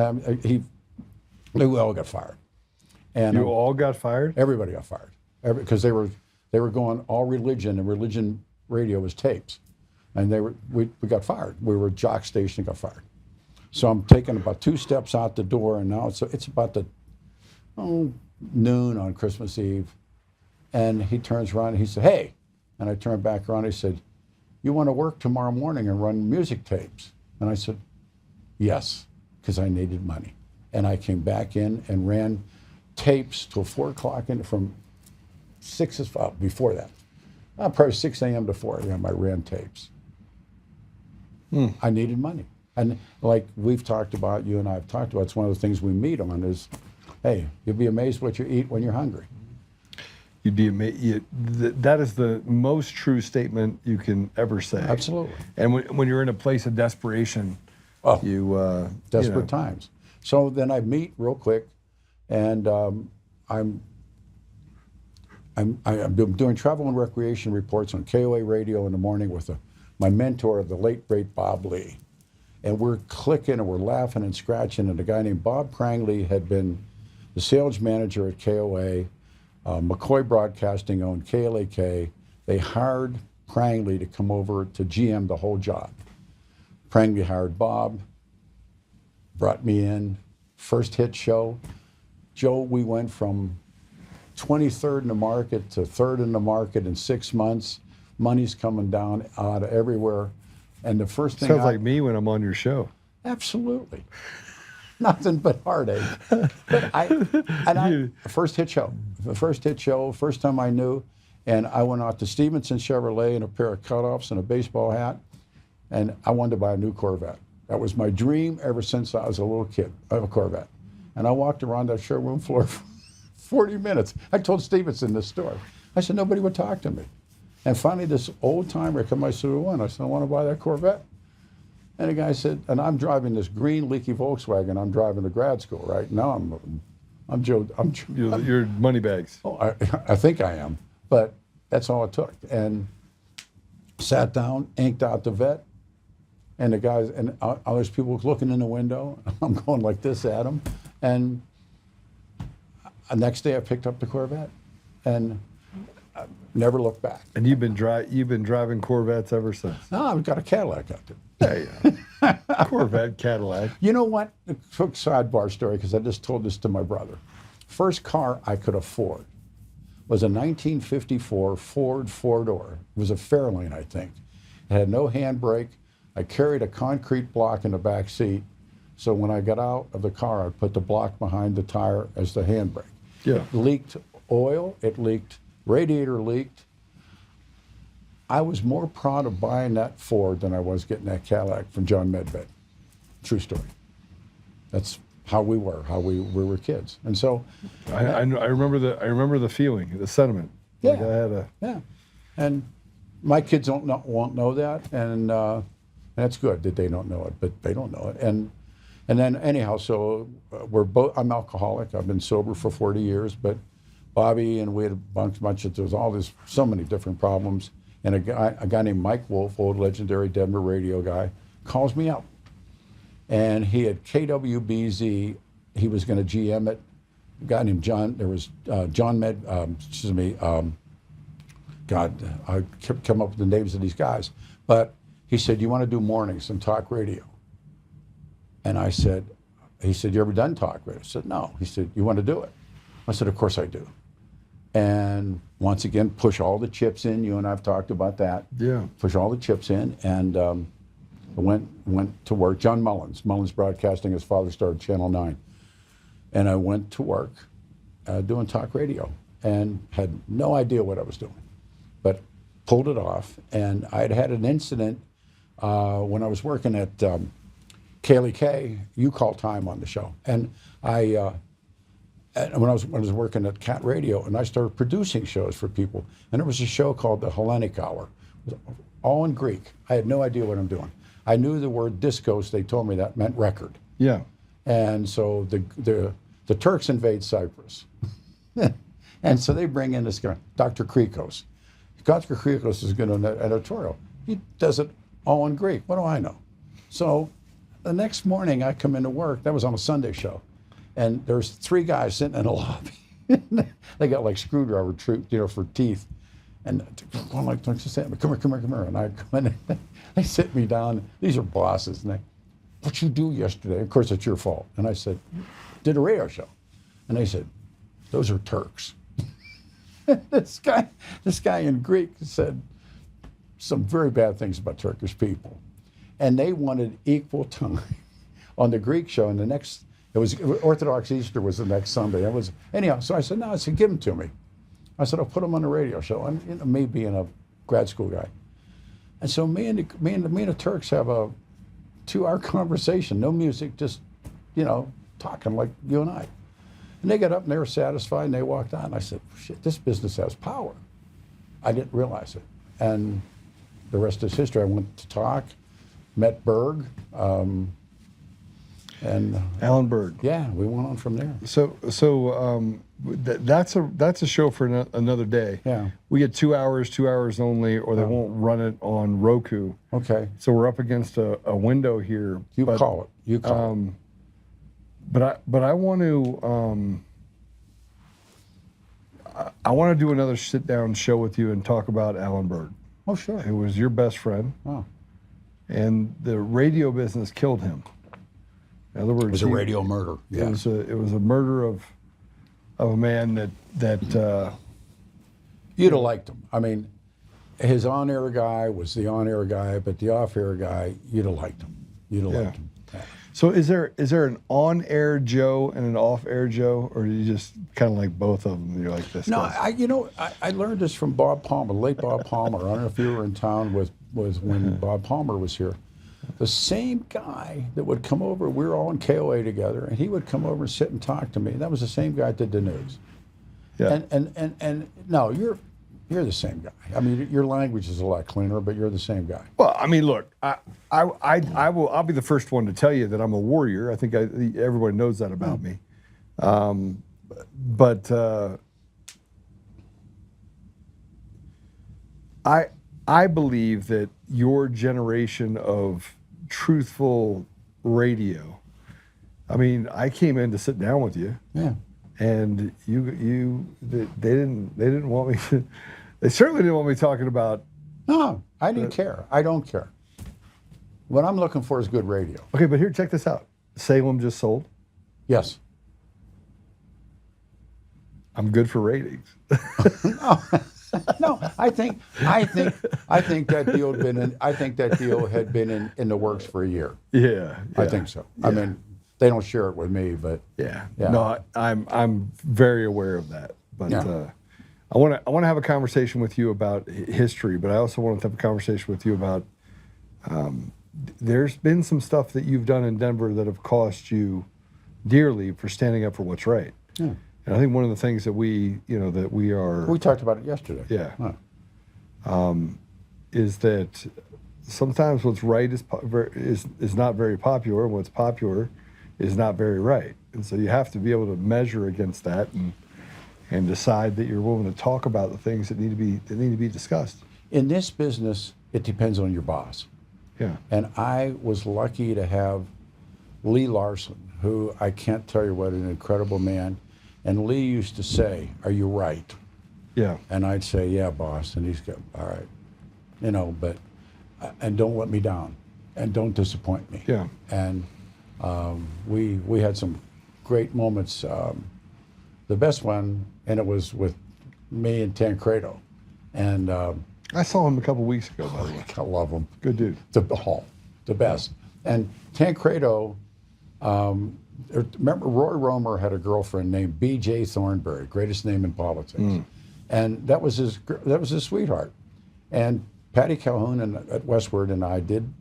We all got fired. And you all got fired? Everybody got fired. Because they were going all religion, and religion radio was tapes. And we got fired. We were a jock station and got fired. So I'm taking about 2 steps out the door, and now it's about noon on Christmas Eve. And he turns around and he said, "Hey." And I turned back around and he said, "You want to work tomorrow morning and run music tapes?" And I said, "Yes," because I needed money. And I came back in and ran tapes till 4 o'clock from 6 before that. Probably 6 a.m. to 4 a.m. I ran tapes. I needed money. And like we've talked about, you and I have talked about, it's one of the things we meet on is, hey, you'll be amazed what you eat when you're hungry. You'd be amazed. That is the most true statement you can ever say. Absolutely. And when you're in a place of desperation, desperate times. So then I meet real quick, and I'm doing travel and recreation reports on KOA radio in the morning with my mentor, the late great Bob Lee, and we're clicking and we're laughing and scratching. And a guy named Bob Prangley had been the sales manager at KOA. McCoy Broadcasting owned KLAK. They hired Prangley to come over to GM the whole job. Prangley hired Bob, brought me in, first hit show. Joe, we went from 23rd in the market to 3rd in the market in 6 months. Money's coming down out of everywhere. And the first thing sounds like me when I'm on your show. Absolutely. Nothing but heartache. But first hit show, first time I knew, and I went out to Stevenson Chevrolet in a pair of cutoffs and a baseball hat, and I wanted to buy a new Corvette. That was my dream ever since I was a little kid, of a Corvette. And I walked around that showroom floor for 40 minutes. I told Stevenson this story. I said, nobody would talk to me. And finally, this old timer came, I said, I said, I want to buy that Corvette. And the guy said, and I'm driving this green leaky Volkswagen. I'm driving to grad school right now. I'm Joe. You're money bags. Oh, I think I am, but that's all it took. And sat down, inked out the vet, and the guys and all those people looking in the window. I'm going like this at them, and the next day I picked up the Corvette, and I never looked back. And you've been driving Corvettes ever since. No, I've got a Cadillac out there. Yeah. Corvette, Cadillac. You know what? A quick sidebar story, because I just told this to my brother. First car I could afford was a 1954 Ford four-door. It was a Fairlane, I think. It had no handbrake. I carried a concrete block in the back seat, so when I got out of the car, I put the block behind the tire as the handbrake. Yeah. It leaked oil. It leaked. Radiator leaked. I was more proud of buying that Ford than I was getting that Cadillac from John Medved. True story. That's how we were kids. And so I remember the feeling, the sentiment. Yeah. Like I had yeah. And my kids won't know that, and that's good that they don't know it, but they don't know it. And then anyhow, so I'm alcoholic. I've been sober for 40 years, but Bobby and we had a bunch of, there was so many different problems. And a guy named Mike Wolf, old legendary Denver radio guy, calls me up. And he had KWBZ, he was going to GM it. A guy named John, there was John Med, God, I kept coming up with the names of these guys. But he said, you want to do mornings and talk radio? And he said, you ever done talk radio? I said, no. He said, you want to do it? I said, of course I do. And once again, push all the chips in. You and I have talked about that. Yeah. Push all the chips in, and I went to work. John Mullins Broadcasting, his father started Channel 9. And I went to work doing talk radio. and had no idea what I was doing, but pulled it off. And I'd had an incident when I was working at Kaylee K. You Call Time on the show, and when I was working at Cat Radio, and I started producing shows for people, and there was a show called the Hellenic Hour, all in Greek. I had no idea what I'm doing. I knew the word discos. They told me that meant record. Yeah. And so the Turks invade Cyprus. And so they bring in this guy, Dr. Krikos. Dr. Krikos is going to an editorial. He does it all in Greek. What do I know? So the next morning I come into work. That was on a Sunday show. And there's 3 guys sitting in a lobby. They got like screwdriver, for teeth. And I'm like, come here. And I come in, they sit me down. These are bosses. And what'd you do yesterday? Of course, it's your fault. And I said, did a radio show. And they said, those are Turks. This guy in Greek said some very bad things about Turkish people. And they wanted equal time on the Greek show. And it was Orthodox Easter was the next Sunday. Anyhow, so I said, no, give them to me. I said, I'll put them on the radio show. And me being a grad school guy. And so me and the Turks have a 2-hour conversation, no music, just, talking like you and I. And they got up and they were satisfied and they walked on. I said, shit, this business has power. I didn't realize it. And the rest is history. I went to talk, met Berg, and Alan Berg. Yeah, we went on from there. So that's a show for another day. Yeah. We get 2 hours only, or they won't run it on Roku. Okay. So we're up against a window here. You call it. But I want to I want to do another sit down show with you and talk about Alan Berg. Oh, sure. Who was your best friend. Oh. And the radio business killed him. In other words, it was a radio murder. Yeah. It was a murder of a man that you'd have liked him. I mean, his on-air guy was the on-air guy, but the off-air guy, you'd have liked him. You'd have liked him. Yeah. So is there an on-air Joe and an off-air Joe, or do you just kind of like both of them? You're like this. No, guy? I learned this from Bob Palmer, late Bob Palmer. I don't know if you were in town with when Bob Palmer was here. The same guy that would come over, we were all in KOA together, and he would come over and sit and talk to me. That was the same guy that did the news. Yeah. And no, you're the same guy. I mean, your language is a lot cleaner, but you're the same guy. Well, I mean, look, I'll be the first one to tell you that I'm a warrior. I think everybody knows that about me. But I believe that your generation of truthful radio. I mean, I came in to sit down with you. Yeah. And they didn't want me to. They certainly didn't want me talking about. No, I didn't care. I don't care. What I'm looking for is good radio. Okay, but here, check this out. Salem just sold. Yes. I'm good for ratings. No, I think that deal had been in. I think that deal had been in the works for a year. Yeah. I think so. Yeah. I mean, they don't share it with me, but yeah. No, I'm very aware of that. But I want to have a conversation with you about history, but I also want to have a conversation with you about. There's been some stuff that you've done in Denver that have cost you dearly for standing up for what's right. Yeah. And I think one of the things that we are. We talked about it yesterday. Yeah. Huh. Is that sometimes what's right is not very popular, and what's popular is not very right. And so you have to be able to measure against that and decide that you're willing to talk about the things that need to be discussed. In this business, it depends on your boss. Yeah. And I was lucky to have Lee Larson, who I can't tell you what an incredible man. And Lee used to say, "Are you right?" Yeah. And I'd say, "Yeah, boss." And he's go, "All right, but and don't let me down, and don't disappoint me." Yeah. And we had some great moments. The best one, and it was with me and Tancredo, and I saw him a couple weeks ago. By the way, I love him. Good dude. The best. And Tancredo remember Roy Romer had a girlfriend named B.J. Thornberry, greatest name in politics, and that was his sweetheart. And Patty Calhoun at Westward and I did.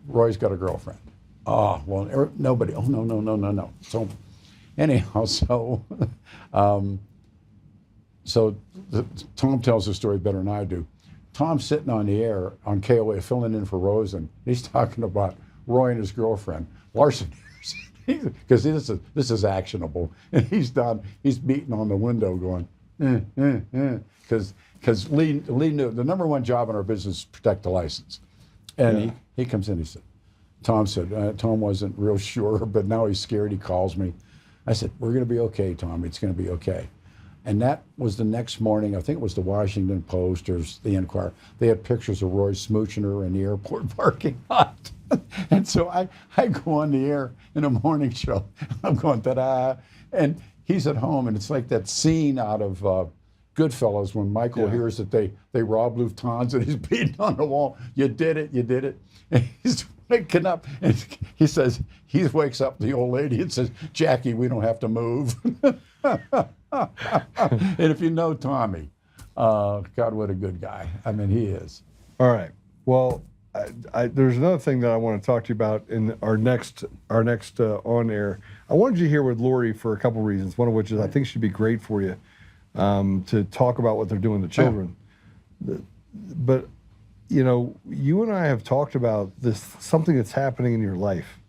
Roy's got a girlfriend. Oh well, nobody. Oh no. So anyhow, so Tom tells the story better than I do. Tom's sitting on the air on KOA filling in for Rosen. He's talking about Roy and his girlfriend, Larson. Because this is actionable, and he's beating on the window going, because Lee knew the number one job in our business is protect the license, and he comes in. Tom said Tom wasn't real sure, but now he's scared. He calls me. I said, we're going to be okay, Tom. It's going to be okay. And that was the next morning. I think it was the Washington Post or the Enquirer. They had pictures of Roy smooching her in the airport parking lot. And so I go on the air in a morning show. I'm going, ta-da. And he's at home, and it's like that scene out of Goodfellas when Michael hears that they robbed Lufthansa, and he's beating on the wall. You did it. And he's waking up, and he wakes up the old lady and says, Jackie, we don't have to move. And if you know Tommy, God, what a good guy. I mean, he is. All right. Well, there's another thing that I want to talk to you about in our next on air. I wanted you to hear with Lori for a couple reasons. One of which is I think she'd be great for you to talk about what they're doing to children. But you and I have talked about something that's happening in your life.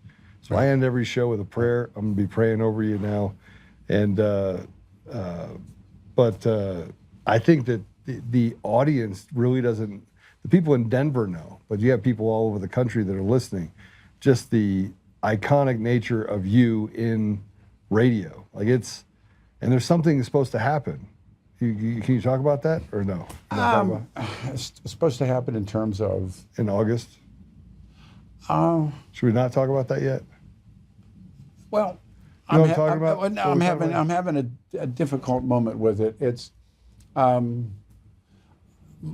So I end every show with a prayer. I'm going to be praying over you now, and but I think that the audience really doesn't. The people in Denver know, but you have people all over the country that are listening. Just the iconic nature of you in radio, and there's something supposed to happen. Can you talk about that or no? It's supposed to happen in terms of in August. Should we not talk about that yet? Well, I'm having a difficult moment with it. It's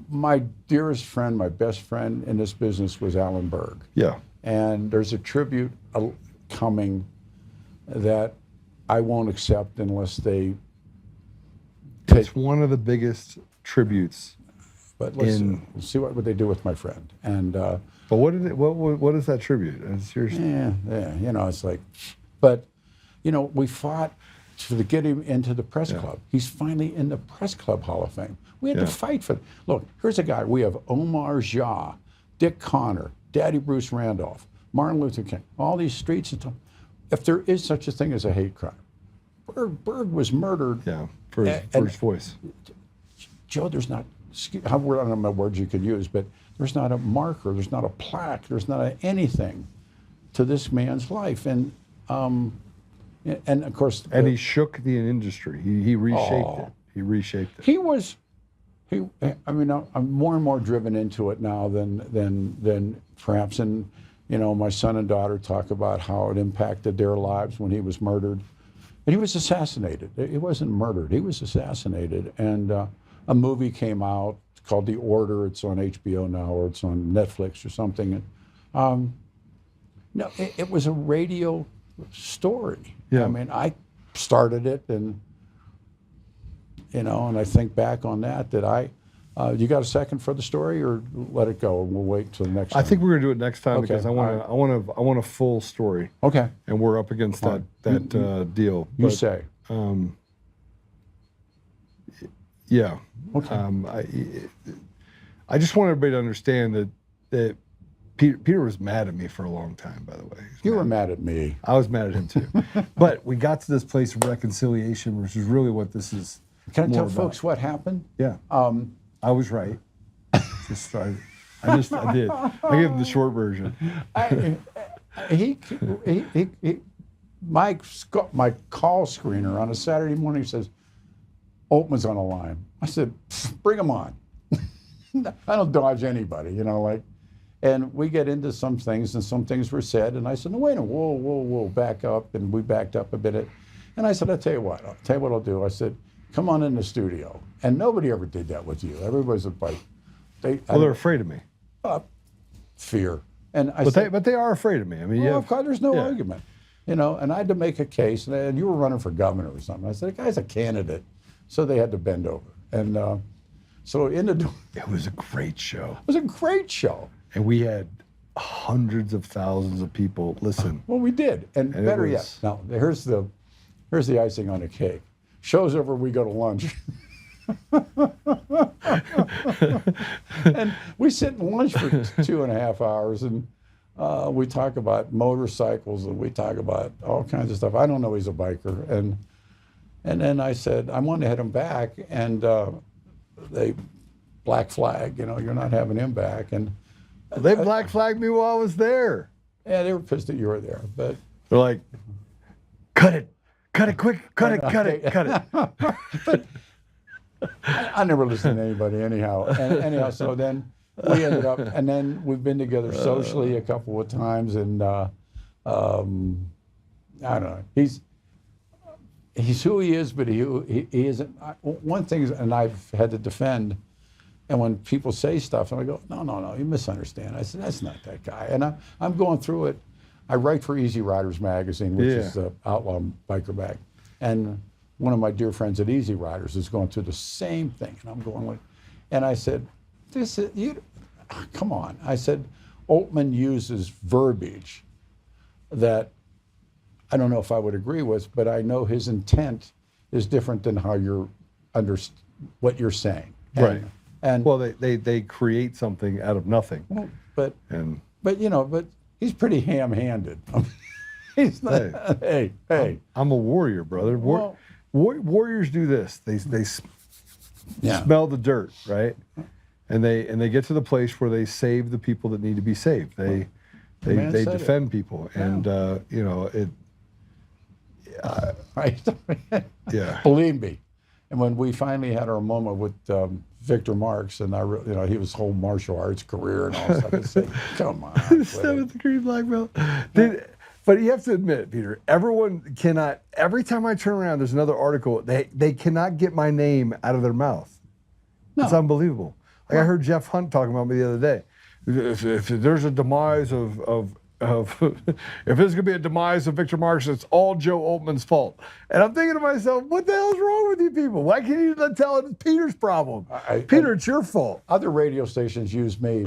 my dearest friend, my best friend in this business was Alan Berg. Yeah. And there's a tribute coming that I won't accept unless they take. It's one of the biggest tributes. But we'll see what they do with my friend. And but what is that tribute? Yeah. It's like, but we fought to get him into the press club. He's finally in the press club Hall of Fame. We had to fight for it. Look, here's a guy. We have Omar Jah, Dick Connor, Daddy Bruce Randolph, Martin Luther King, all these streets. If there is such a thing as a hate crime, Berg was murdered. Yeah, for his voice. Joe, there's not, I don't know what words you could use, but there's not a marker, there's not a plaque, there's not anything to this man's life. And of course. And he shook the industry. He reshaped it. He reshaped it. I'm more and more driven into it now than perhaps. And, my son and daughter talk about how it impacted their lives when he was murdered. And he was assassinated. He wasn't murdered. He was assassinated. And a movie came out called The Order. It's on HBO now, or it's on Netflix or something. And, it was a radio story. Yeah. I mean, I started it, and and I think back on that. You got a second for the story, or let it go and we'll wait till the next time? I think we're gonna do it next time because I want a full story. Okay. And we're up against that deal. You say. Yeah. Okay. I just want everybody to understand that Peter was mad at me for a long time, by the way. You were mad at me. I was mad at him too. But we got to this place of reconciliation, which is really what this is. Can I tell folks what happened? Yeah. I was right. I did. I gave him the short version. My call screener on a Saturday morning says, Oltmann's on the line. I said, bring him on. I don't dodge anybody, and we get into some things, and some things were said, and I said, no, wait a minute, whoa, back up, and we backed up a bit. And I said, I'll tell you what I'll do. I said, come on in the studio. And nobody ever did that with you. Everybody's like, they're afraid of me. Fear. And but they are afraid of me. I mean, of course, there's no argument. you know, and I had to make a case, and you were running for governor or something. I said, the guy's a candidate. So they had to bend over. And so in the... It was a great show. It was a great show. And we had hundreds of thousands of people listen. Well, we did. And better yet, now here's the icing on the cake. Show's over, we go to lunch. And we sit and lunch for 2.5 hours, and we talk about motorcycles, and we talk about all kinds of stuff. I don't know he's a biker. And then I said, I want to head him back, and they black flag, you know, you're not having him back. And they black flagged me while I was there. Yeah, they were pissed that you were there, but they're like, cut it quick, cut it. But I never listened to anybody anyhow. And anyhow, so then we ended up, and then we've been together socially a couple of times, and I don't know. He's who he is, but he isn't. One thing is, and I've had to defend, and when people say stuff, and I go, no, you misunderstand. I said, that's not that guy. And I'm going through it. I write for Easy Riders magazine, which is the outlaw biker mag. And one of my dear friends at Easy Riders is going through the same thing. And I'm going like, and I said, come on. I said, Oltmann uses verbiage that I don't know if I would agree with, but I know his intent is different than how you're what you're saying. Right. And well, they create something out of nothing. Well, but you know, but he's pretty ham-handed. He's not, hey. I'm a warrior, brother. Warriors do this. They smell the dirt, right? And they get to the place where they save the people that need to be saved. They defend people, and you know it. Right. Yeah. Believe me. And when we finally had our moment with Victor Marx, and he was whole martial arts career and all that stuff, I said, come on. 7th degree black belt. But you have to admit, Peter, everyone cannot, every time I turn around, there's another article, they cannot get my name out of their mouth. No. It's unbelievable. Like I heard Jeff Hunt talking about me the other day. If there's a demise of if there's going to be a demise of Victor Marx, it's all Joe Oltmann's fault. And I'm thinking to myself, what the hell's wrong with you people? Why can't you tell it it's Peter's problem? Peter, it's your fault. Other radio stations use me.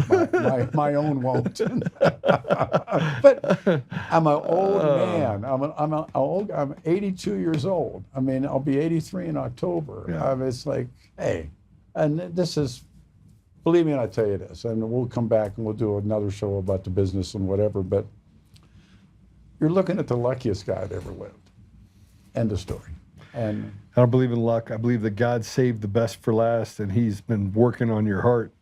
My own won't. But I'm an old man. I'm 82 years old. I mean, I'll be 83 in October. Yeah. It's like, hey, and this is, believe me when I tell you this, and we'll come back and we'll do another show about the business and whatever, but you're looking at the luckiest guy that ever lived. End of story. And I don't believe in luck. I believe that God saved the best for last, and he's been working on your heart.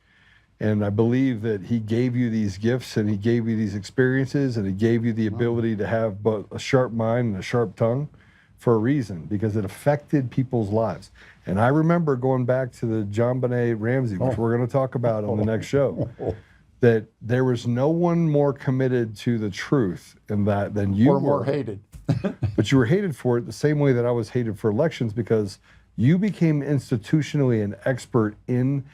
And I believe that he gave you these gifts, and he gave you these experiences, and he gave you the ability to have both a sharp mind and a sharp tongue for a reason, because it affected people's lives. And I remember going back to the John Benet Ramsey, which we're going to talk about on the next show, that there was no one more committed to the truth in that than you were. Or more hated. But you were hated for it the same way that I was hated for elections, because you became institutionally an expert in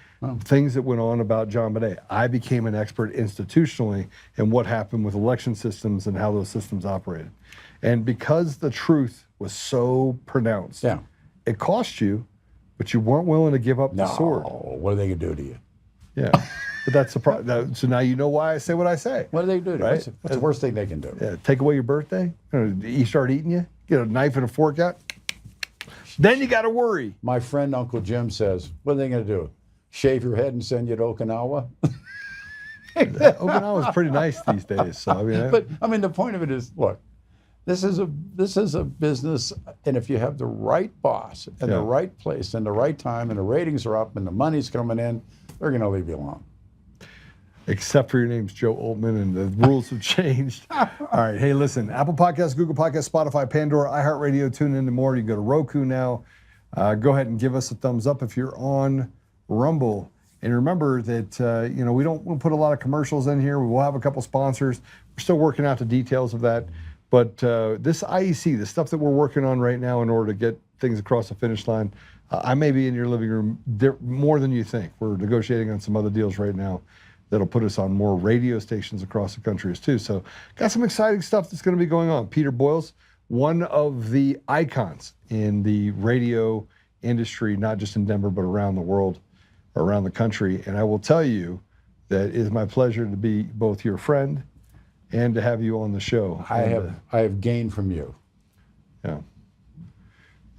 things that went on about John Benet. I became an expert institutionally in what happened with election systems and how those systems operated. And because the truth was so pronounced, it cost you, but you weren't willing to give up the sword. What are they going to do to you? Yeah. But that's the problem. So now you know why I say what I say. What do they do to you? Right? What's the worst thing they can do? Yeah, take away your birthday, you start eating you, get a knife and a fork out, then you got to worry. My friend Uncle Jim says, what are they going to do? Shave your head and send you to Okinawa? Okinawa's pretty nice these days. So but the point of it is, look, this is a business, and if you have the right boss and the right place and the right time, and the ratings are up and the money's coming in, they're going to leave you alone. Except for your name's Joe Oltmann, and the rules have changed. All right, hey, listen, Apple Podcasts, Google Podcasts, Spotify, Pandora, iHeartRadio, tune in to more. You can go to Roku now. Go ahead and give us a thumbs up if you're on Rumble. And remember that, we don't put a lot of commercials in here. We will have a couple sponsors. We're still working out the details of that. But this IEC, the stuff that we're working on right now in order to get things across the finish line, I may be in your living room more than you think. We're negotiating on some other deals right now that'll put us on more radio stations across the country too. So got some exciting stuff that's going to be going on. Peter Boyles, one of the icons in the radio industry, not just in Denver, but around the world, around the country. And I will tell you that it is my pleasure to be both your friend and to have you on the show. I have gained from you. Yeah.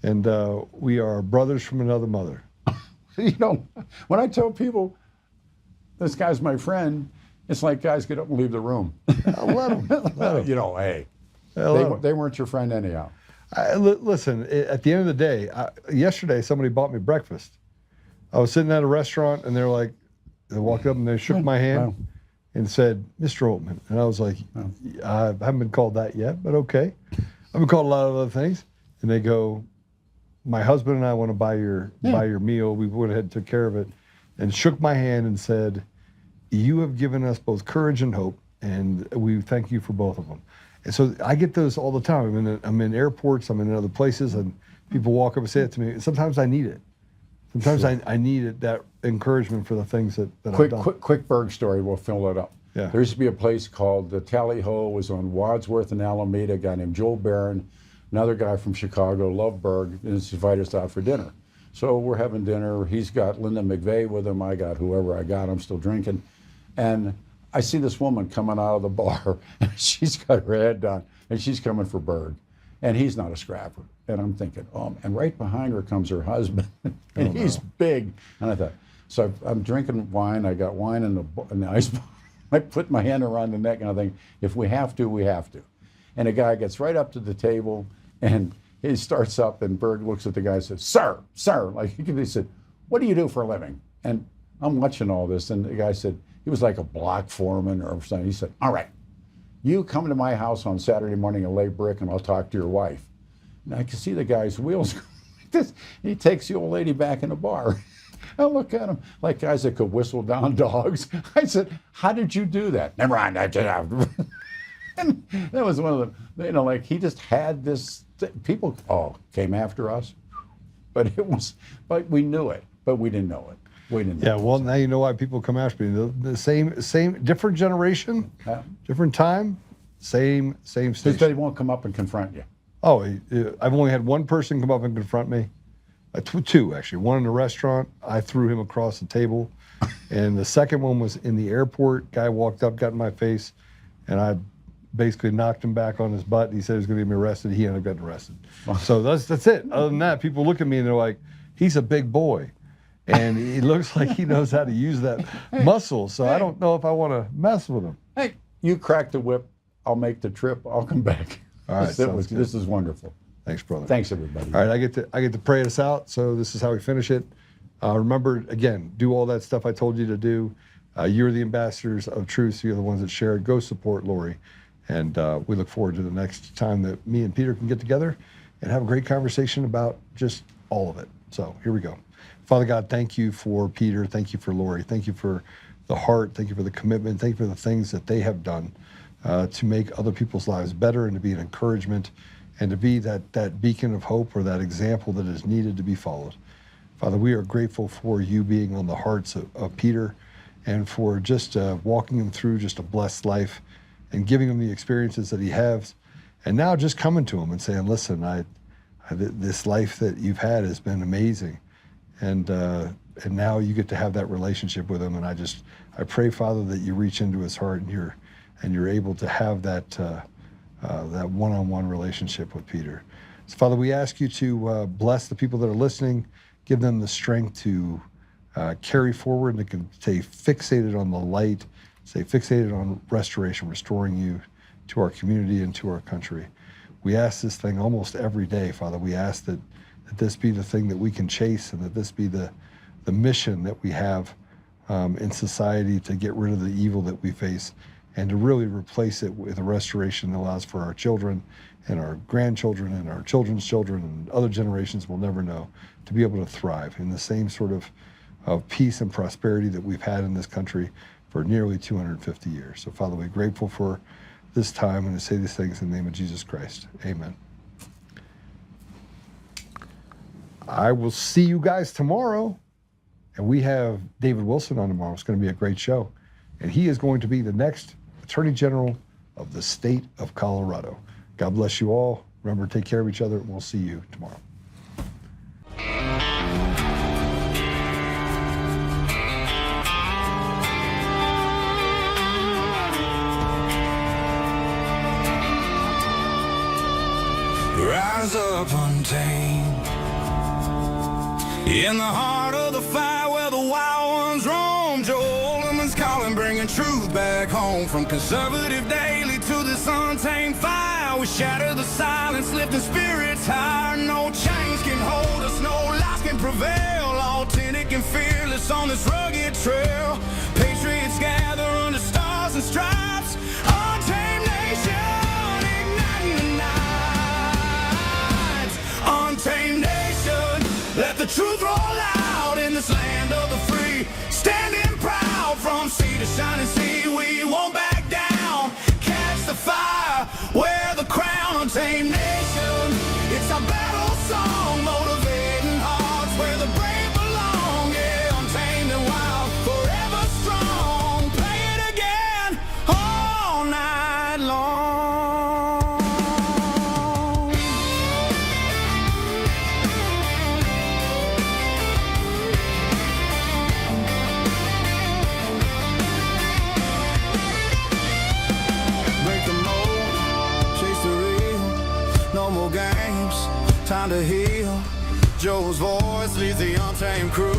And we are brothers from another mother. You know, when I tell people this guy's my friend, it's like guys get up and leave the room. Let them. You know, hey, they weren't your friend anyhow. Listen, at the end of the day, yesterday somebody bought me breakfast. I was sitting at a restaurant and they walked up and they shook my hand and said, "Mr. Oltmann." And I was like, I haven't been called that yet, but okay. I've been called a lot of other things. And they go, "My husband and I want to buy your meal." We went ahead and took care of it and shook my hand and said, "You have given us both courage and hope, and we thank you for both of them." And so I get those all the time. I'm in airports, I'm in other places, and people walk up and say it to me. Sometimes I need it. Sometimes I need it, that encouragement for the things that I've done. Quick Berg story, we'll fill it up. Yeah. There used to be a place called the Tally Ho. It was on Wadsworth and Alameda, a guy named Joel Barron, another guy from Chicago, loved Berg, and he's invited us out for dinner. So we're having dinner. He's got Linda McVeigh with him. I got whoever I got. I'm still drinking. And I see this woman coming out of the bar. And she's got her head down, and she's coming for Berg. And he's not a scrapper. And I'm thinking, and right behind her comes her husband. And he's big. And I thought, so I'm drinking wine. I got wine in the ice bar. I put my hand around the neck, and I think, if we have to, we have to. And a guy gets right up to the table, and he starts up, and Berg looks at the guy and says, "Sir, sir." Like he said, "What do you do for a living?" And I'm watching all this, and the guy said, he was like a block foreman or something. He said, "All right, you come to my house on Saturday morning and lay brick, and I'll talk to your wife." And I can see the guy's wheels going like this. He takes the old lady back in the bar. I look at him like guys that could whistle down dogs. I said, "How did you do that?" "Never mind, I did." And that was one of the, like he just had this, people came after us. But we knew it, but we didn't know it. Yeah, well, now you know why people come after me. The same, different generation, different time, same station. Because they won't come up and confront you. Oh, I've only had one person come up and confront me. Two, actually. One in a restaurant. I threw him across the table. And the second one was in the airport. Guy walked up, got in my face, and I basically knocked him back on his butt. He said he was going to get me arrested. He ended up getting arrested. So that's it. Other than that, people look at me and they're like, "He's a big boy. And he looks like he knows how to use that muscle. So I don't know if I want to mess with him." Hey, you crack the whip. I'll make the trip. I'll come back. All right, this is wonderful. Thanks, brother. Thanks, everybody. All right, I get to pray us out. So this is how we finish it. Remember, again, do all that stuff I told you to do. You're the ambassadors of truth. So you're the ones that share it. Go support Lori. And we look forward to the next time that me and Peter can get together and have a great conversation about just all of it. So here we go. Father God, thank you for Peter. Thank you for Lori. Thank you for the heart. Thank you for the commitment. Thank you for the things that they have done to make other people's lives better and to be an encouragement and to be that beacon of hope or that example that is needed to be followed. Father, we are grateful for you being on the hearts of Peter and for just walking him through just a blessed life and giving him the experiences that he has. And now just coming to him and saying, "Listen, this life that you've had has been amazing. And now you get to have that relationship with him." And I pray, Father, that you reach into his heart and you're able to have that one-on-one relationship with Peter. So, Father, we ask you to bless the people that are listening, give them the strength to carry forward and to stay fixated on the light, stay fixated on restoration, restoring you to our community and to our country. We ask this thing almost every day, Father. We ask that this be the thing that we can chase and that this be the mission that we have in society to get rid of the evil that we face and to really replace it with a restoration that allows for our children and our grandchildren and our children's children and other generations we'll never know to be able to thrive in the same sort of peace and prosperity that we've had in this country for nearly 250 years. So, Father, we're grateful for this time and to say these things in the name of Jesus Christ. Amen. I will see you guys tomorrow. And we have David Wilson on tomorrow. It's going to be a great show. and he is going to be the next Attorney General of the state of Colorado. God bless you all. Remember, take care of each other. We'll see you tomorrow. Rise up untamed in the heart of the fight where the wild ones roam. Joe Oltmann's calling, bringing truth back home. From conservative daily to this untamed fire, we shatter the silence, lifting spirits higher. No chains can hold us, no lies can prevail. Authentic and fearless on this rugged trail. Patriots gather under stars and stripes. Untamed nation, igniting the night. Untamed nation, let the truth roll out in this land of the free. Standing proud from sea to shining sea, we won't back down. Catch the fire, wear the crown. Untamed nation, it's our battle song, motivating hearts where the brave belong. Yeah, untamed and wild, forever strong. Play it again all night long. Time to heal. Joe's voice leads the untamed crew.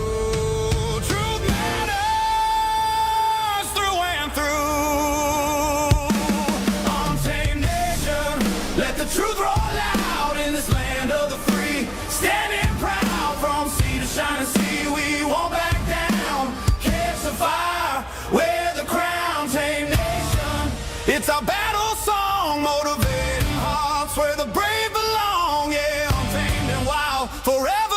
Truth matters through and through. Untamed nation, let the truth roll out in this land of the free. Standing proud from sea to shining sea, we won't back down. Catch the fire, wear the crown. Untamed nation, it's our battle song, motivating hearts where the brave belong. Yeah, untamed and wild, forever